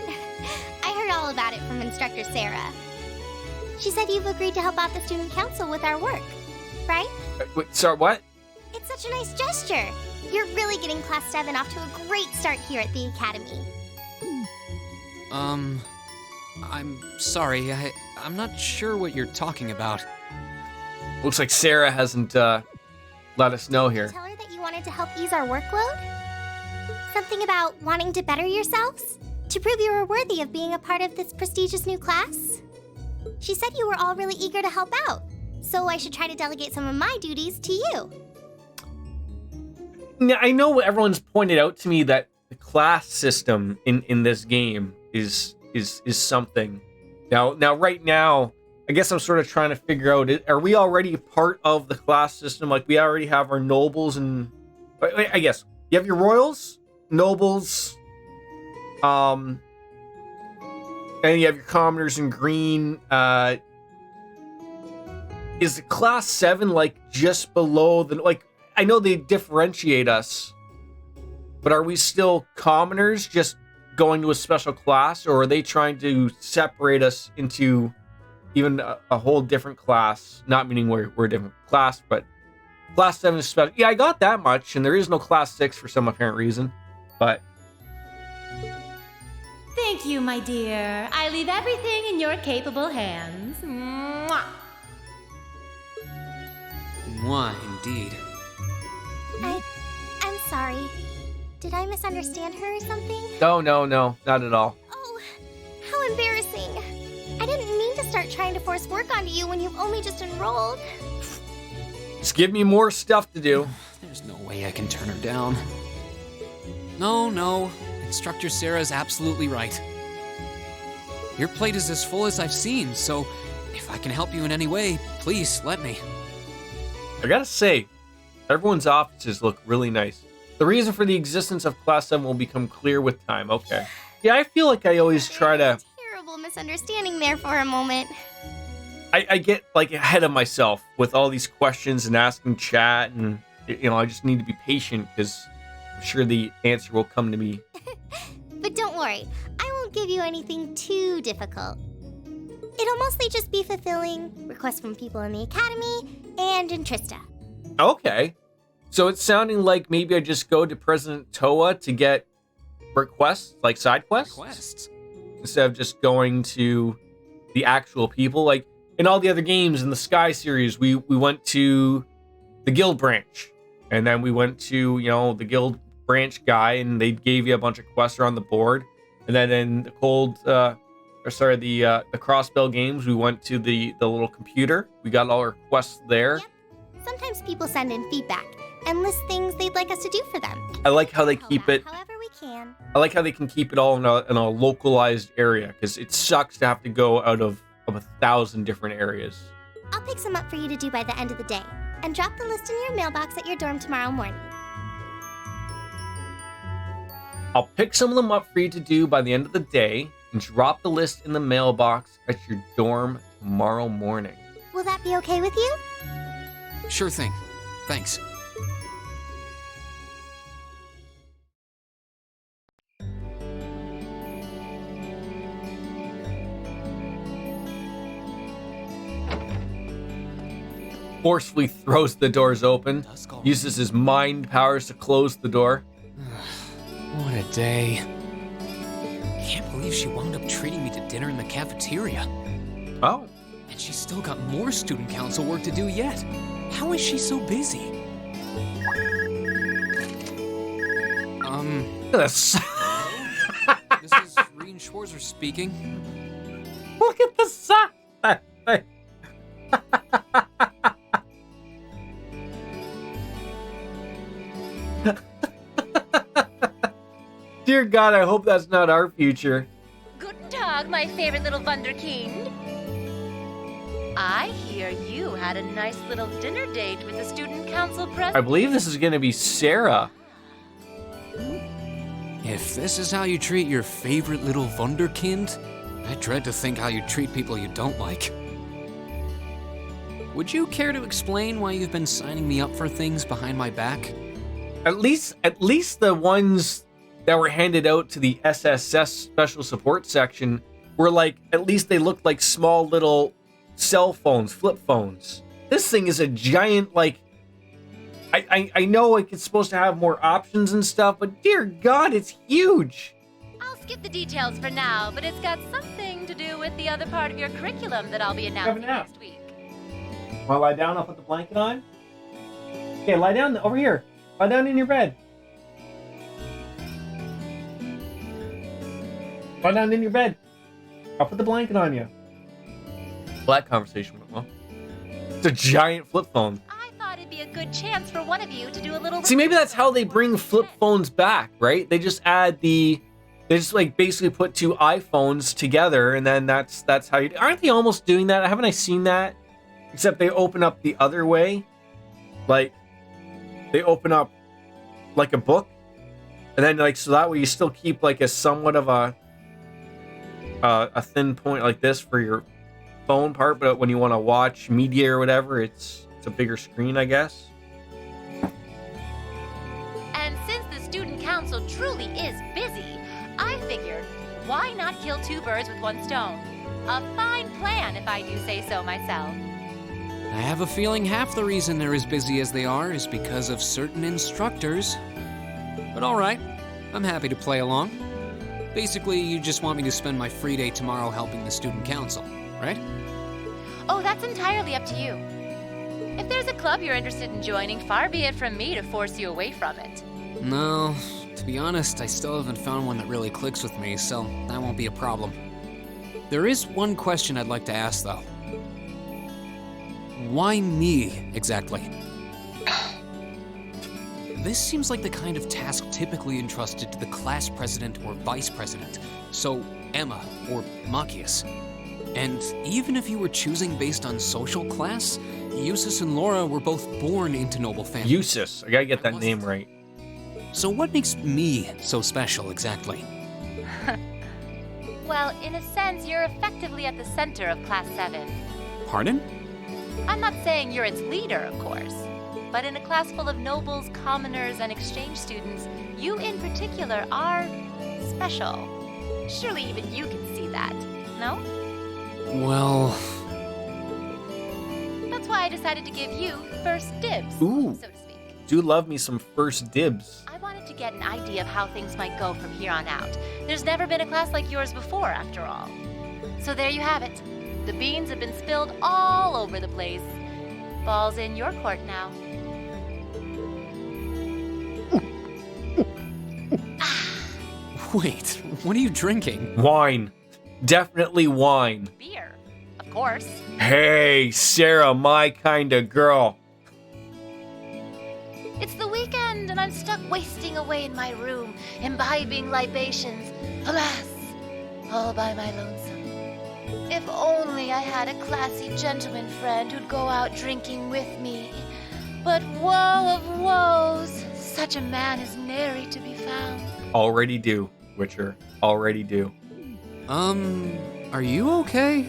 I heard all about it from Instructor Sarah. She said you've agreed to help out the student council with our work, right? Wait, sorry, what? It's such a nice gesture. You're really getting Class 7 off to a great start here at the Academy. I'm sorry, I'm not sure what you're talking about. Looks like Sarah hasn't let us know here. Tell her that you wanted to help ease our workload? Something about wanting to better yourselves? To prove you were worthy of being a part of this prestigious new class? She said you were all really eager to help out, so I should try to delegate some of my duties to you. Now, I know everyone's pointed out to me that the class system in this game is something. Now, right now, I guess I'm sort of trying to figure out, are we already part of the class system? Like, we already have our nobles and... I guess, you have your royals, nobles, and you have your commoners in green. Is the class 7, like, just below the... Like, I know they differentiate us, but are we still commoners just going to a special class, or are they trying to separate us into even a whole different class? Not meaning we're a different class, but class 7 is special. Yeah, I got that much, and there is no class 6 for some apparent reason, but... Thank you, my dear. I leave everything in your capable hands. Mwah. Mwah, indeed. I'm sorry. Did I misunderstand her or something? No, not at all. Oh, how embarrassing. I didn't mean to start trying to force work onto you when you've only just enrolled. Just give me more stuff to do. There's no way I can turn her down. No. Instructor Sarah's absolutely right. Your plate is as full as I've seen, so if I can help you in any way, please let me. I gotta say, everyone's offices look really nice. The reason for the existence of Class 7 will become clear with time. Okay. Yeah, I feel like I always try to... Terrible misunderstanding there for a moment. I get, like, ahead of myself with all these questions and asking chat, and, I just need to be patient, because I'm sure the answer will come to me. But don't worry, I won't give you anything too difficult. It'll mostly just be fulfilling requests from people in the Academy and in Trista. Okay. So it's sounding like maybe I just go to President Toa to get requests, like side quests? Instead of just going to the actual people. Like, in all the other games in the Sky series, we went to the guild branch. And then we went to, the guild branch guy, and they gave you a bunch of quests around the board. And then in the the Crossbell games, we went to the little computer. We got all our quests there. Yep. Sometimes people send in feedback and list things they'd like us to do for them. I like how they keep it. However we can. I like how they can keep it all in a localized area, because it sucks to have to go out of 1,000 different areas. I'll pick some up for you to do by the end of the day, and drop the list in your mailbox at your dorm tomorrow morning. I'll pick some of them up for you to do by the end of the day, and drop the list in the mailbox at your dorm tomorrow morning. Will that be okay with you? Sure thing. Thanks. Forcefully throws the doors open, uses his mind powers to close the door. What a day. I can't believe she wound up treating me to dinner in the cafeteria. Oh. And she's still got more student council work to do yet. How is she so busy? This. This is Reen Schwarzer speaking. Look at the size. Dear God, I hope that's not our future. Guten Tag, my favorite little Wunderkind. I hear you had a nice little dinner date with the student council president. I believe this is going to be Sarah. If this is how you treat your favorite little Wunderkind, I dread to think how you treat people you don't like. Would you care to explain why you've been signing me up for things behind my back? At least the ones that were handed out to the SSS special support section were like, at least they looked like small little cell phones, flip phones. This thing is a giant, like, I know like it's supposed to have more options and stuff, but dear God, it's huge. I'll skip the details for now, but it's got something to do with the other part of your curriculum that I'll be announcing next week. Want to lie down? I'll put the blanket on. Okay, lie down over here. Lie down in your bed. Lie down in your bed. I'll put the blanket on you. Well, that conversation went well. It's a giant flip phone. I thought it'd be a good chance for one of you to do a little... See, maybe that's how they bring flip phones back, right? They just add they just like basically put two iPhones together, and then that's how you... Aren't they almost doing that? Haven't I seen that? Except they open up the other way. Like, they open up like a book, and then like, so that way you still keep like a somewhat of a thin point like this for your phone part, but when you want to watch media or whatever, it's a bigger screen, I guess. And since the student council truly is busy, I figured, why not kill two birds with one stone? A fine plan, if I do say so myself. I have a feeling half the reason they're as busy as they are is because of certain instructors. But all right, I'm happy to play along. Basically, you just want me to spend my free day tomorrow helping the student council, right? Oh, that's entirely up to you. If there's a club you're interested in joining, far be it from me to force you away from it. No, to be honest, I still haven't found one that really clicks with me, so that won't be a problem. There is one question I'd like to ask, though. Why me, exactly? This seems like the kind of task typically entrusted to the class president or vice president, so Emma or Machias. And even if you were choosing based on social class, Eustace and Laura were both born into noble families. Eustace, I gotta get that name right. So what makes me so special, exactly? Well, in a sense, you're effectively at the center of Class 7. Pardon? I'm not saying you're its leader, of course, but in a class full of nobles, commoners, and exchange students, you in particular are special. Surely even you can see that, no? Well... That's why I decided to give you first dibs, Ooh, so to speak. do love me some first dibs. I wanted to get an idea of how things might go from here on out. There's never been a class like yours before, after all. So there you have it. The beans have been spilled all over the place. Ball's in your court now. Wait, what are you drinking? Wine. Definitely wine. Beer, of course. Hey, Sarah, my kind of girl. It's the weekend and I'm stuck wasting away in my room, imbibing libations. Alas, all by my lonesome. If only I had a classy gentleman friend who'd go out drinking with me. But woe of woes, such a man is nary to be found. Already do, Witcher. Already do. Are you okay?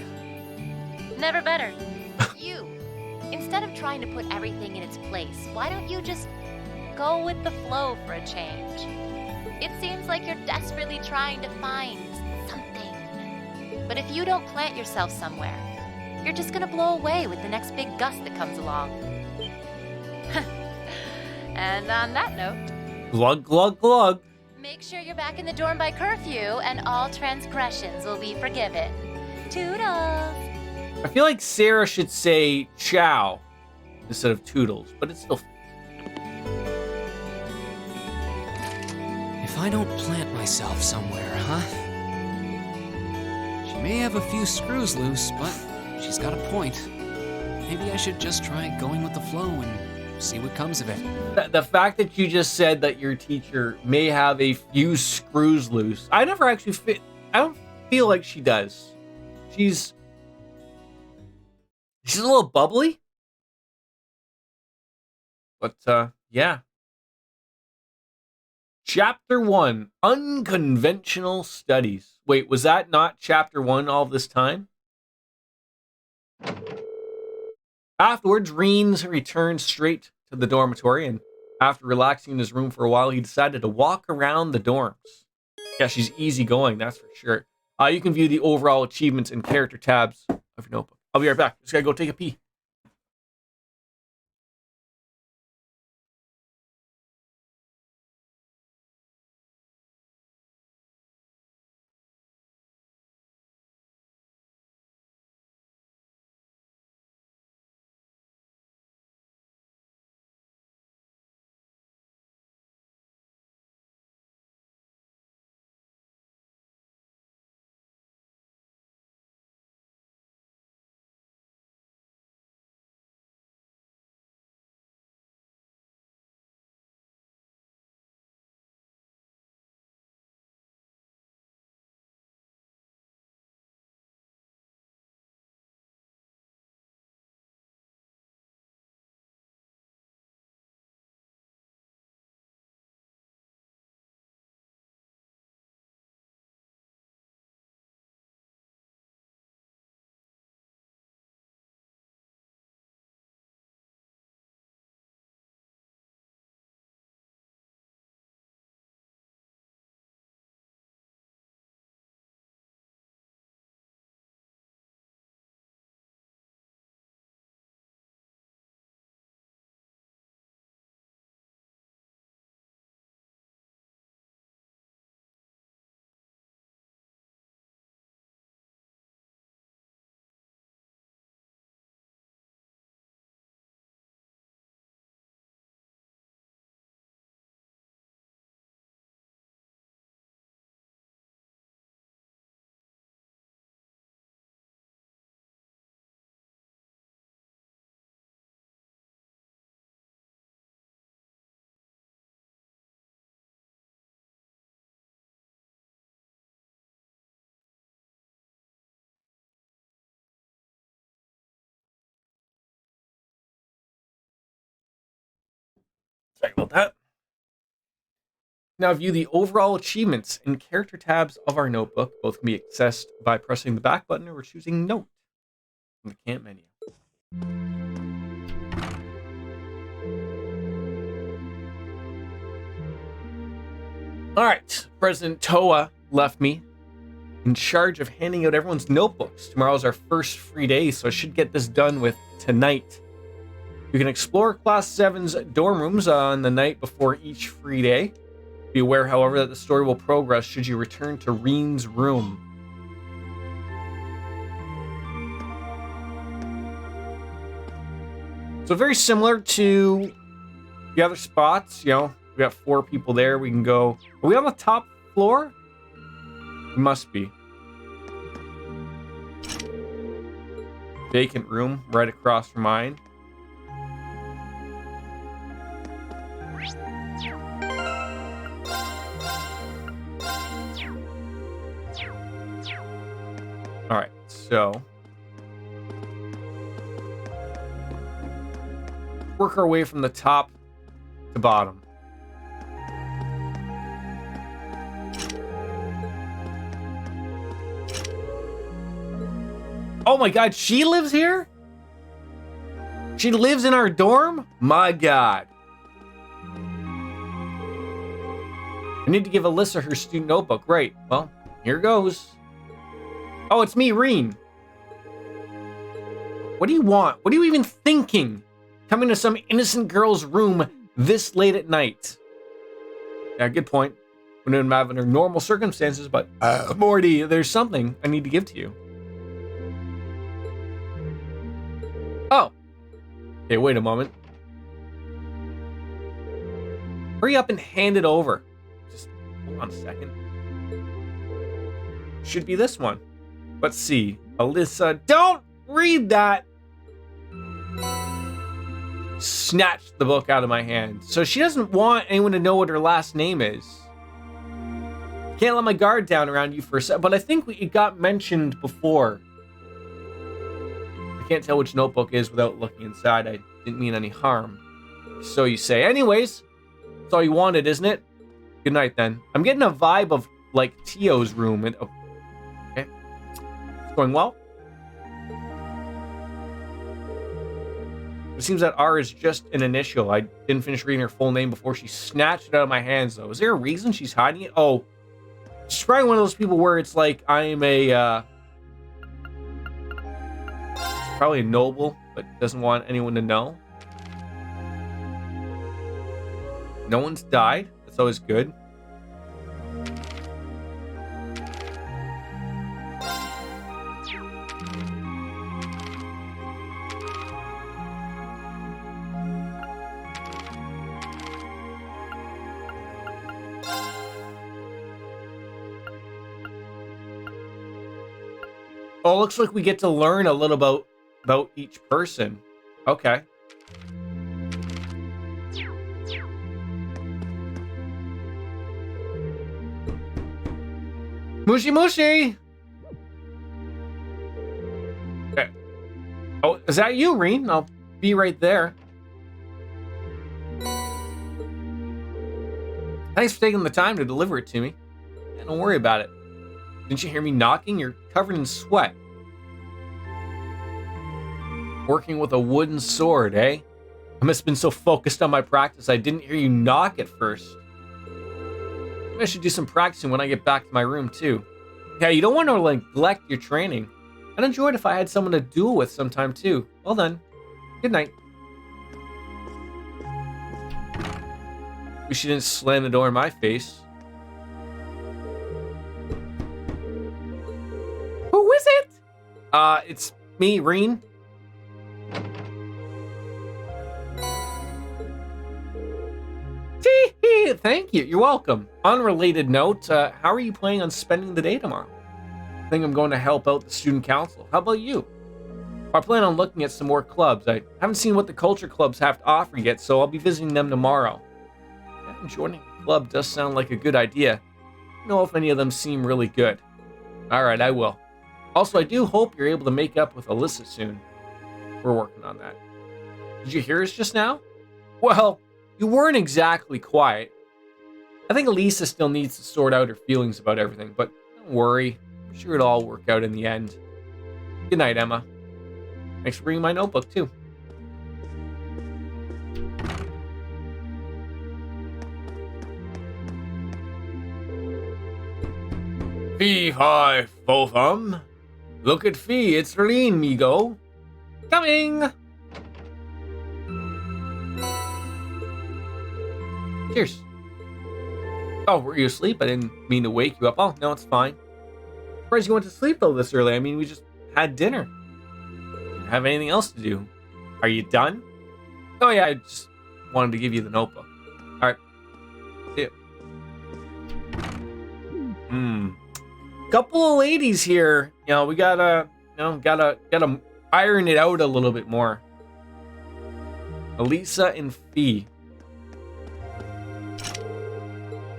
Never better. You, instead of trying to put everything in its place, why don't you just go with the flow for a change? It seems like you're desperately trying to find something. But if you don't plant yourself somewhere, you're just gonna blow away with the next big gust that comes along. And on that note... Glug, glug, glug. Make sure you're back in the dorm by curfew, and all transgressions will be forgiven. Toodles! I feel like Sarah should say ciao instead of toodles, but it's still... If I don't plant myself somewhere, huh? She may have a few screws loose, but she's got a point. Maybe I should just try going with the flow and see what comes of it. The fact that you just said that your teacher may have a few screws loose, I never actually I don't feel like she does. She's a little bubbly. But, yeah. Chapter 1, Unconventional Studies. Wait, was that not Chapter 1 all this time? Afterwards, Reens returned straight to the dormitory, and after relaxing in his room for a while, he decided to walk around the dorms. Yeah, she's easygoing, that's for sure. You can view the overall achievements and character tabs of your notebook. I'll be right back. Just gotta go take a pee. Sorry about that. Now view the overall achievements and character tabs of our notebook. Both can be accessed by pressing the back button or choosing Note from the camp menu. Alright, President Toa left me in charge of handing out everyone's notebooks. Tomorrow's our first free day, so I should get this done with tonight. You can explore Class 7's dorm rooms on the night before each free day. Be aware, however, that the story will progress should you return to Reen's room. So very similar to the other spots, you know, we got 4 people there. We can go. Are we on the top floor? We must be. Vacant room right across from mine. All right, so work our way from the top to bottom. Oh my god, she lives here? She lives in our dorm? My god. I need to give Alyssa her student notebook. Right, well, here goes. Oh, it's me, Reen. What do you want? What are you even thinking? Coming to some innocent girl's room this late at night. Yeah, good point. Wouldn't have under normal circumstances, but Morty, there's something I need to give to you. Oh. Okay, wait a moment. Hurry up and hand it over. Just hold on a second. Should be this one. Let's see. Alyssa, don't read that! Snatched the book out of my hand. So she doesn't want anyone to know what her last name is. Can't let my guard down around you for a sec, but I think it got mentioned before. I can't tell which notebook is without looking inside. I didn't mean any harm. So you say. Anyways, that's all you wanted, isn't it? Good night, then. I'm getting a vibe of, like, Tio's room. And, okay. It's going well. It seems that R is just an initial. I didn't finish reading her full name before she snatched it out of my hands, though. Is there a reason she's hiding it? Oh. She's probably one of those people where it's like, I am a, Probably a noble, but doesn't want anyone to know. No one's died. That's always good. Oh, it looks like we get to learn a little about each person. Okay. Mushi Mushi! Okay. Oh, is that you, Reen? I'll be right there. Thanks for taking the time to deliver it to me. Yeah, don't worry about it. Didn't you hear me knocking? You're covered in sweat. Working with a wooden sword, eh? I must have been so focused on my practice I didn't hear you knock at first. Maybe I should do some practicing when I get back to my room, too. Yeah, you don't want to neglect your training. I'd enjoy it if I had someone to duel with sometime, too. Well done. Good night. Wish you didn't slam the door in my face. Who is it? It's me, Reen. Thank you. You're welcome. Unrelated note, how are you planning on spending the day tomorrow? I think I'm going to help out the student council. How about you? I plan on looking at some more clubs. I haven't seen what the culture clubs have to offer yet, so I'll be visiting them tomorrow. Yeah, joining a club does sound like a good idea. I don't know if any of them seem really good. Alright, I will. Also, I do hope you're able to make up with Alyssa soon. We're working on that. Did you hear us just now? Well, you weren't exactly quiet. I think Elisa still needs to sort out her feelings about everything, but don't worry. I'm sure it'll all work out in the end. Good night, Emma. Thanks for bringing my notebook, too. Fee, hi, Falcom. Look at Fee, it's Reen, Migo. Coming! Cheers. Oh, were you asleep? I didn't mean to wake you up. Oh, no, it's fine. Surprised you went to sleep, though, this early. I mean, we just had dinner. Didn't have anything else to do. Are you done? Oh, yeah, I just wanted to give you the notebook. All right. See ya. Couple of ladies here. You know, we gotta iron it out a little bit more. Elisa and Fee.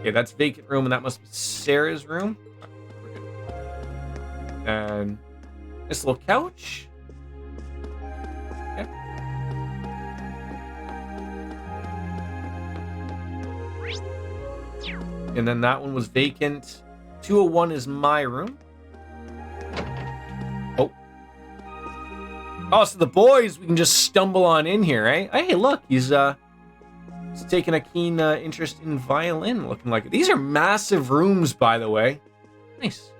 Okay, that's vacant room, and that must be Sarah's room. And this little couch. Okay. And then that one was vacant. 201 is my room. Oh. Oh, so the boys, we can just stumble on in here, eh? Hey, look, he's taking a keen interest in violin, looking like it. These are massive rooms, by the way. Nice.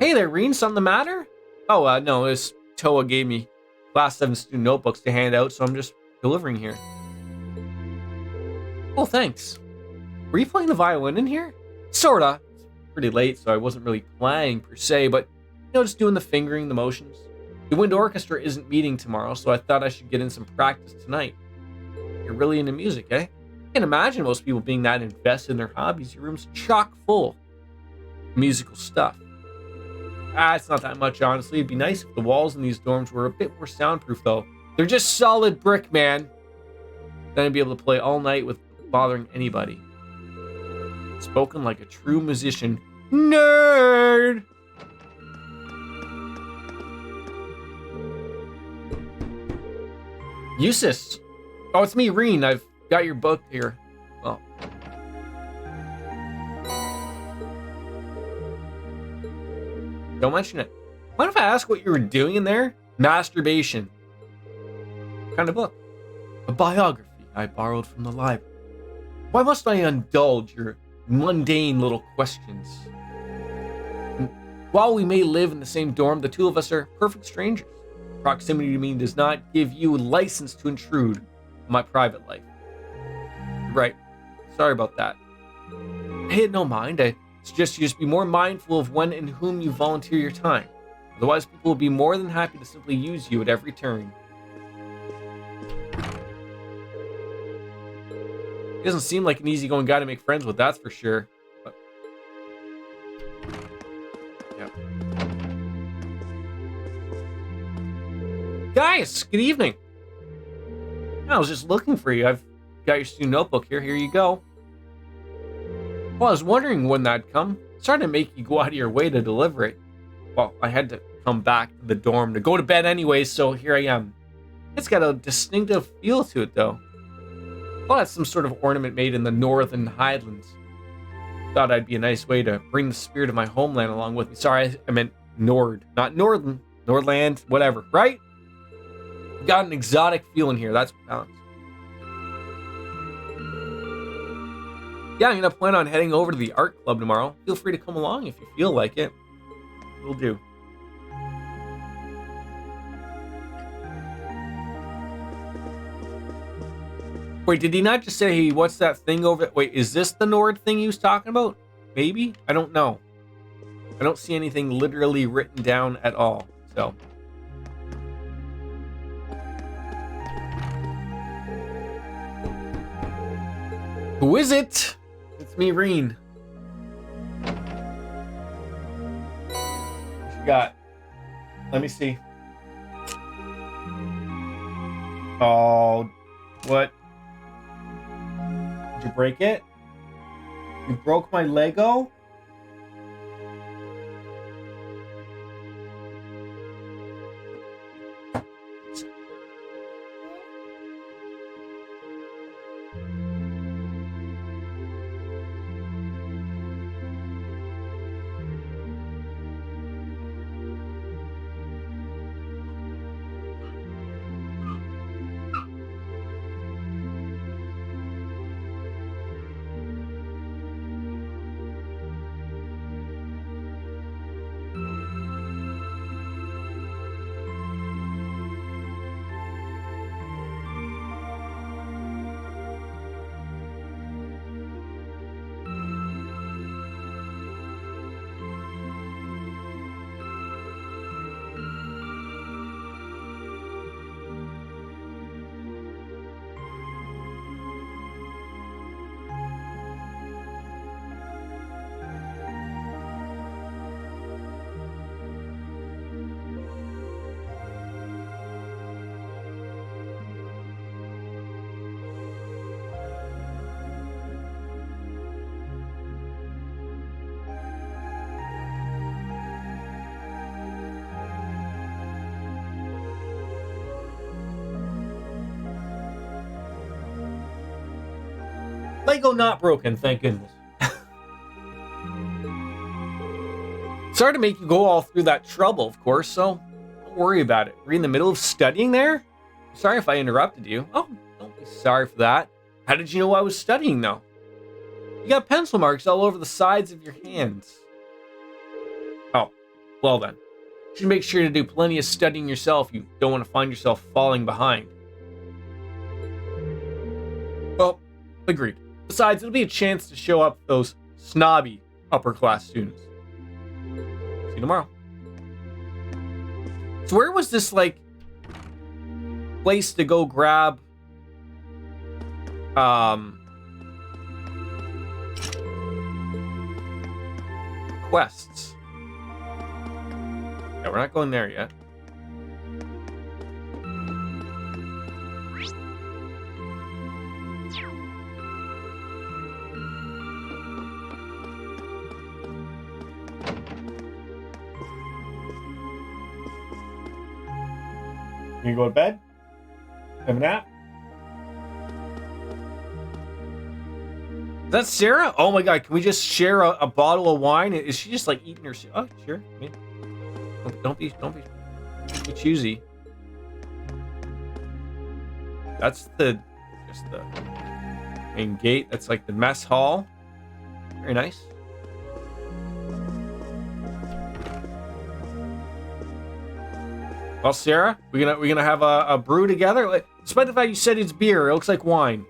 Hey there, Reen, something the matter? Oh, no, this Toa gave me Class 7 student notebooks to hand out, so I'm just delivering here. Oh, thanks. Were you playing the violin in here? Sorta. It's pretty late, so I wasn't really playing per se, but, you know, just doing the fingering, the motions. The wind orchestra isn't meeting tomorrow, so I thought I should get in some practice tonight. You're really into music, eh? I can't imagine most people being that invested in their hobbies. Your room's chock full of musical stuff. It's not that much, honestly. It'd be nice if the walls in these dorms were a bit more soundproof, though. They're just solid brick, man. Then I'd be able to play all night without bothering anybody. Spoken like a true musician. Nerd! Eustace! Oh, it's me, Reen. I've got your book here. Oh. Don't mention it. Mind if I ask what you were doing in there? Masturbation. What kind of book? A biography I borrowed from the library. Why must I indulge your mundane little questions? While we may live in the same dorm, the two of us are perfect strangers. Proximity to me does not give you license to intrude on my private life. Right. Sorry about that. I had no mind. I suggest you just be more mindful of when and whom you volunteer your time. Otherwise, people will be more than happy to simply use you at every turn. He doesn't seem like an easygoing guy to make friends with, that's for sure. But... yeah. Guys, good evening. I was just looking for you. I've got your student notebook here. Here you go. Well, I was wondering when that'd come. Sorry to make you go out of your way to deliver it. Well, I had to come back to the dorm to go to bed anyways, so here I am. It's got a distinctive feel to it, though. Well, that's some sort of ornament made in the Northern Highlands. Thought I'd be a nice way to bring the spirit of my homeland along with me. Sorry, I meant Nord, not Northern. Nordland, whatever, right? Got an exotic feeling here, that's what counts. Yeah, I'm gonna plan on heading over to the art club tomorrow. Feel free to come along if you feel like it. Will do. Wait, did he not just say, hey, what's that thing over there? Wait, is this the Nord thing he was talking about? Maybe? I don't know. I don't see anything literally written down at all, so. Who is it? It's me, Reen. What you got? Let me see. Oh, what? Did you break it? You broke my Lego? Lego not broken, thank goodness. Sorry to make you go all through that trouble, of course, so don't worry about it. We're in the middle of studying there? Sorry if I interrupted you. Oh, don't be sorry for that. How did you know I was studying, though? You got pencil marks all over the sides of your hands. Oh, well then. You should make sure to do plenty of studying yourself. You don't want to find yourself falling behind. Well, agreed. Besides, it'll be a chance to show up those snobby upper-class students. See you tomorrow. So where was this, like, place to go grab, quests? Yeah, we're not going there yet. You go to bed? Have a nap? Is that Sarah? Oh my god, can we just share a bottle of wine? Is she just like eating her? Oh, sure. I mean, don't be choosy. That's just the main gate. That's like the mess hall. Very nice. Well, Sarah, we gonna have a brew together. Like, despite the fact you said it's beer, it looks like wine.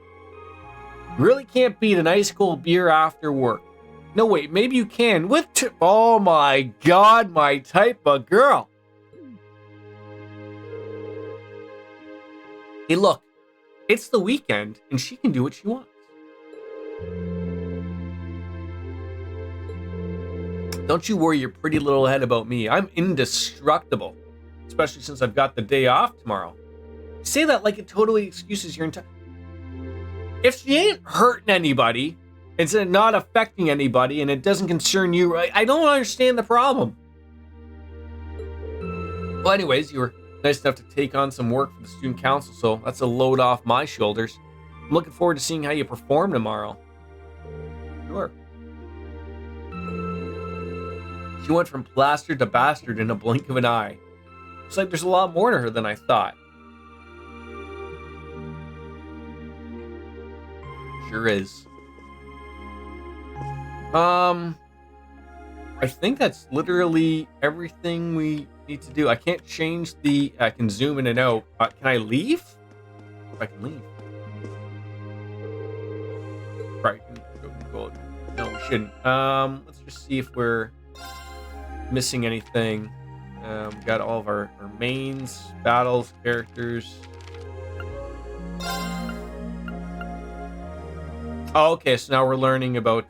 You really can't beat an ice cold beer after work. No, wait, maybe you can. Oh my God, my type of girl. Hey, look, it's the weekend, and she can do what she wants. Don't you worry your pretty little head about me. I'm indestructible, especially since I've got the day off tomorrow. You say that like it totally excuses your entire... If she ain't hurting anybody, it's not affecting anybody, and it doesn't concern you, I don't understand the problem. Well, anyways, you were nice enough to take on some work for the student council, so that's a load off my shoulders. I'm looking forward to seeing how you perform tomorrow. Sure. She went from plaster to bastard in a blink of an eye. Looks like there's a lot more to her than I thought. Sure is. I think that's literally everything we need to do. I can't change the... I can zoom in and out. Can I leave? If I can leave. Right. Go. No, we shouldn't. Let's just see if we're missing anything. We got all of our mains, battles, characters. Oh, okay, so now we're learning about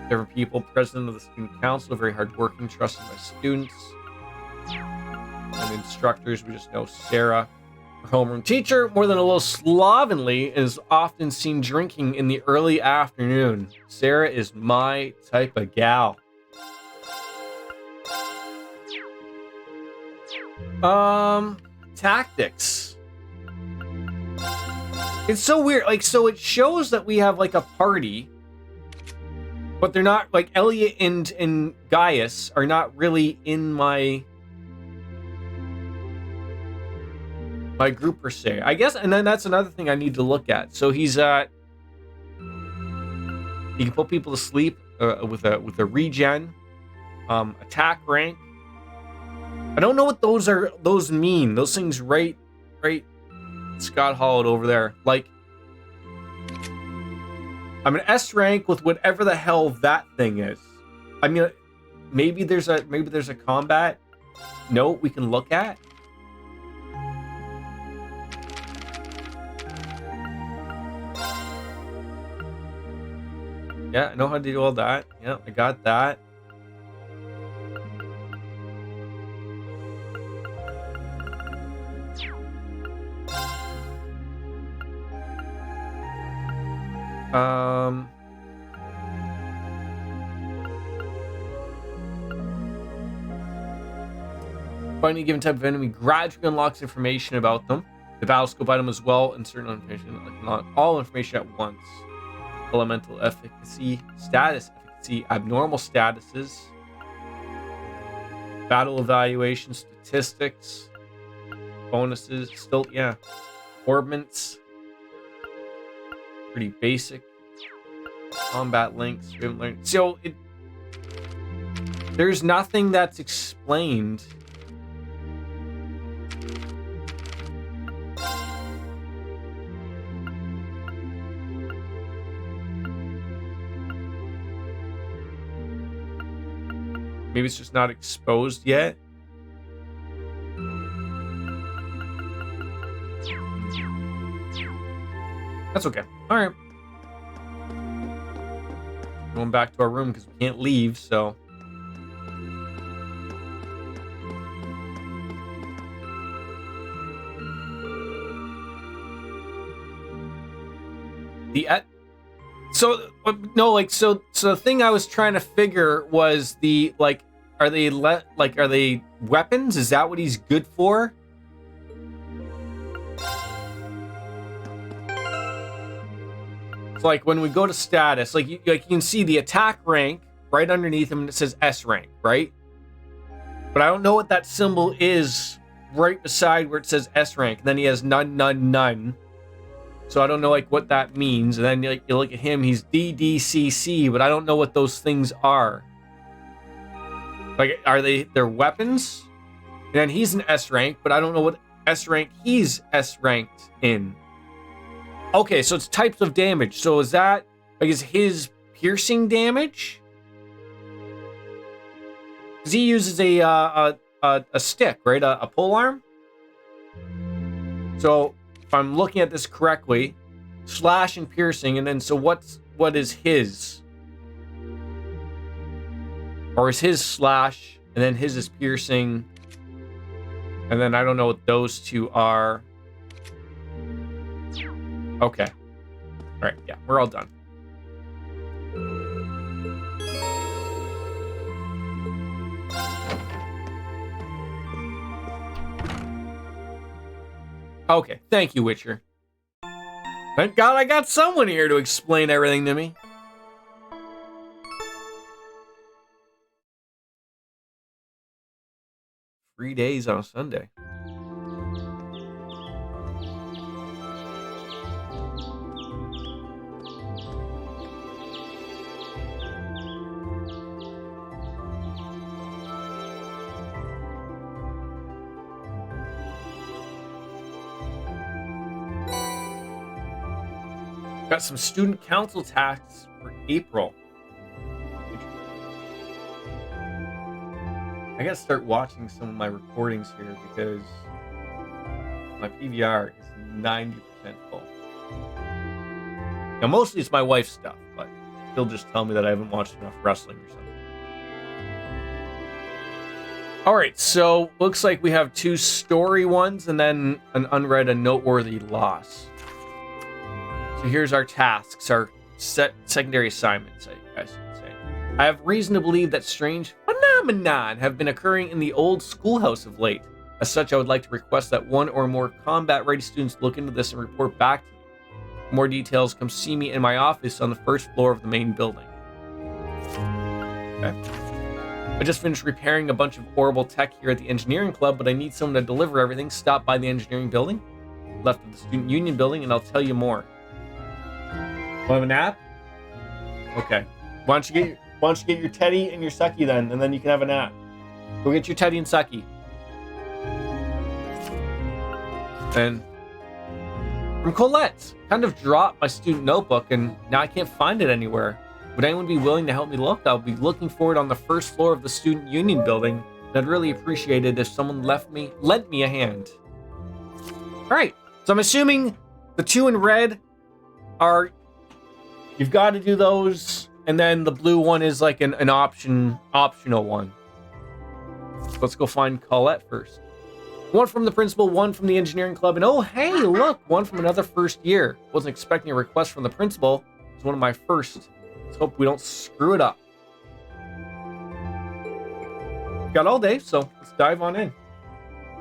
different people. President of the student council, very hardworking, trusted by students. And instructors, we just know Sarah. Her homeroom teacher, more than a little slovenly, is often seen drinking in the early afternoon. Sarah is my type of gal. Tactics. It's so weird. Like, so it shows that we have like a party, but they're not, like, Elliot and Gaius are not really in my group per se, I guess. And then that's another thing I need to look at. So he's he can put people to sleep with a regen, attack rank. I don't know what those mean. Those things right Scott hollowed over there. Like, I'm an S rank with whatever the hell that thing is. I mean, maybe there's a combat note we can look at. Yeah, I know how to do all that. Yeah, I got that. Finding a given type of enemy gradually unlocks information about them. The battlescope item as well, and certain information, like not all information at once. Elemental efficacy, status efficacy, abnormal statuses, battle evaluation, statistics, bonuses, still, yeah, orbments, pretty basic. Combat links, we haven't learned. So there's nothing that's explained. Maybe it's just not exposed yet. That's okay. All right. Going back to our room because we can't leave, so. So the thing I was trying to figure was the, like, are they weapons? Is that what he's good for? So, like, when we go to status, like you can see the attack rank right underneath him, and it says S rank, right? But I don't know what that symbol is right beside where it says S rank. And then he has none. So I don't know, like, what that means. And then, like, you look at him, he's DDCC, but I don't know what those things are. Like, are they're weapons? then he's an S rank, but I don't know what S rank he's S ranked in. Okay, so it's types of damage. So is that, like, is his piercing damage? Because he uses a stick, right? A pole arm? So if I'm looking at this correctly, slash and piercing, and then so what is his? Or is his slash, and then his is piercing, and then I don't know what those two are. Okay. All right, yeah, we're all done. Okay, thank you, Witcher. Thank God I got someone here to explain everything to me. Free days on a Sunday. Got some student council tasks for April. I gotta start watching some of my recordings here because my PVR is 90% full. Now, mostly it's my wife's stuff, but she'll just tell me that I haven't watched enough wrestling or something. Alright, so looks like we have 2 story ones and then an unread and noteworthy loss. So here's our tasks, our secondary assignments, I guess you could say. I have reason to believe that strange phenomenon have been occurring in the old schoolhouse of late. As such, I would like to request that one or more combat-ready students look into this and report back to me. For more details, come see me in my office on the 1st floor of the main building. Okay. I just finished repairing a bunch of horrible tech here at the engineering club, but I need someone to deliver everything. Stop by the engineering building, left of the student union building, and I'll tell you more. Want a nap? Okay. Why don't you get your teddy and your sucky then, and then you can have a nap. Go get your teddy and sucky. And from Colette, kind of dropped my student notebook, and now I can't find it anywhere. Would anyone be willing to help me look? I'll be looking for it on the 1st floor of the student union building, and I'd really appreciate it if someone lent me a hand. All right. So I'm assuming the 2 in red are. You've got to do those, and then the blue one is like an optional one. Let's go find Colette first. 1 from the principal, 1 from the engineering club, and oh, hey, look, 1 from another first year. Wasn't expecting a request from the principal. It's one of my first. Let's hope we don't screw it up. Got all day, so let's dive on in.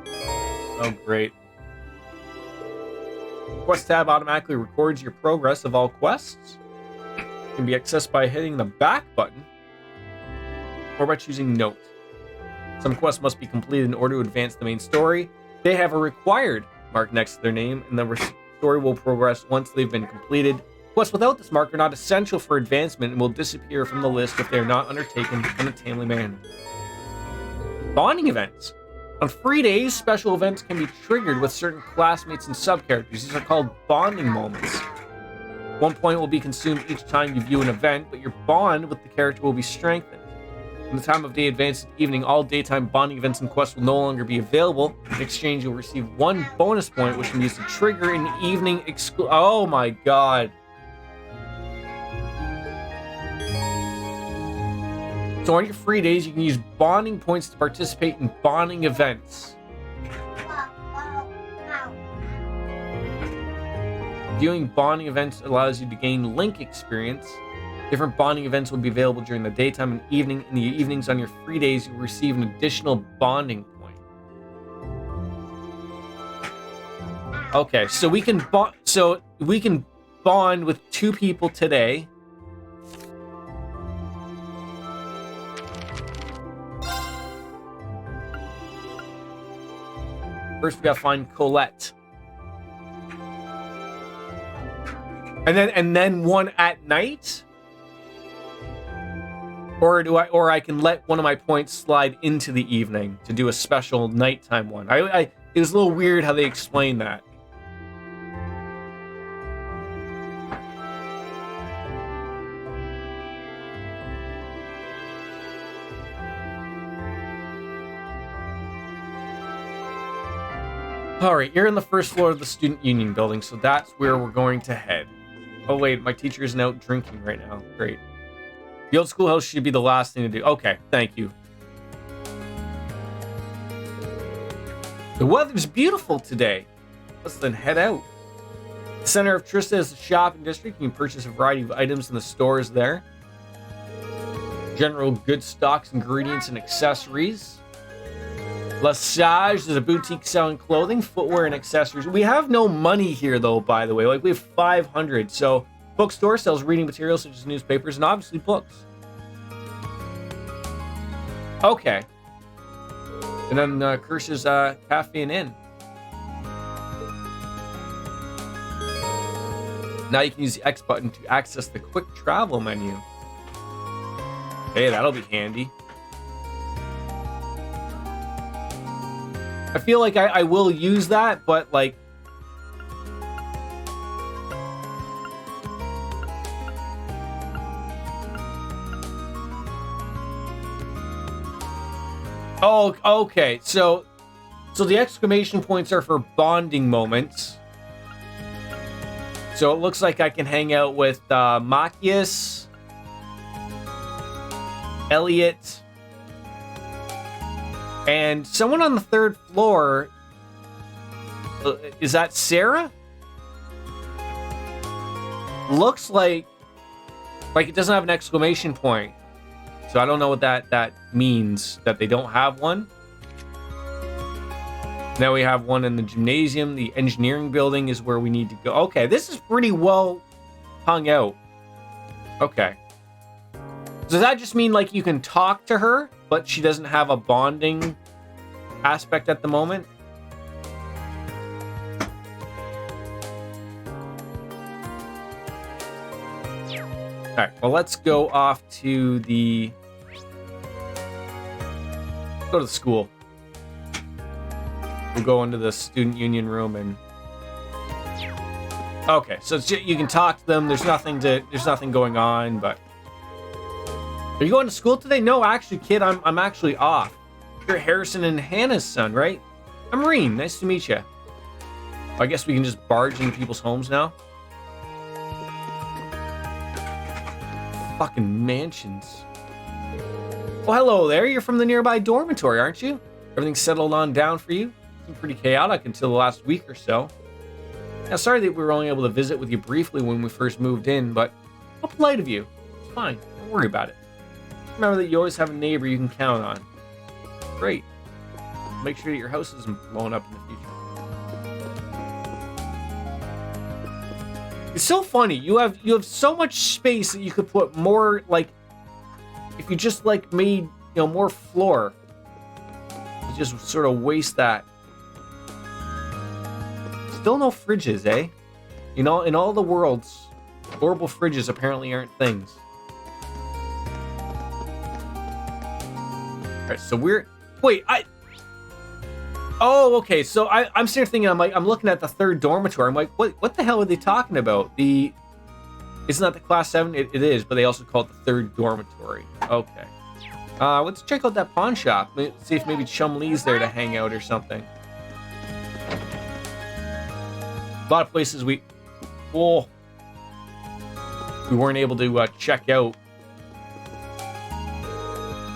Oh, great. Quest tab automatically records your progress of all quests. Can be accessed by hitting the back button or by choosing note. Some quests must be completed in order to advance the main story. They have a required mark next to their name, and the story will progress once they've been completed. Quests without this mark are not essential for advancement and will disappear from the list if they are not undertaken in a timely manner. Bonding events. On free days, special events can be triggered with certain classmates and sub-characters. These are called bonding moments. 1 point will be consumed each time you view an event, but your bond with the character will be strengthened. When the time of day advances to evening, all daytime bonding events and quests will no longer be available. In exchange, you'll receive 1 bonus point, which can be used to trigger an evening Oh my god. So on your free days, you can use bonding points to participate in bonding events. Viewing bonding events allows you to gain link experience. Different bonding events will be available during the daytime and evening. In the evenings on your free days, you'll receive an additional bonding point. Okay, so we can bond with 2 people today. First, we gotta find Colette. And then 1 at night? Or I can let one of my points slide into the evening to do a special nighttime one. It was a little weird how they explained that. All right, you're in the first floor of the Student Union building, so that's where we're going to head. Oh wait, my teacher isn't out drinking right now. Great. The old schoolhouse should be the last thing to do. Okay, thank you. The weather's beautiful today. Let's then head out. The center of Trista is a shopping district. You can purchase a variety of items in the stores there. General goods, stocks, ingredients, and accessories. Lesage is a boutique selling clothing, footwear, and accessories. We have no money here, though, by the way. Like, we have 500. So, bookstore sells reading materials such as newspapers and obviously books. Okay. And then Kirsch's Cafe and Inn. Now you can use the X button to access the quick travel menu. Hey, that'll be handy. I feel like I will use that, but like... Oh, okay. So the exclamation points are for bonding moments. So it looks like I can hang out with Machias, Elliot, and someone on the third floor. Is that Sarah? Looks like it doesn't have an exclamation point. So I don't know what that means, that they don't have one. Now we have one in the gymnasium. The engineering building is where we need to go. Okay, this is pretty well hung out. Okay. Does that just mean like you can talk to her, but she doesn't have a bonding aspect at the moment? All right, well, let's go off to the... Go to the school. We'll go into the student union room and... Okay, so it's just, you can talk to them. There's nothing going on, but... Are you going to school today? No, actually, kid, I'm actually off. You're Harrison and Hannah's son, right? I'm Marine. Nice to meet you. I guess we can just barge into people's homes now. Fucking mansions. Well, hello there. You're from the nearby dormitory, aren't you? Everything settled on down for you? It's been pretty chaotic until the last week or so. Now, sorry that we were only able to visit with you briefly when we first moved in, but how polite of you. It's fine. Don't worry about it. Remember that you always have a neighbor you can count on. Great. Make sure that your house isn't blown up in the future. It's so funny. You have so much space that you could put more, like, if you just like made, more floor. You just sort of waste that. Still no fridges, eh? In all the worlds, portable fridges apparently aren't things. All right, so Oh, okay. So I'm sitting thinking, I'm looking at the third dormitory. I'm like, what the hell are they talking about? Isn't that the class 7? It is, but they also call it the third dormitory. Okay. Let's check out that pawn shop. See if maybe Chum Lee's there to hang out or something. A lot of places we weren't able to check out.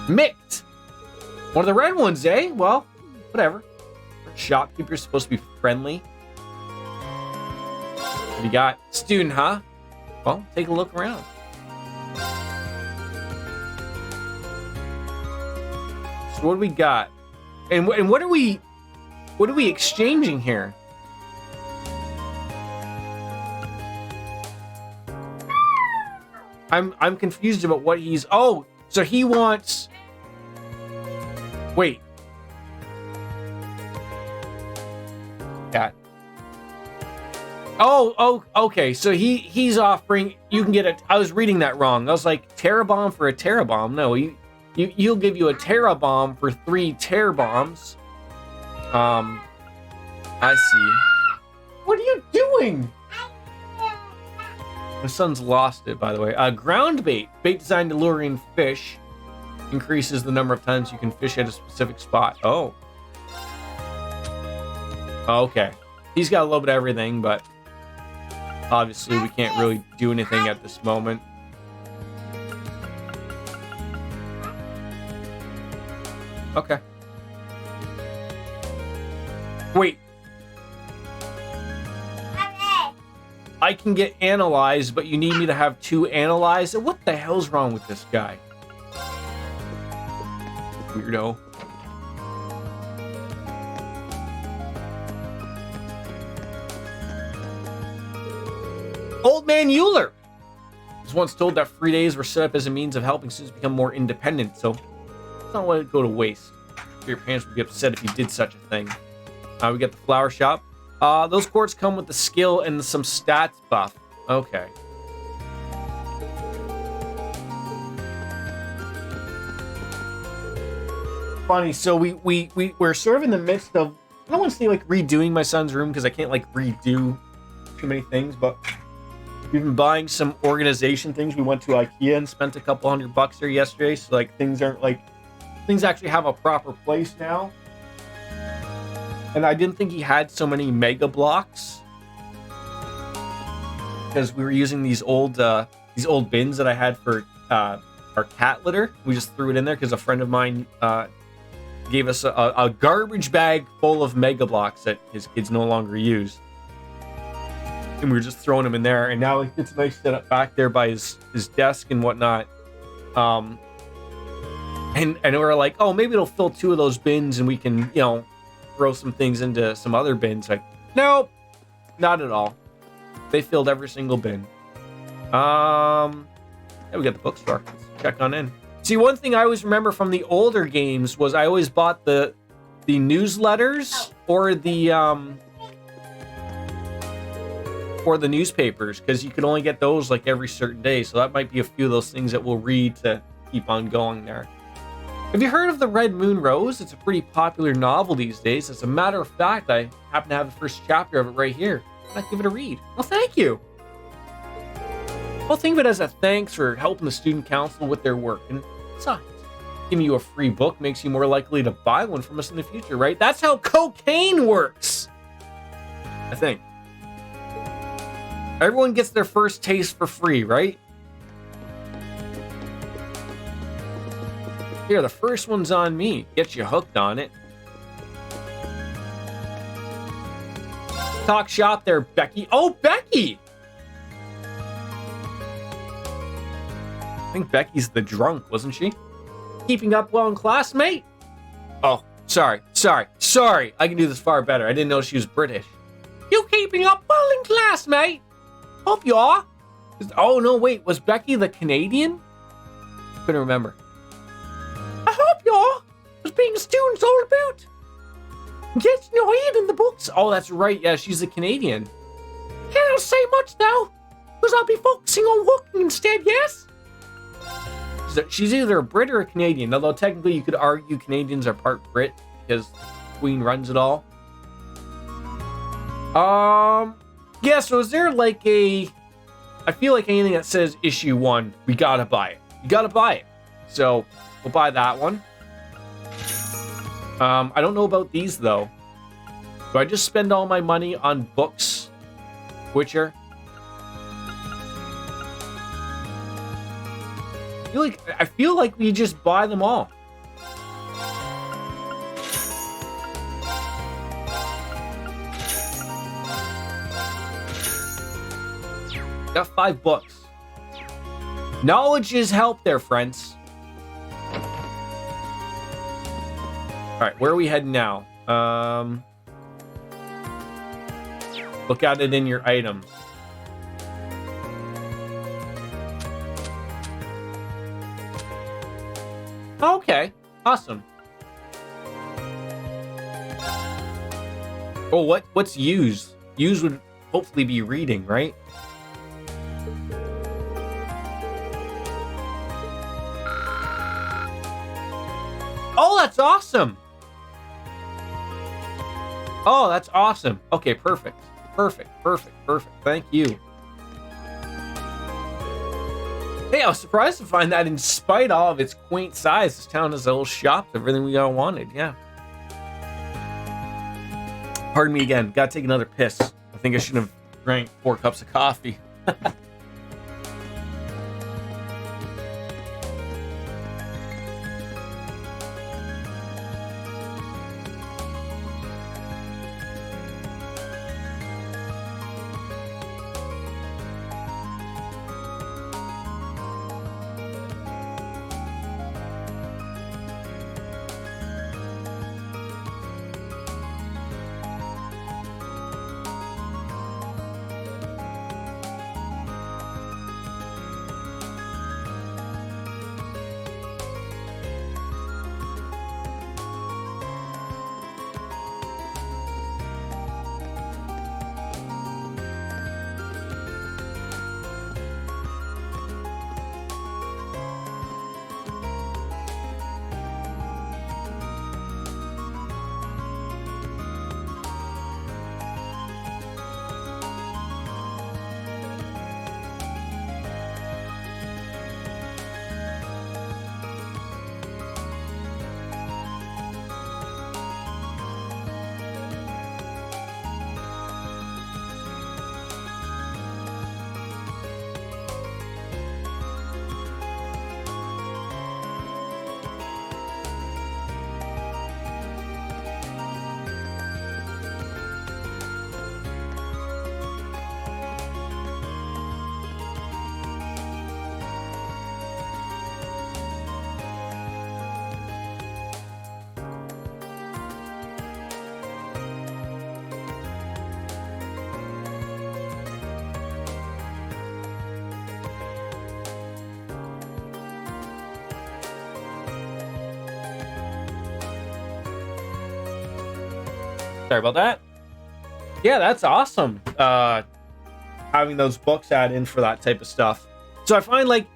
Mict! One of the red ones, eh? Well, whatever. Shopkeeper's supposed to be friendly. What you got? Student, huh? Well, take a look around. So what do we got? And what are we exchanging here? I'm confused about what he's... Oh, so he wants... Wait. Yeah. Oh, okay. So he's offering. You can get it. I was reading that wrong. I was like Terra Bomb for a Terra Bomb. No, he'll give you a Terra Bomb for 3 Terra Bombs. I see. What are you doing? My son's lost it, by the way. Ground bait. Bait designed to lure in fish. Increases the number of times you can fish at a specific spot. Oh. Okay. He's got a little bit of everything, but obviously we can't really do anything at this moment. Okay. Wait. I can get analyzed, but you need me to have 2 analyzed? What the hell's wrong with this guy? Weirdo. Old Man Euler was once told that free days were set up as a means of helping students become more independent, so let's not let it go to waste. Your parents would be upset if you did such a thing. We got the flower shop. Those quartz come with the skill and some stats buff. Okay. Funny, so we're sort of in the midst of, I don't want to say like redoing my son's room because I can't like redo too many things, but we've been buying some organization things. We went to IKEA and spent a couple $100 there yesterday, so like things actually have a proper place now. And I didn't think he had so many mega blocks because we were using these old bins that I had for our cat litter. We just threw it in there because a friend of mine gave us a garbage bag full of mega blocks that his kids no longer use. And we were just throwing them in there. And now it's nice set up back there by his desk and whatnot. And we were like, oh, maybe it'll fill 2 of those bins and we can, throw some things into some other bins. Like, nope, not at all. They filled every single bin. Yeah, we got the bookstore. Let's check on in. See, one thing I always remember from the older games was I always bought the newsletters or the newspapers because you could only get those like every certain day. So that might be a few of those things that we'll read to keep on going there. Have you heard of The Red Moon Rose? It's a pretty popular novel these days. As a matter of fact, I happen to have the first chapter of it right here. I'd give it a read. Well, thank you. Well, think of it as a thanks for helping the student council with their work. And besides, giving you a free book makes you more likely to buy one from us in the future, right? That's how cocaine works, I think. Everyone gets their first taste for free, right? Here, the first one's on me. Get you hooked on it. Talk shop there, Becky. Oh, Becky! I think Becky's the drunk, wasn't she? Keeping up well in class, mate? Oh, sorry. I can do this far better. I didn't know she was British. You keeping up well in class, mate? Hope you are. Oh, no, wait. Was Becky the Canadian? Couldn't remember. I hope you are. That's being a student's all about. Getting your head in the books. Oh, that's right. Yeah, she's a Canadian. Can't say much, though, because I'll be focusing on working instead, yes? She's either a Brit or a Canadian, although technically you could argue Canadians are part Brit because Queen runs it all. Yeah, so is there like I feel like anything that says issue 1, we gotta buy it. You gotta buy it. So we'll buy that one. I don't know about these though. Do I just spend all my money on books? Witcher? I feel like we just buy them all. Got 5 books. Knowledge is help there, friends. Alright, where are we heading now? Look at it in your items. Okay, awesome. Oh, what's use? Use would hopefully be reading, right? Oh, that's awesome. Oh, that's awesome. Okay, perfect. Perfect. Thank you. Hey, I was surprised to find that in spite of its quaint size, this town has a little shop, everything we all wanted, yeah. Pardon me again, gotta take another piss. I think I should have drank 4 cups of coffee. Sorry about that. Yeah, that's awesome. Having those books add in for that type of stuff. So I find, like,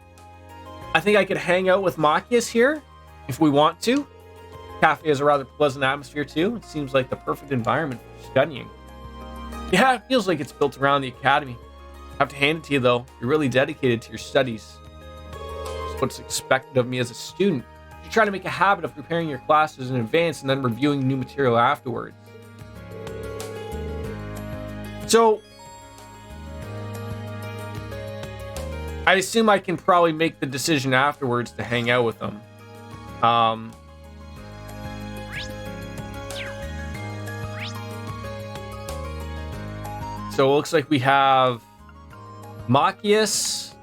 I think I could hang out with Machias here if we want to. Cafe has a rather pleasant atmosphere too. It seems like the perfect environment for studying. Yeah, it feels like it's built around the academy. I have to hand it to you though. You're really dedicated to your studies. It's what's expected of me as a student. You try to make a habit of preparing your classes in advance and then reviewing new material afterwards. So, I assume I can probably make the decision afterwards to hang out with them. So it looks like we have Machias,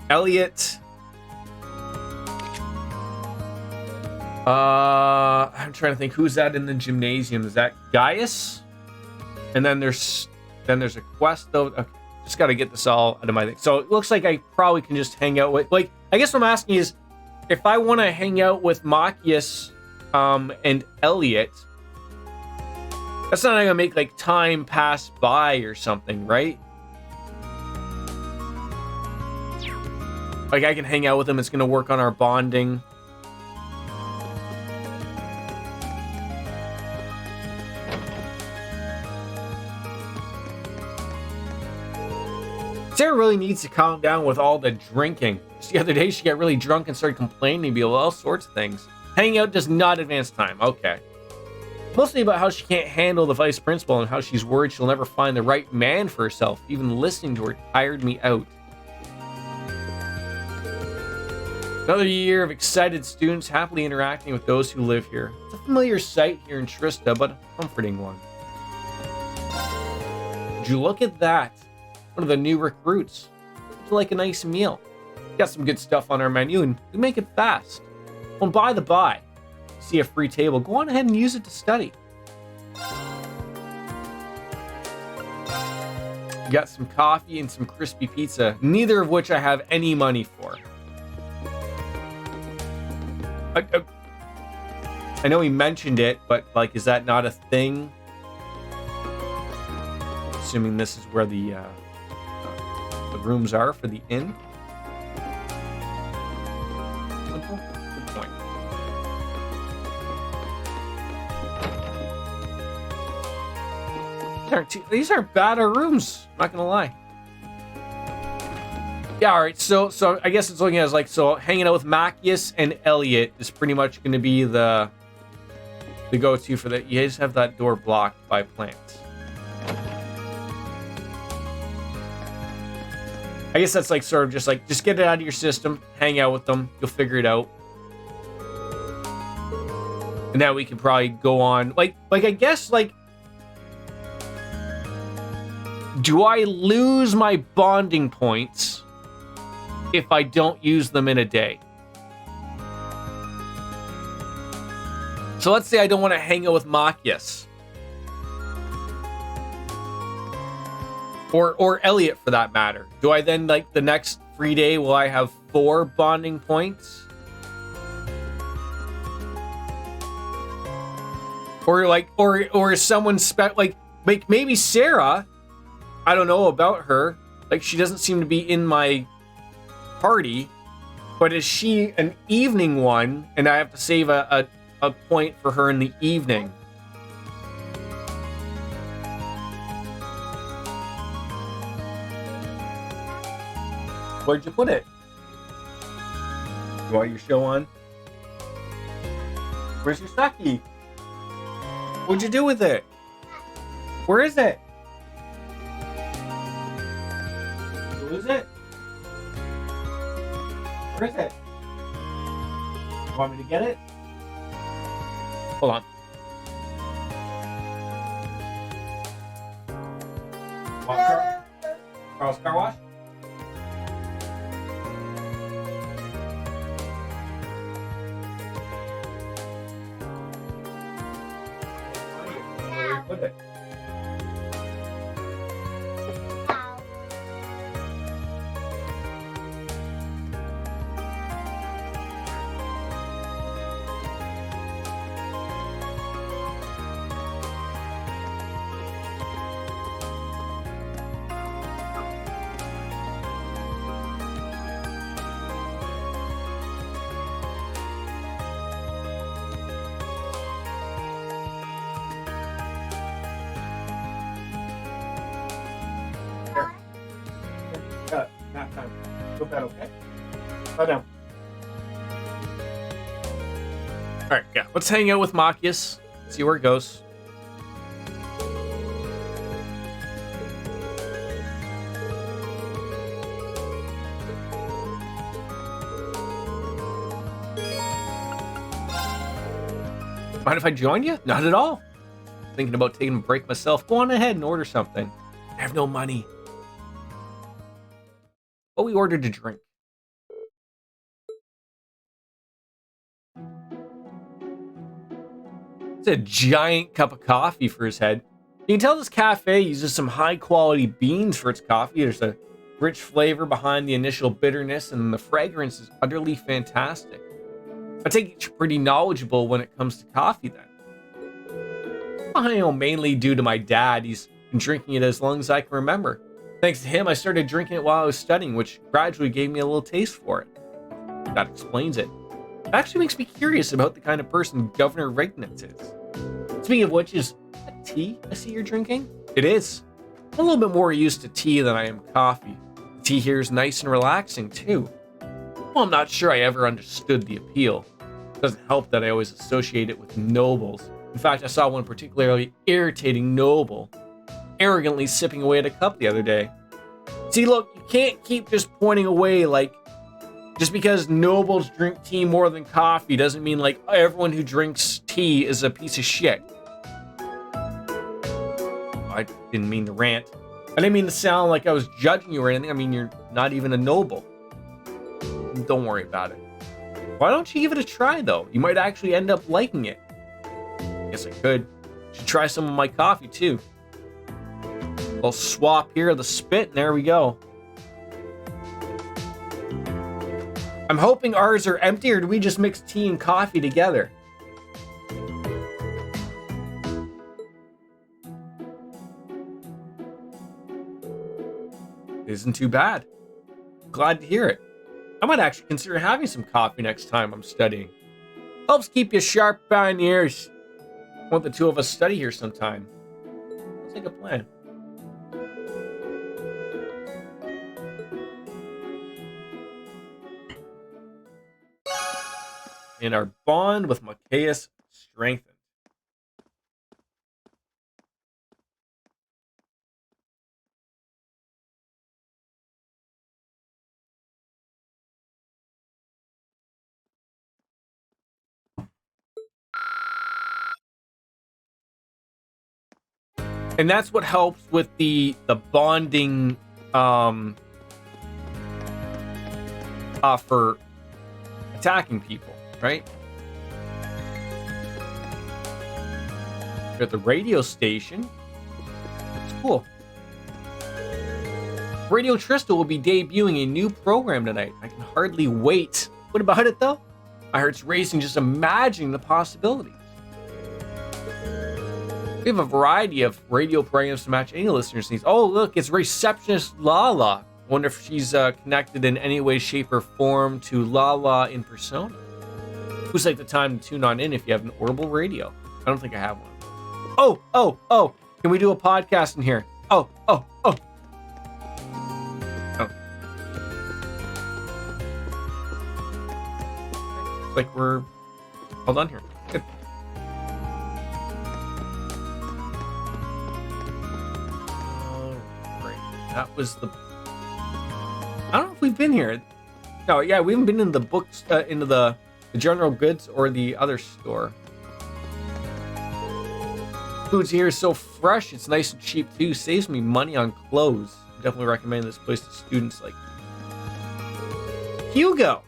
Elliot, I'm trying to think, who's that in the gymnasium? Is that Gaius? And then there's a quest though. Okay, just got to get this all out of my thing. So it looks like I probably can just hang out with, like, I guess what I'm asking is if I want to hang out with Machias and Elliot, that's not gonna make like time pass by or something, right? Like I can hang out with them, it's gonna work on our bonding. Sarah really needs to calm down with all the drinking. Just the other day she got really drunk and started complaining about all sorts of things. Hanging out does not advance time. Okay. Mostly about how she can't handle the vice principal and how she's worried she'll never find the right man for herself. Even listening to her tired me out. Another year of excited students happily interacting with those who live here. It's a familiar sight here in Trista, but a comforting one. Would you look at that? One of the new recruits. Would you like a nice meal? We got some good stuff on our menu and we make it fast. Well, by the by, see a free table, go on ahead and use it to study. We got some coffee and some crispy pizza, neither of which I have any money for. I know he mentioned it, but like, is that not a thing? Assuming this is where the rooms are for the inn. Simple. Good point. These aren't bad rooms. I'm not gonna lie. Yeah, all right. So I guess it's looking as like, so hanging out with Macius and Elliot is pretty much going to be the go-to for that. You just have that door blocked by plants. I guess that's like sort of just like, just get it out of your system, hang out with them, you'll figure it out. And now we can probably go on, like I guess, like, do I lose my bonding points if I don't use them in a day? So let's say I don't want to hang out with Macias. Or Elliot for that matter. Do I then, like, the next free day, will I have 4 bonding points? Or like, or is someone like maybe Sarah, I don't know about her. Like, she doesn't seem to be in my party, but is she an evening one and I have to save a point for her in the evening? Where'd you put it? You want your show on? Where's your sake? What'd you do with it? Where is it? Did you lose it? Where is it? You want me to get it? Hold on. Carl's car wash? Where you put it? Nap time. Go bed, okay? Lie down. Alright, yeah. Let's hang out with Macias. See where it goes. Mind if I join you? Not at all. Thinking about taking a break myself. Go on ahead and order something. I have no money. But we ordered a drink. It's a giant cup of coffee for his head. You can tell this cafe uses some high quality beans for its coffee. There's a rich flavor behind the initial bitterness, and the fragrance is utterly fantastic. I take it pretty knowledgeable when it comes to coffee then. I know, mainly due to my dad. He's been drinking it as long as I can remember. Thanks to him, I started drinking it while I was studying, which gradually gave me a little taste for it. That explains it. It actually makes me curious about the kind of person Governor Regnitz is. Speaking of which, is that tea I see you're drinking? It is. I'm a little bit more used to tea than I am coffee. The tea here is nice and relaxing, too. Well, I'm not sure I ever understood the appeal. It doesn't help that I always associate it with nobles. In fact, I saw one particularly irritating noble arrogantly sipping away at a cup the other day. See, look, you can't keep just pointing away like, just because nobles drink tea more than coffee doesn't mean like everyone who drinks tea is a piece of shit. I didn't mean to rant. I didn't mean to sound like I was judging you or anything. I mean, you're not even a noble. Don't worry about it. Why don't you give it a try, though? You might actually end up liking it. Guess I could. Should try some of my coffee, too. I'll swap here the spit, and there we go. I'm hoping ours are empty, or do we just mix tea and coffee together? isn't too bad. Glad to hear it. I might actually consider having some coffee next time I'm studying. Helps keep you sharp behind the ears. I want the two of us study here sometime. Let's make a plan. And our bond with Macias strengthened. And that's what helps with the bonding for attacking people, right? You're at the radio station. It's cool. Radio Trista will be debuting a new program tonight. I can hardly wait. What about it, though? My heart's racing just imagining the possibilities. We have a variety of radio programs to match any listener's needs. Oh, look, it's receptionist Lala. Wonder if she's connected in any way, shape, or form to Lala in Persona. Who's like the time to tune on in if you have an Orbital radio? I don't think I have one. Oh. Can we do a podcast in here? Oh. Like we're all done here. Good. That was the... I don't know if we've been here. No, yeah, we haven't been in the books, into the general goods or the other store. Food's here is so fresh. It's nice and cheap, too. Saves me money on clothes. Definitely recommend this place to students like Hugo.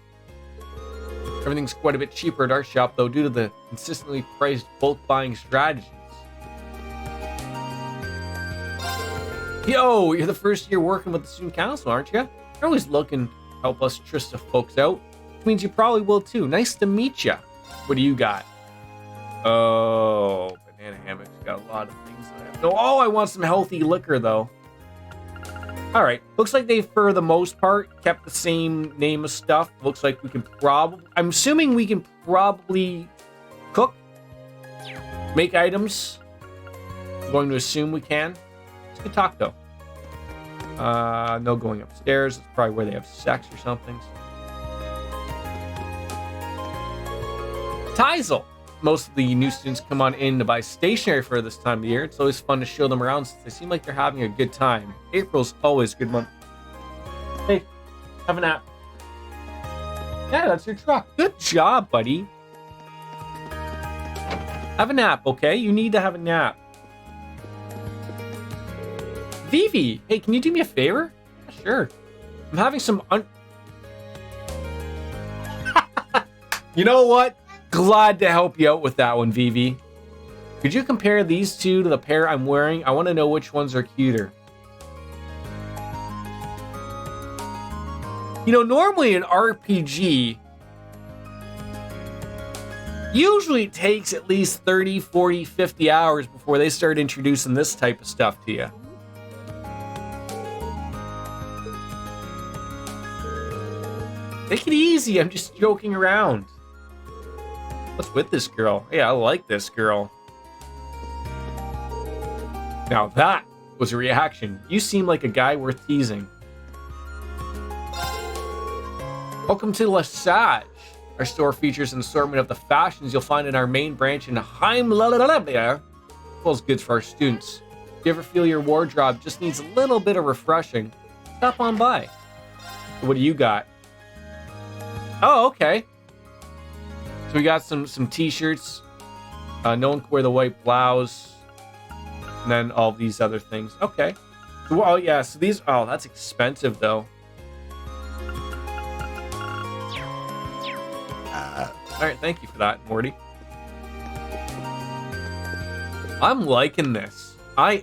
Everything's quite a bit cheaper at our shop, though, due to the consistently priced bulk buying strategies. Yo, you're the first year working with the student council, aren't you? You're always looking to help us Trista folks out. Which means you probably will too. Nice to meet you. What do you got? Oh, banana hammock's got a lot of things that I have. Oh, I want some healthy liquor though. All right, looks like they, for the most part, kept the same name of stuff. Looks like we can probably, I'm assuming we can probably cook, make items. I'm going to assume we can. Good talk though. No going upstairs. It's probably where they have sex or something. Teisel. Most of the new students come on in to buy stationery for this time of the year. It's always fun to show them around since they seem like they're having a good time. April's always a good month. Hey, have a nap. Yeah, that's your truck. Good job, buddy. Have a nap, okay? You need to have a nap. Vivi, hey, can you do me a favor? Yeah, sure. I'm having some You know what? Glad to help you out with that one, Vivi. Could you compare these two to the pair I'm wearing? I want to know which ones are cuter. You know, normally an RPG usually takes at least 30, 40, 50 hours before they start introducing this type of stuff to you. Take it easy, I'm just joking around. What's with this girl? Hey, I like this girl. Now that was a reaction. You seem like a guy worth teasing. Welcome to Lesage. Our store features an assortment of the fashions you'll find in our main branch in Heimlalabia, as well as goods for our students. If you ever feel your wardrobe just needs a little bit of refreshing, stop on by. So what do you got? Oh, okay. So we got some t-shirts. No one can wear the white blouse. And then all these other things. Okay. So, oh, yeah. So these... Oh, that's expensive, though. All right. Thank you for that, Morty. I'm liking this. I'm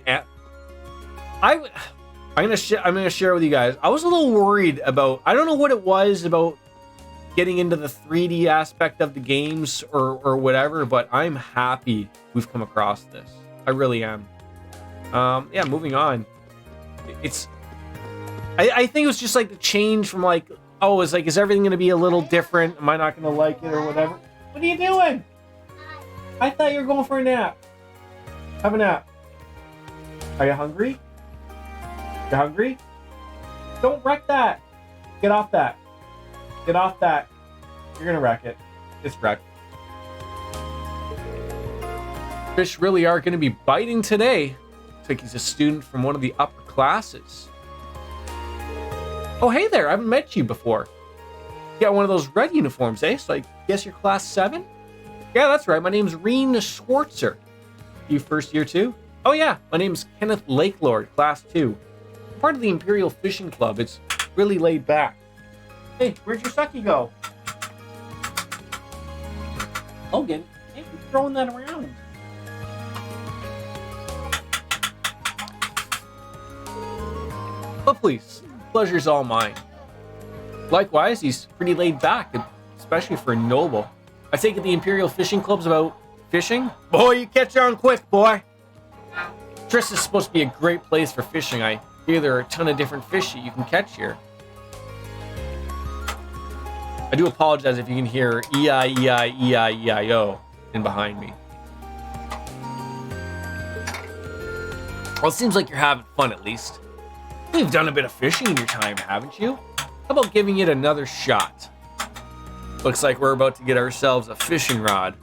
gonna share with you guys. I was a little worried about... I don't know what it was about getting into the 3D aspect of the games or whatever, but I'm happy we've come across this. I really am. Yeah, moving on. I think it was just like the change from like, oh, it's like, is everything going to be a little different? Am I not going to like it or whatever? What are you doing? I thought you were going for a nap. Have a nap. Are you hungry? You hungry? Don't wreck that. Get off that. Get off that. You're going to wreck it. It's wrecked. Fish really are going to be biting today. Looks like he's a student from one of the upper classes. Oh, hey there. I haven't met you before. You got one of those red uniforms, eh? So I guess you're class 7? Yeah, that's right. My name's Reen Schwartzer. You first year too? Oh yeah, my name's Kenneth Lakelord, class 2. Part of the Imperial Fishing Club. It's really laid back. Hey, where'd your sucky go? Logan, hey, you're throwing that around. But please, pleasure's all mine. Likewise, he's pretty laid back, especially for a noble. I take it the Imperial Fishing Club's about fishing? Boy, you catch on quick, boy. Triss is supposed to be a great place for fishing. I hear there are a ton of different fish that you can catch here. I do apologize if you can hear E-I-E-I-E-I-E-I-O in behind me. Well, it seems like you're having fun at least. You've done a bit of fishing in your time, haven't you? How about giving it another shot? Looks like we're about to get ourselves a fishing rod.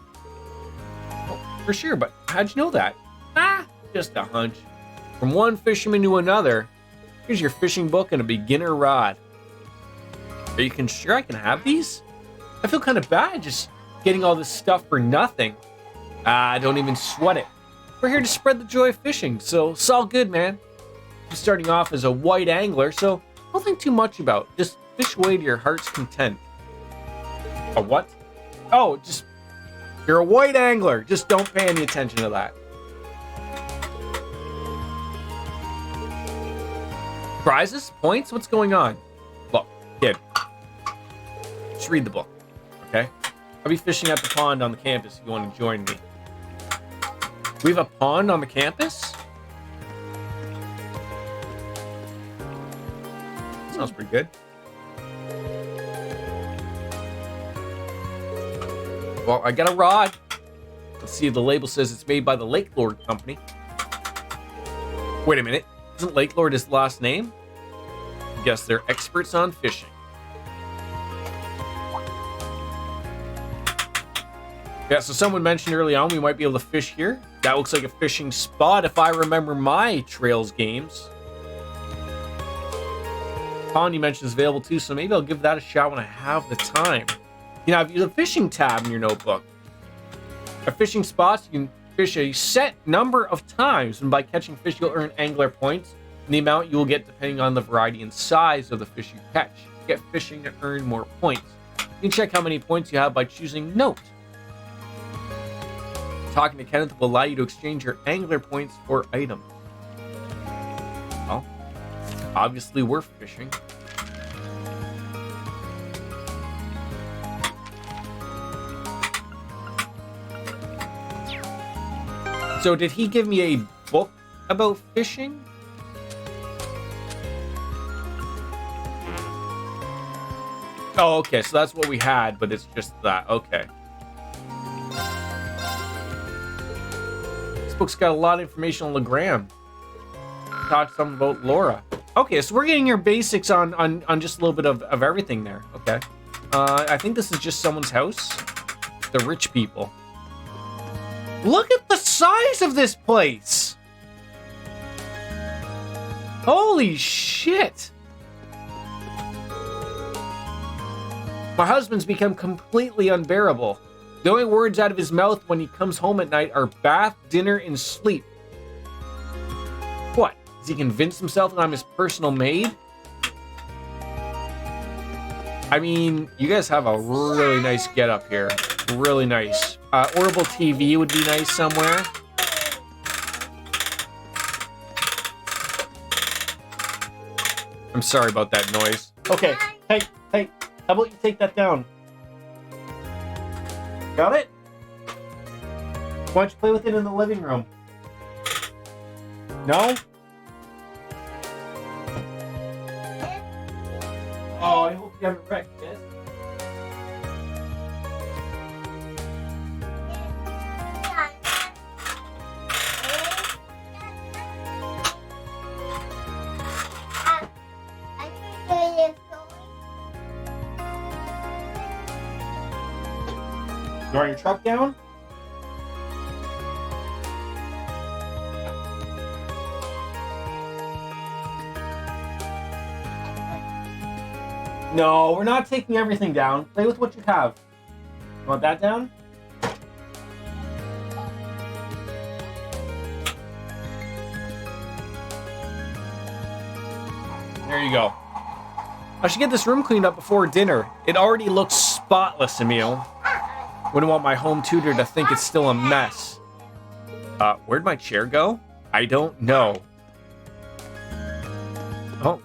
Oh, for sure, but how'd you know that? Ah, just a hunch. From one fisherman to another, here's your fishing book and a beginner rod. Are you sure I can have these? I feel kind of bad just getting all this stuff for nothing. Don't even sweat it. We're here to spread the joy of fishing, so it's all good, man. I'm starting off as a white angler, so don't think too much about it. Just fish away to your heart's content. A what? Oh, just, you're a white angler. Just don't pay any attention to that. Prizes? Points? What's going on? Look, kid. Just read the book, okay? I'll be fishing at the pond on the campus if you want to join me. We have a pond on the campus? Sounds pretty good. Well, I got a rod. Let's see, the label says it's made by the Lakelord Company. Wait a minute. Isn't Lakelord his last name? I guess they're experts on fishing. Yeah, so someone mentioned early on we might be able to fish here. That looks like a fishing spot if I remember my Trails games. Pond you mentioned is available too, so maybe I'll give that a shot when I have the time. You know, if you have a fishing tab in your notebook. At fishing spots, you can fish a set number of times, and by catching fish, you'll earn angler points. And the amount you will get depending on the variety and size of the fish you catch. Get fishing to earn more points. You can check how many points you have by choosing Note. Talking to Kenneth will allow you to exchange your angler points for items. Well, obviously we're fishing. So did he give me a book about fishing? Oh, okay, so that's what we had, but it's just that. Okay. This book's got a lot of information on Legram. Talk something about Laura. Okay, so we're getting your basics on just a little bit of everything there. Okay. I think this is just someone's house. The rich people. Look at the size of this place! Holy shit! My husband's become completely unbearable. The only words out of his mouth when he comes home at night are bath, dinner, and sleep. What? Has he convinced himself that I'm his personal maid? I mean, you guys have a really nice getup here. Really nice. Orbital TV would be nice somewhere. I'm sorry about that noise. Okay, hey, how about you take that down? Got it? Why don't you play with it in the living room? No? Oh, I hope you haven't wrecked it. You want your truck down? No, we're not taking everything down. Play with what you have. You want that down? There you go. I should get this room cleaned up before dinner. It already looks spotless, Emil. Wouldn't want my home tutor to think it's still a mess. Where'd my chair go? I don't know. Oh,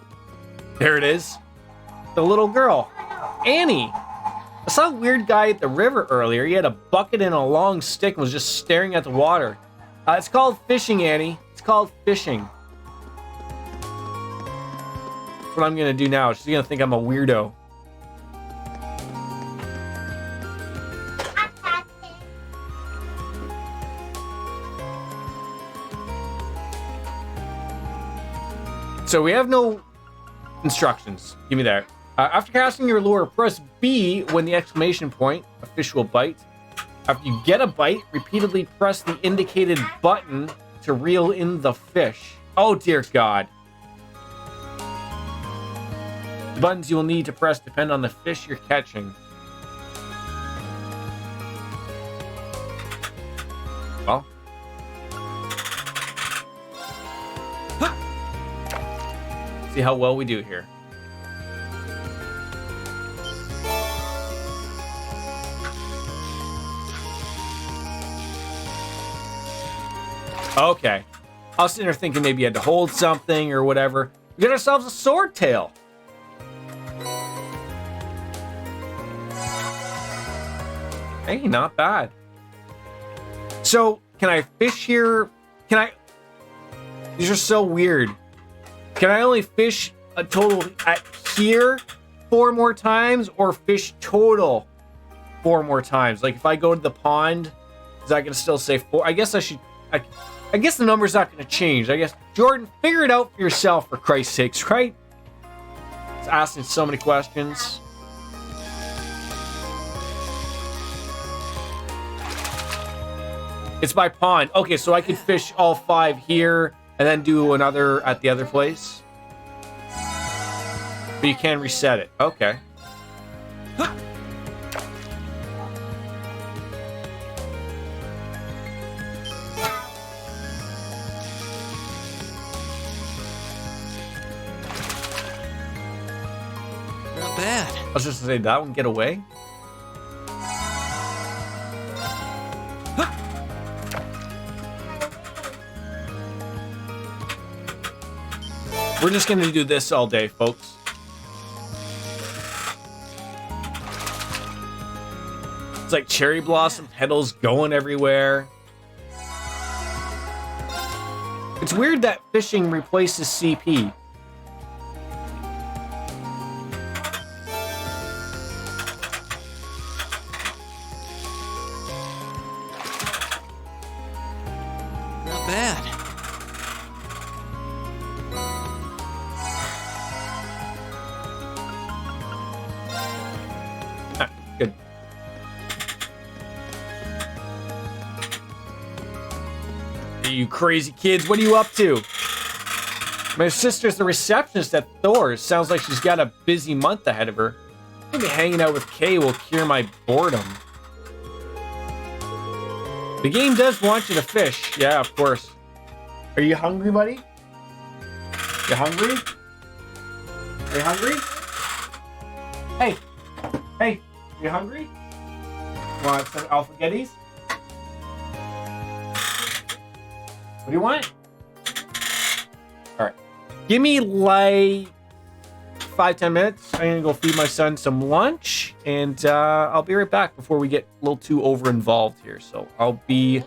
there it is. The little girl, Annie. I saw a weird guy at the river earlier. He had a bucket and a long stick and was just staring at the water. It's called fishing, Annie. It's called fishing. That's what I'm gonna do now. She's gonna think I'm a weirdo. So we have no instructions. Give me that. After casting your lure, press B when the exclamation point, a fish will bite. After you get a bite, repeatedly press the indicated button to reel in the fish. Oh dear God. The buttons you will need to press depend on the fish you're catching. Well. See how well we do here. Okay. I was sitting there thinking maybe you had to hold something or whatever. We got ourselves a sword tail. Hey, not bad. So, can I fish here? Can I... These are so weird. Can I only fish a total at here 4 more times or fish total 4 more times? Like if I go to the pond, is that going to still say 4? I guess I should... I guess the number's not going to change. I guess, Jordan, figure it out for yourself, for Christ's sakes, right? It's asking so many questions. It's by pond. Okay, so I could fish all 5 here and then do another at the other place. But you can reset it. Okay. Not bad. I was just gonna say, that one get away? We're just gonna do this all day, folks. It's like cherry blossom petals going everywhere. It's weird that fishing replaces CP. Not bad. Good. Hey, you crazy kids, what are you up to? My sister's the receptionist at Thor's. Sounds like she's got a busy month ahead of her. Maybe hanging out with Kay will cure my boredom. The game does want you to fish. Yeah, of course. Are you hungry, buddy? You hungry? Are you hungry? Hey. Hey. You hungry? Want some alphagettis? What do you want? Alright. Give me like 5-10 minutes. I'm gonna go feed my son some lunch, and I'll be right back before we get a little too over involved here. So I'll be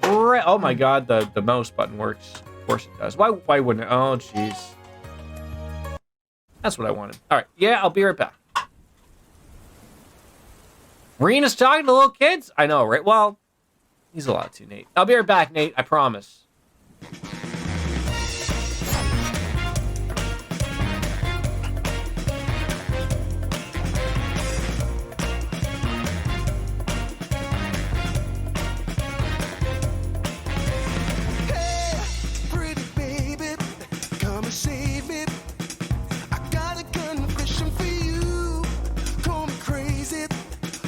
right. Oh my god, the mouse button works. Of course it does. Why wouldn't it? Oh jeez. That's what I wanted. All right. Yeah, I'll be right back. Rena's talking to little kids? I know, right? Well, he's allowed to, Nate. I'll be right back, Nate. I promise. Pretty baby, come and save me. I got a confession for you. Call me crazy,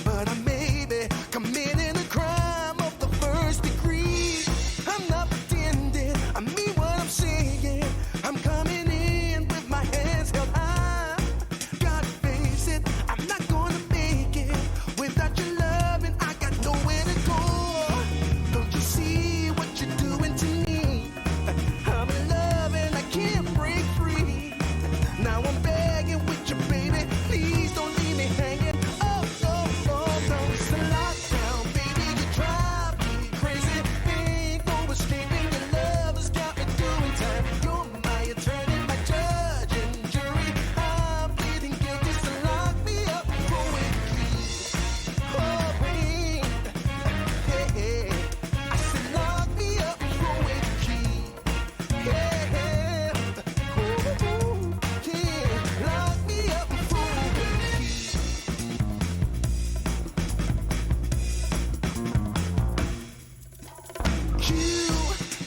but I may be committing a crime of the first degree. I'm not pretending, I mean what I'm saying. I'm coming in with my hands held high. Gotta face it, I'm not gonna make it without your love, and I got nowhere to go. Don't you see what you're doing to me? I'm in love and I can't break free. Now I'm begging with you, baby. Please don't leave me hanging. Oh, oh, oh, don't it's a lockdown, baby. You drive me crazy. Ain't no escaping. Your love has got me doing time. You're my attorney, my judge and jury. I'm pleading guilty, so lock me up for a key. Oh, wait. Hey, hey. I said lock me up for a key. Yeah, ooh, yeah, lock me up for a key. You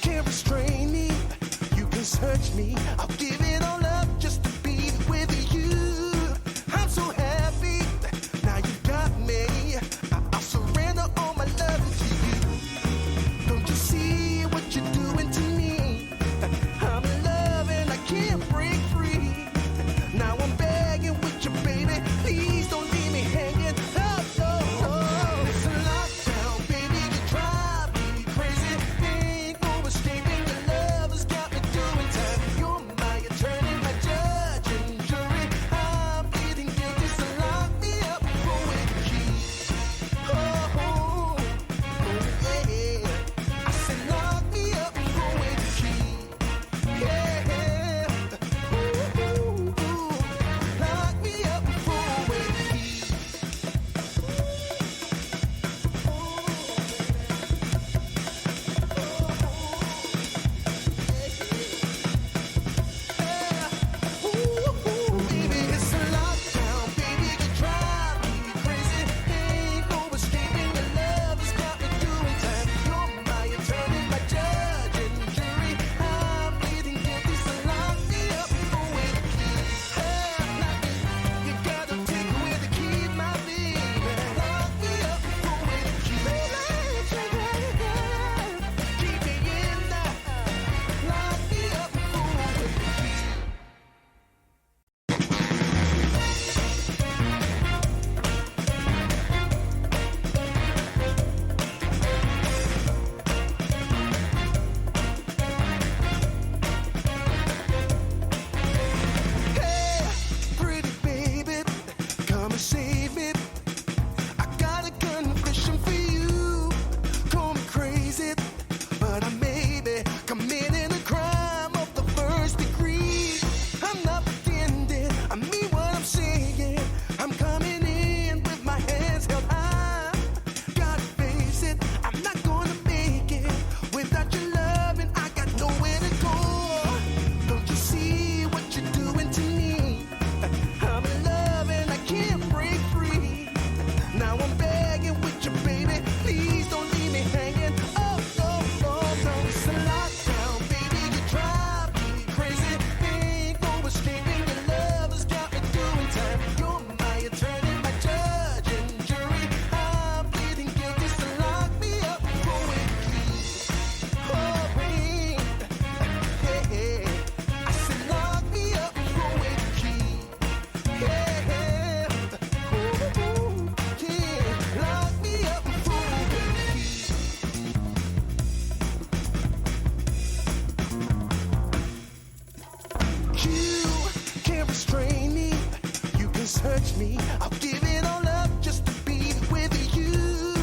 can't restrain me. You can search me. I'll give it all up just to be with you. I'm so happy. Now you got me. I'll surrender all my love to you. Don't you see what you're doing to me? I'm in love and I can't break free. Now I'm begging with you, baby. Please don't leave me hanging. Oh, oh, oh. It's a lockdown, baby. You drive me crazy. Ain't no escaping. Your love has got me doing time. You're my attorney, my judge and jury. I'm pleading guilty, so lock me up for a key. Oh, oh, yeah. I said lock me up for a key. Yeah, ooh, lock me up for a key. Baby, it's a lockdown, baby. You drive me crazy. Ain't no escaping. Your love has got me doing time. You're my attorney, my judge and jury. I'm pleading guilty, so lock me up for a key. You gotta take away the key, my baby. Lock me up for a key. Keep me in there. Lock me up for a key. Hey, pretty baby, come and save me. I got a confession for you. Call me crazy, but I may be committing a crime of the first degree. I'm not pretending, I mean what I'm saying. I'm coming in with my hands held high. Gotta face it, I'm not gonna make it without your love, and I got nowhere to go. Don't you see what you're doing to me? I'm in love and I can't break free. Now I'm begging with you, baby. Please don't leave me hanging. Oh, oh, oh, no, it's a lockdown, baby. You drive me crazy. Ain't no escaping. Your love has got me doing time. You're my attorney, my judge and jury. I'm pleading guilty, so lock me up for a key. Oh, wait. Hey, hey. I said lock me up for a key. Yeah, ooh, yeah, lock me up for a key. You can't restrain me. You can search me. I'll give it all up just to be with you.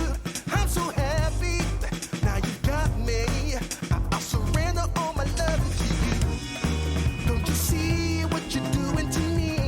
I'm so happy. Now you got me. I'll surrender all my love to you. Don't you see what you're doing to me?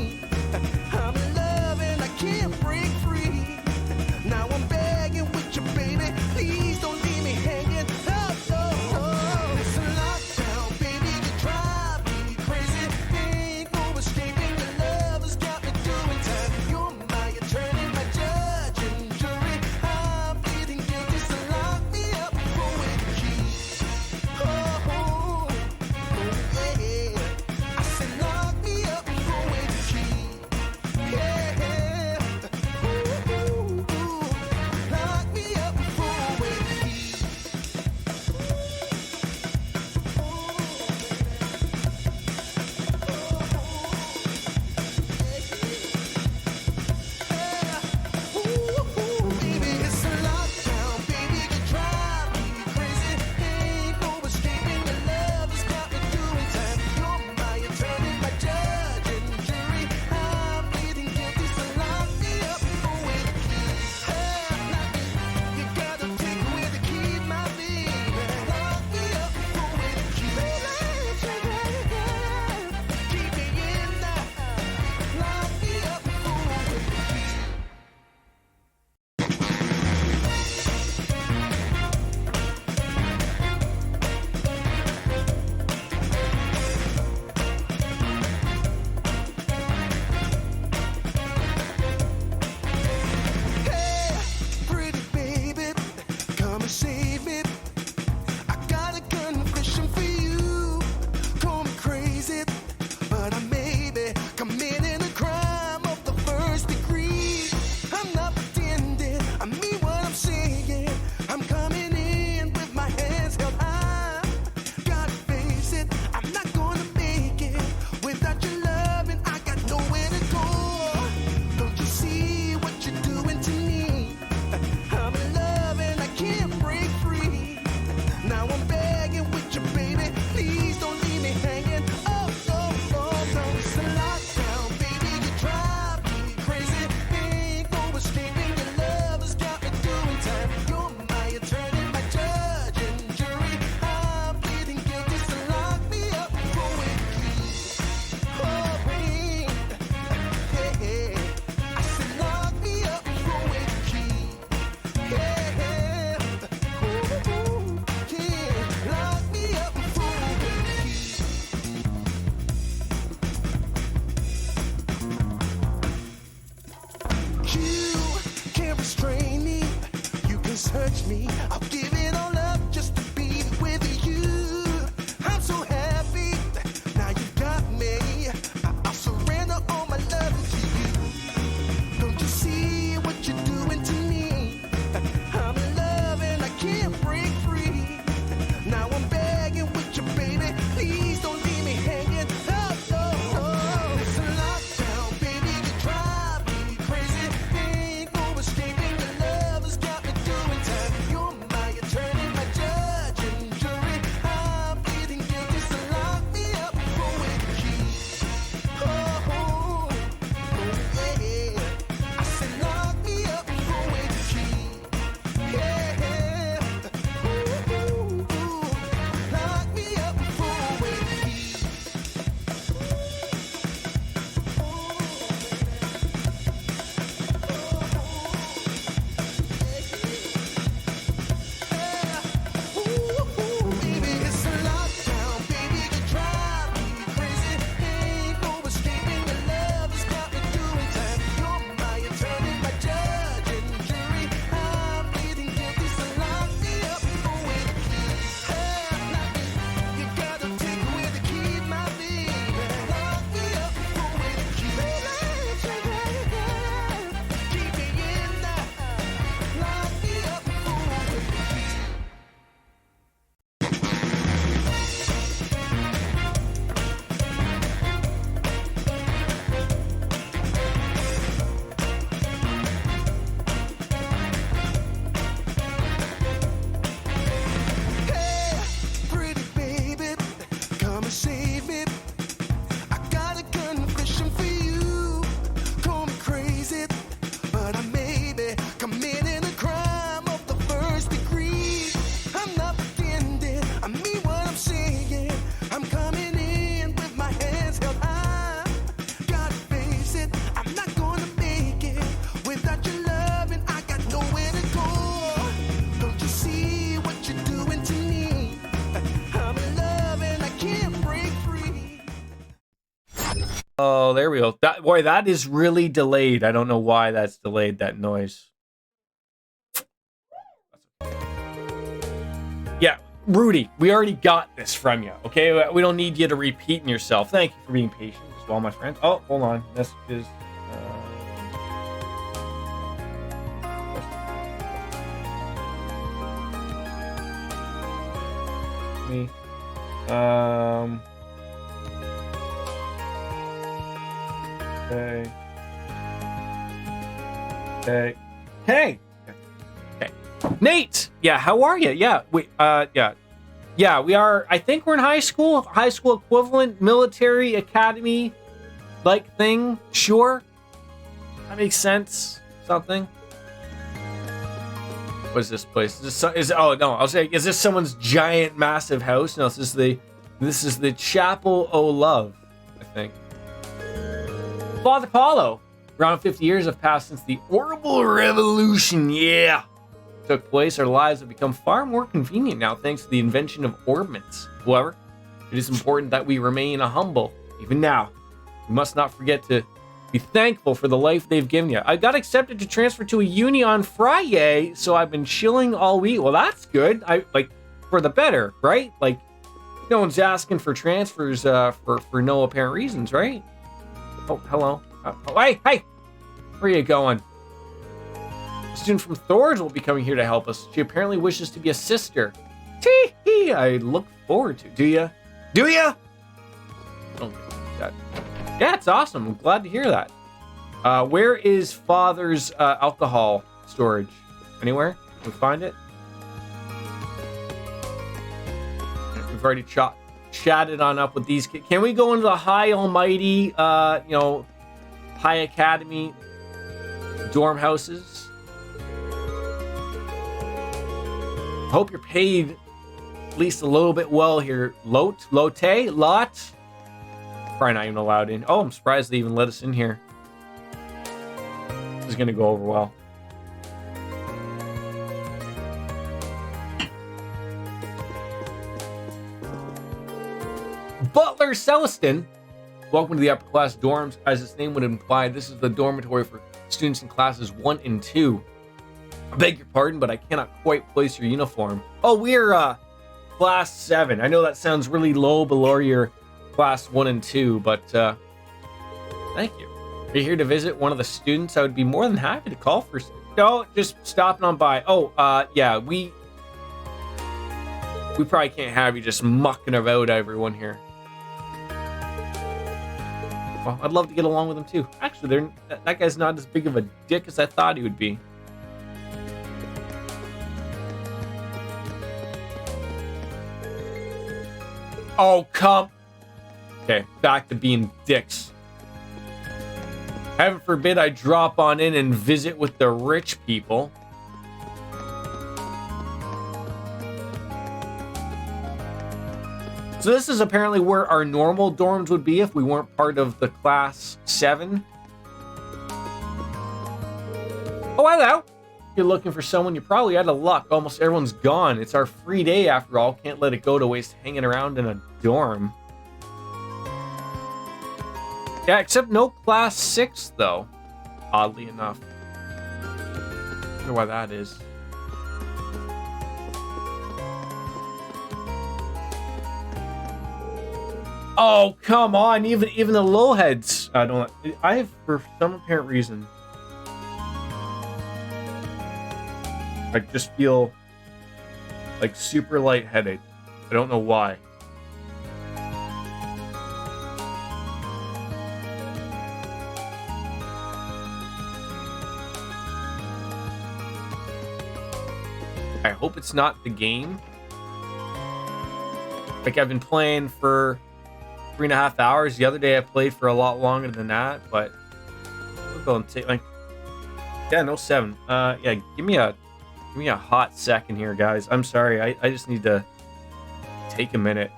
touch me. I'll give it all up just to be with you. I'm so happy. Now you got me. I'll surrender all my love to you. Don't you see what you're doing to me? I'm in love and I can't break free. Now I'm begging with you, baby. Please don't leave me hanging. Oh, oh, oh. It's a lockdown, baby. You drive me crazy. Ain't no escaping. Your love has got me doing time. You're my attorney, my judge and jury. I'm pleading guilty, so lock me up with the key. Oh, oh, oh, yeah. I said lock me up with the key. Yeah. Ooh, ooh, ooh. Lock me up with the key. Baby, it's a lockdown, baby. You drive me crazy. Ain't no escaping. Your love has got me doing time. You're my attorney, my judge and jury. I'm pleading guilty, so lock me up with the key. You gotta take away the key, my baby. Lock me up with the key. Keep me in there. Lock me up with the key. Hey, pretty baby, come and save me. I got a confession for you. Call me crazy, but I may be committing a crime of the first degree. I'm not pretending, I mean what I'm saying. I'm coming in with my hands held high. Gotta face it, I'm not gonna make it without your love, and I got nowhere to go. Don't you see what you're doing to me? I'm in love and I can't break free. Oh, there we go. That is really delayed. I don't know why that's delayed, that noise. Yeah, Rudy, we already got this from you, okay? We don't need you to repeating yourself. Thank you for being patient as well, my friend. Oh, hold on. Messages. Me. Okay. Okay. Hey. Okay. Nate. Yeah. How are you? Yeah. Yeah. We are. I think we're in high school equivalent, military academy, like thing. Sure. That makes sense. Something. What is this place? Oh no! I'll say, is this someone's giant, massive house? No, this is the Chapel o' Love, I think. Father Paulo. Around 50 years have passed since the horrible revolution, took place. Our lives have become far more convenient now thanks to the invention of orbments. However, it is important that we remain humble. Even now, we must not forget to be thankful for the life they've given you. I got accepted to transfer to a uni on Friday, so I've been chilling all week. Well, that's good. For the better, right? Like, no one's asking for transfers for no apparent reasons, right? Oh, hello. Hey! Where are you going? A student from Thor's will be coming here to help us. She apparently wishes to be a sister. Tee-hee! I look forward to. Do ya? Don't get that. Yeah, it's awesome. I'm glad to hear that. Where is Father's alcohol storage? Anywhere? Can we find it? We've already chatted on up with these kids. Can we go into the high almighty, high academy dorm houses? Hope you're paid at least a little bit well here. Lot? Probably not even allowed in. Oh, I'm surprised they even let us in here. This is going to go over well. Butler Celestin. Welcome to the upper class dorms. As its name would imply, this is the dormitory for students in classes 1 and 2. I beg your pardon, but I cannot quite place your uniform. Oh, we're class 7. I know that sounds really low below your class 1 and 2, but thank you. Are you here to visit one of the students? I would be more than happy to call for... No, just stopping on by. Oh, yeah, we probably can't have you just mucking about everyone here. Well, I'd love to get along with him too. Actually, that guy's not as big of a dick as I thought he would be. Oh, come. Okay, back to being dicks. Heaven forbid I drop on in and visit with the rich people. So this is apparently where our normal dorms would be if we weren't part of the class 7. Oh, hello. If you're looking for someone, you're probably out of luck. Almost everyone's gone. It's our free day after all. Can't let it go to waste hanging around in a dorm. Yeah, except no class 6, though. Oddly enough. I wonder why that is. Oh, come on. Even the low heads. I have, for some apparent reason, I just feel like super lightheaded. I don't know why. I hope it's not the game. Like, I've been playing for 3.5 hours. The other day I played for a lot longer than that, but we'll go and take, like, yeah, no 7. Yeah, give me a hot second here, guys. I'm sorry. I just need to take a minute.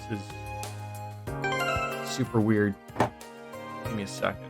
This is super weird. Give me a second.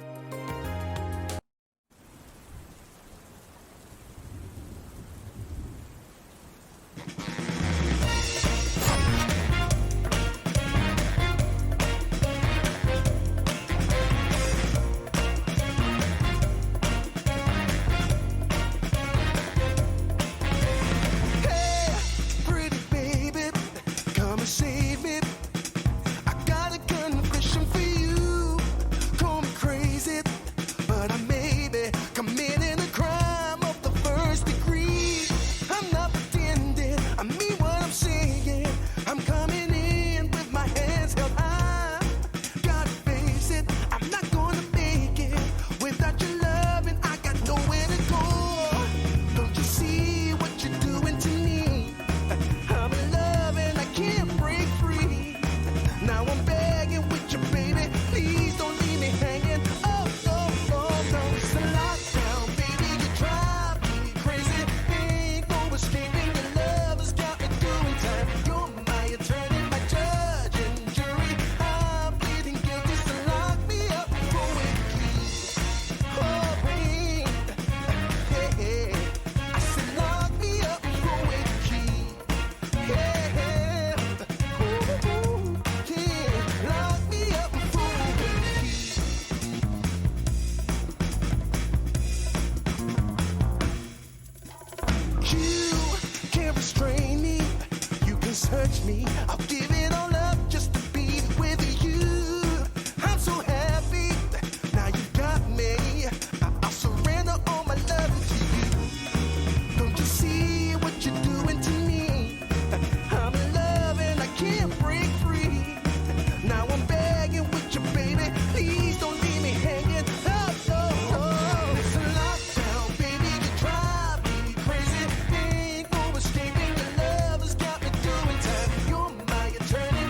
Touch me, I'll give it all up just to be with you. I'm so happy, now you got me. I'll surrender all my love to you. Don't you see what you're doing to me? I'm in love and I can't break free. Now I'm begging with you, baby. Please don't leave me hanging. Oh, it's a lockdown, baby. You drive me crazy. Ain't no escaping. Your love has got me doing time. You're my eternity.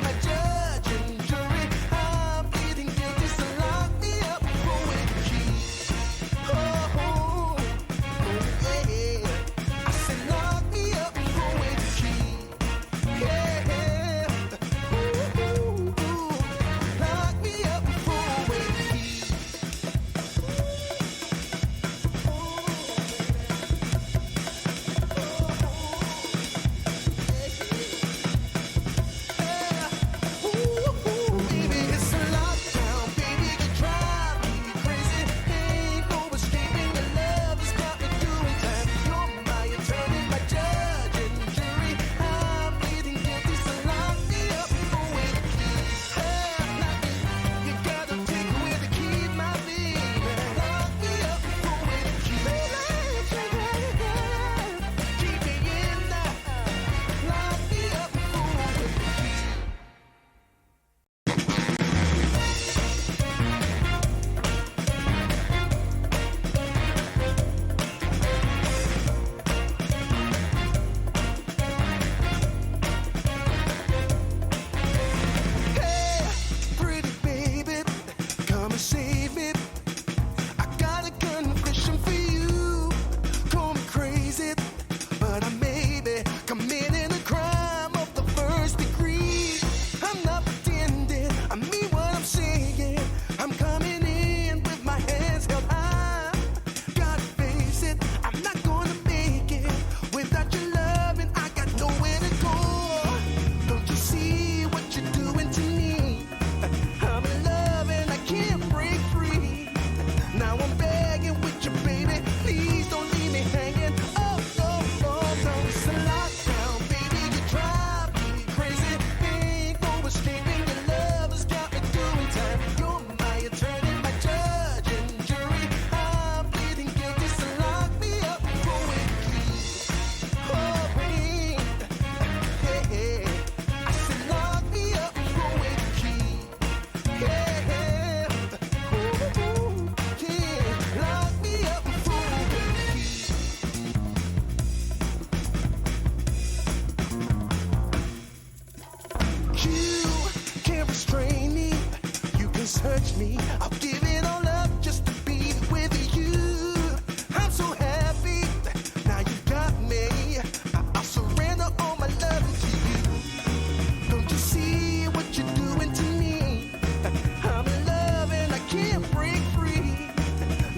me. I'll give it all up just to be with you. I'm so happy. Now you got me. I'll surrender all my love to you. Don't you see what you're doing to me? I'm in love and I can't break free.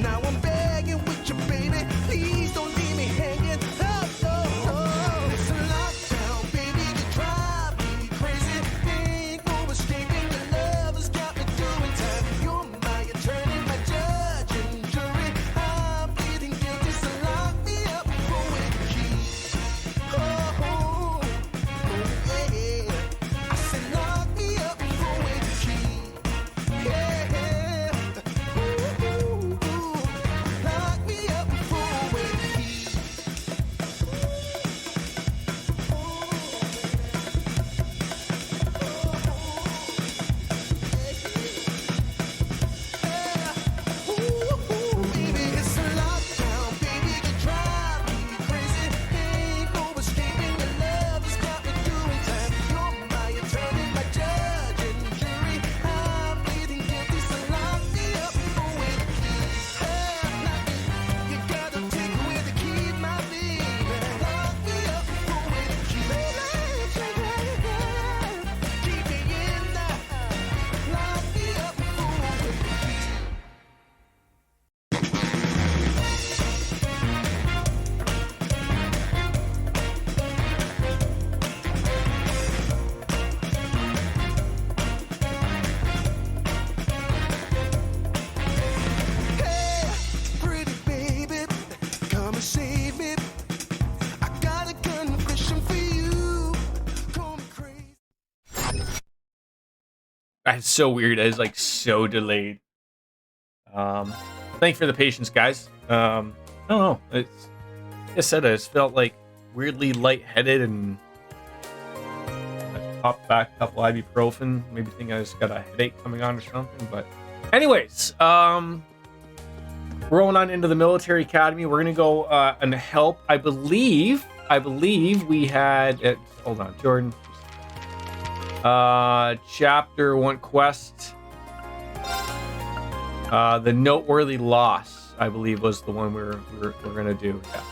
Now I'm begging with you, baby. Please don't leave me hanging. Oh, oh, oh. It's a lockdown, baby. You drive me crazy. Ain't no escaping. Your love has got me doing time. You're my attorney, my judge and jury. I'm pleading guilty, so lock me up for with the key. Oh, oh, oh, yeah. I said lock me up for with the key. Yeah. Ooh, ooh, ooh. Lock me up for with the key. Ooh, baby, it's a lockdown, baby. You drive me crazy. Ain't no escaping. Your love has got me doing time. You're my attorney, my judge and jury. I'm pleading guilty, so lock me up for with the key. You gotta take away the key, my baby. Lock me up for with the key. Keep me in there. Lock me up for with the key. Hey, pretty baby, come and save me. I got a confession for you. Call me crazy. That's so weird. It's like so delayed. Thank you for the patience, guys. I don't know. It's like I said, I just felt like weirdly lightheaded and I popped back a couple ibuprofen. Maybe think I just got a headache coming on or something. But anyways, rolling on into the military academy. We're gonna go and help. I believe we had. Hold on, Jordan. Chapter 1 quest. The noteworthy loss, I believe, was the one we're gonna do. Yes.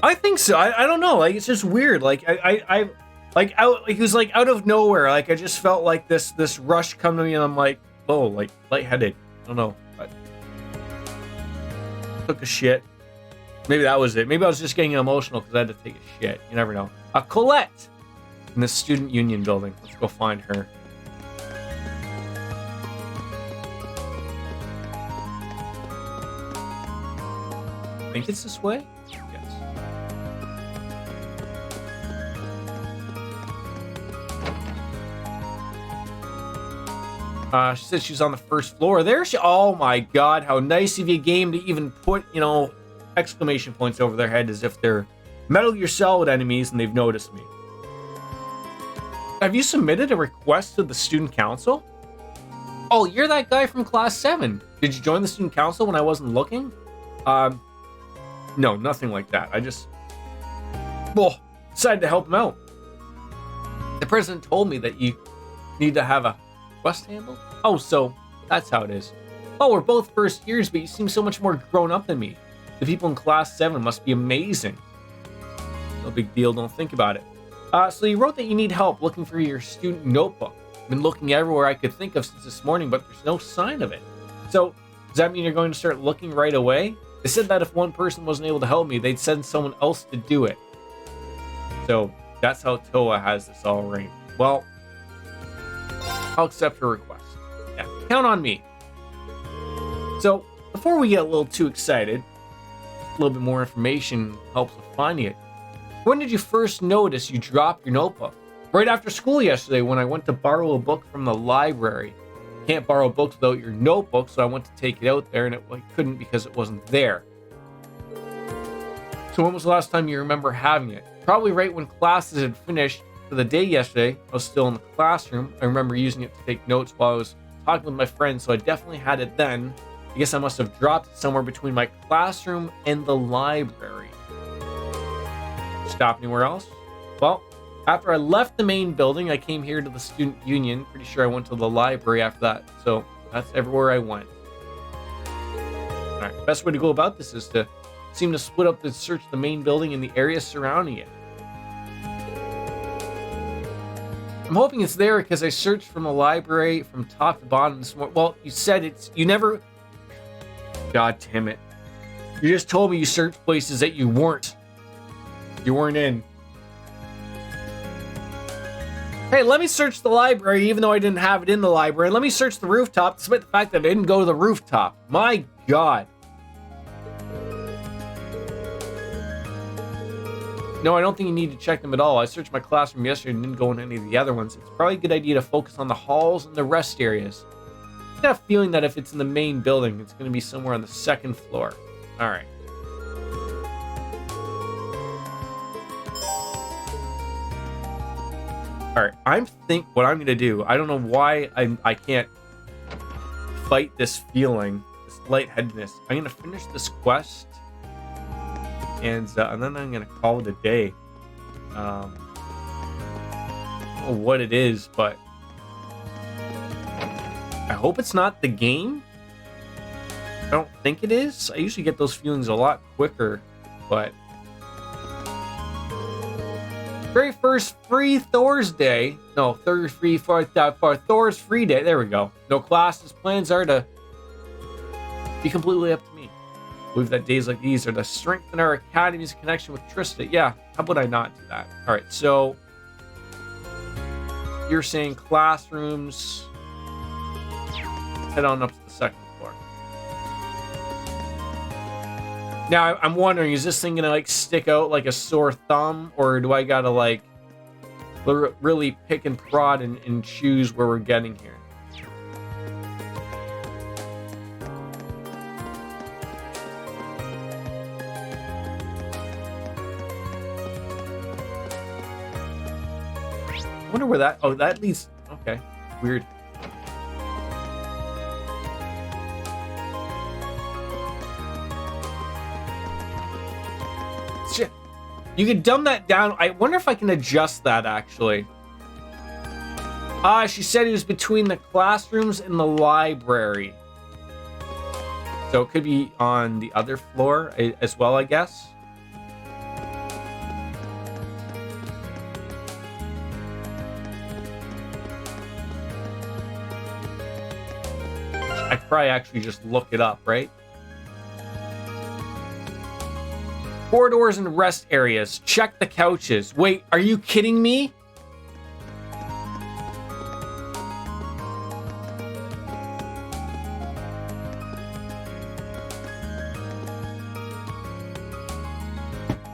I think so. I don't know. Like, it's just weird. Like I it was like out of nowhere. Like I just felt like this rush come to me, and I'm like, oh, like lightheaded. I don't know. But took a shit. Maybe that was it. Maybe I was just getting emotional because I had to take a shit. You never know. Colette in the student union building. Let's go find her. I think it's this way. Yes. She said she's on the first floor. There she. Oh my God! How nice of you, game, to even put exclamation points over their head as if they're Metal Gear Solid enemies and they've noticed me. Have you submitted a request to the student council? Oh, you're that guy from class 7. Did you join the student council when I wasn't looking? No, nothing like that. I just, decided to help him out. The president told me that you need to have a quest handle. Oh, so that's how it is. Oh, we're both first years, but you seem so much more grown up than me. The people in class 7 must be amazing. No big deal, don't think about it. So you wrote that you need help looking for your student notebook. I've been looking everywhere I could think of since this morning, but there's no sign of it. So, does that mean you're going to start looking right away? They said that if one person wasn't able to help me, they'd send someone else to do it. So, that's how Toa has this all arranged. Well, I'll accept her request. Yeah, count on me. So, before we get a little too excited, a little bit more information helps with finding it. When did you first notice you dropped your notebook? Right after school yesterday when I went to borrow a book from the library. Can't borrow books without your notebook, so I went to take it out there and I couldn't because it wasn't there. So when was the last time you remember having it? Probably right when classes had finished for the day yesterday. I was still in the classroom. I remember using it to take notes while I was talking with my friends, so I definitely had it then. I guess I must have dropped it somewhere between my classroom and the library. Stop anywhere else? Well, After I left the main building, I came here to the student union. Pretty sure I went to the library after that. So that's everywhere I went. All right, best way to go about this is to seem to split up and search the main building and the area surrounding it. I'm hoping it's there because I searched from the library from top to bottom this morning. Well, you said it's, you never, God damn it. You just told me you searched places that you weren't in. Hey, let me search the library even though I didn't have it in the library. Let me search the rooftop despite the fact that I didn't go to the rooftop. My God. No, I don't think you need to check them at all. I searched my classroom yesterday and didn't go in any of the other ones. It's probably a good idea to focus on the halls and the rest areas. I got a feeling that if it's in the main building, it's going to be somewhere on the second floor. All right. All right, what I'm going to do, I don't know why I can't fight this feeling, this lightheadedness. I'm going to finish this quest. And then I'm going to call it a day. I don't know what it is, but I hope it's not the game. I don't think it is. I usually get those feelings a lot quicker, but very first free Thursday. No, third free for Thor's free day. There we go. No classes. Plans are to be completely up to me. I believe that days like these are to strengthen our academy's connection with Trista. Yeah, how would I not do that? All right, so you're saying classrooms. Head on up to the second floor. Now, I'm wondering, is this thing gonna like stick out like a sore thumb, or do I gotta like really pick and prod and choose where we're getting here? I wonder where that, oh, that leads, okay, weird. Shit. You can dumb that down. I wonder if I can adjust that, actually. She said it was between the classrooms and the library. So it could be on the other floor as well, I guess. I could probably actually just look it up, right? Corridors and rest areas. Check the couches. Wait, are you kidding me?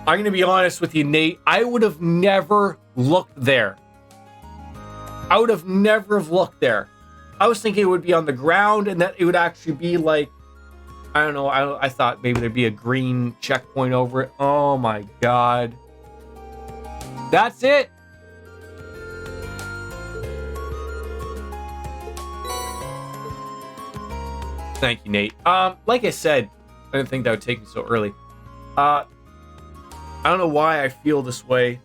I'm going to be honest with you, Nate. I would have never looked there. I would have never have looked there. I was thinking it would be on the ground and that it would actually be like, I don't know. I thought maybe there'd be a green checkpoint over it. Oh my God. That's it. Thank you, Nate. Like I said, I didn't think that would take me so early. I don't know why I feel this way.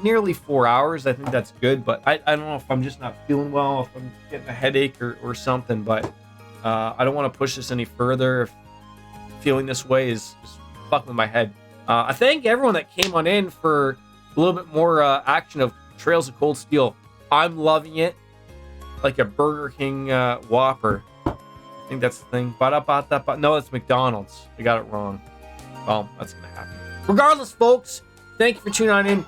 Nearly 4 hours. I think that's good, but I don't know if I'm just not feeling well, if I'm getting a headache or something, but I don't want to push this any further. If feeling this way is fucking with my head. I thank everyone that came on in for a little bit more action of Trails of Cold Steel. I'm loving it. Like a Burger King Whopper. I think that's the thing. No, it's McDonald's. I got it wrong. Well, that's going to happen. Regardless, folks, thank you for tuning on in.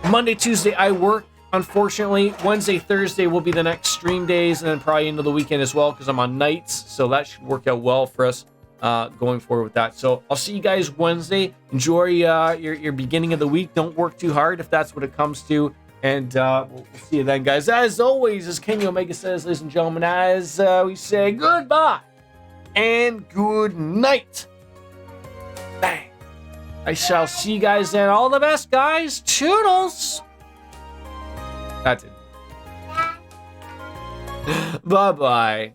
Monday, Tuesday, I work. Unfortunately, Wednesday, Thursday will be the next stream days, and then probably into the weekend as well because I'm on nights, so that should work out well for us going forward with that. So I'll see you guys Wednesday. Enjoy your beginning of the week. Don't work too hard if that's what it comes to, and we'll see you then, guys. As always, as Kenny Omega says, ladies and gentlemen, as we say goodbye and good night. Bang. I shall see you guys then. All the best, guys. Toodles. That's it. Bye-bye.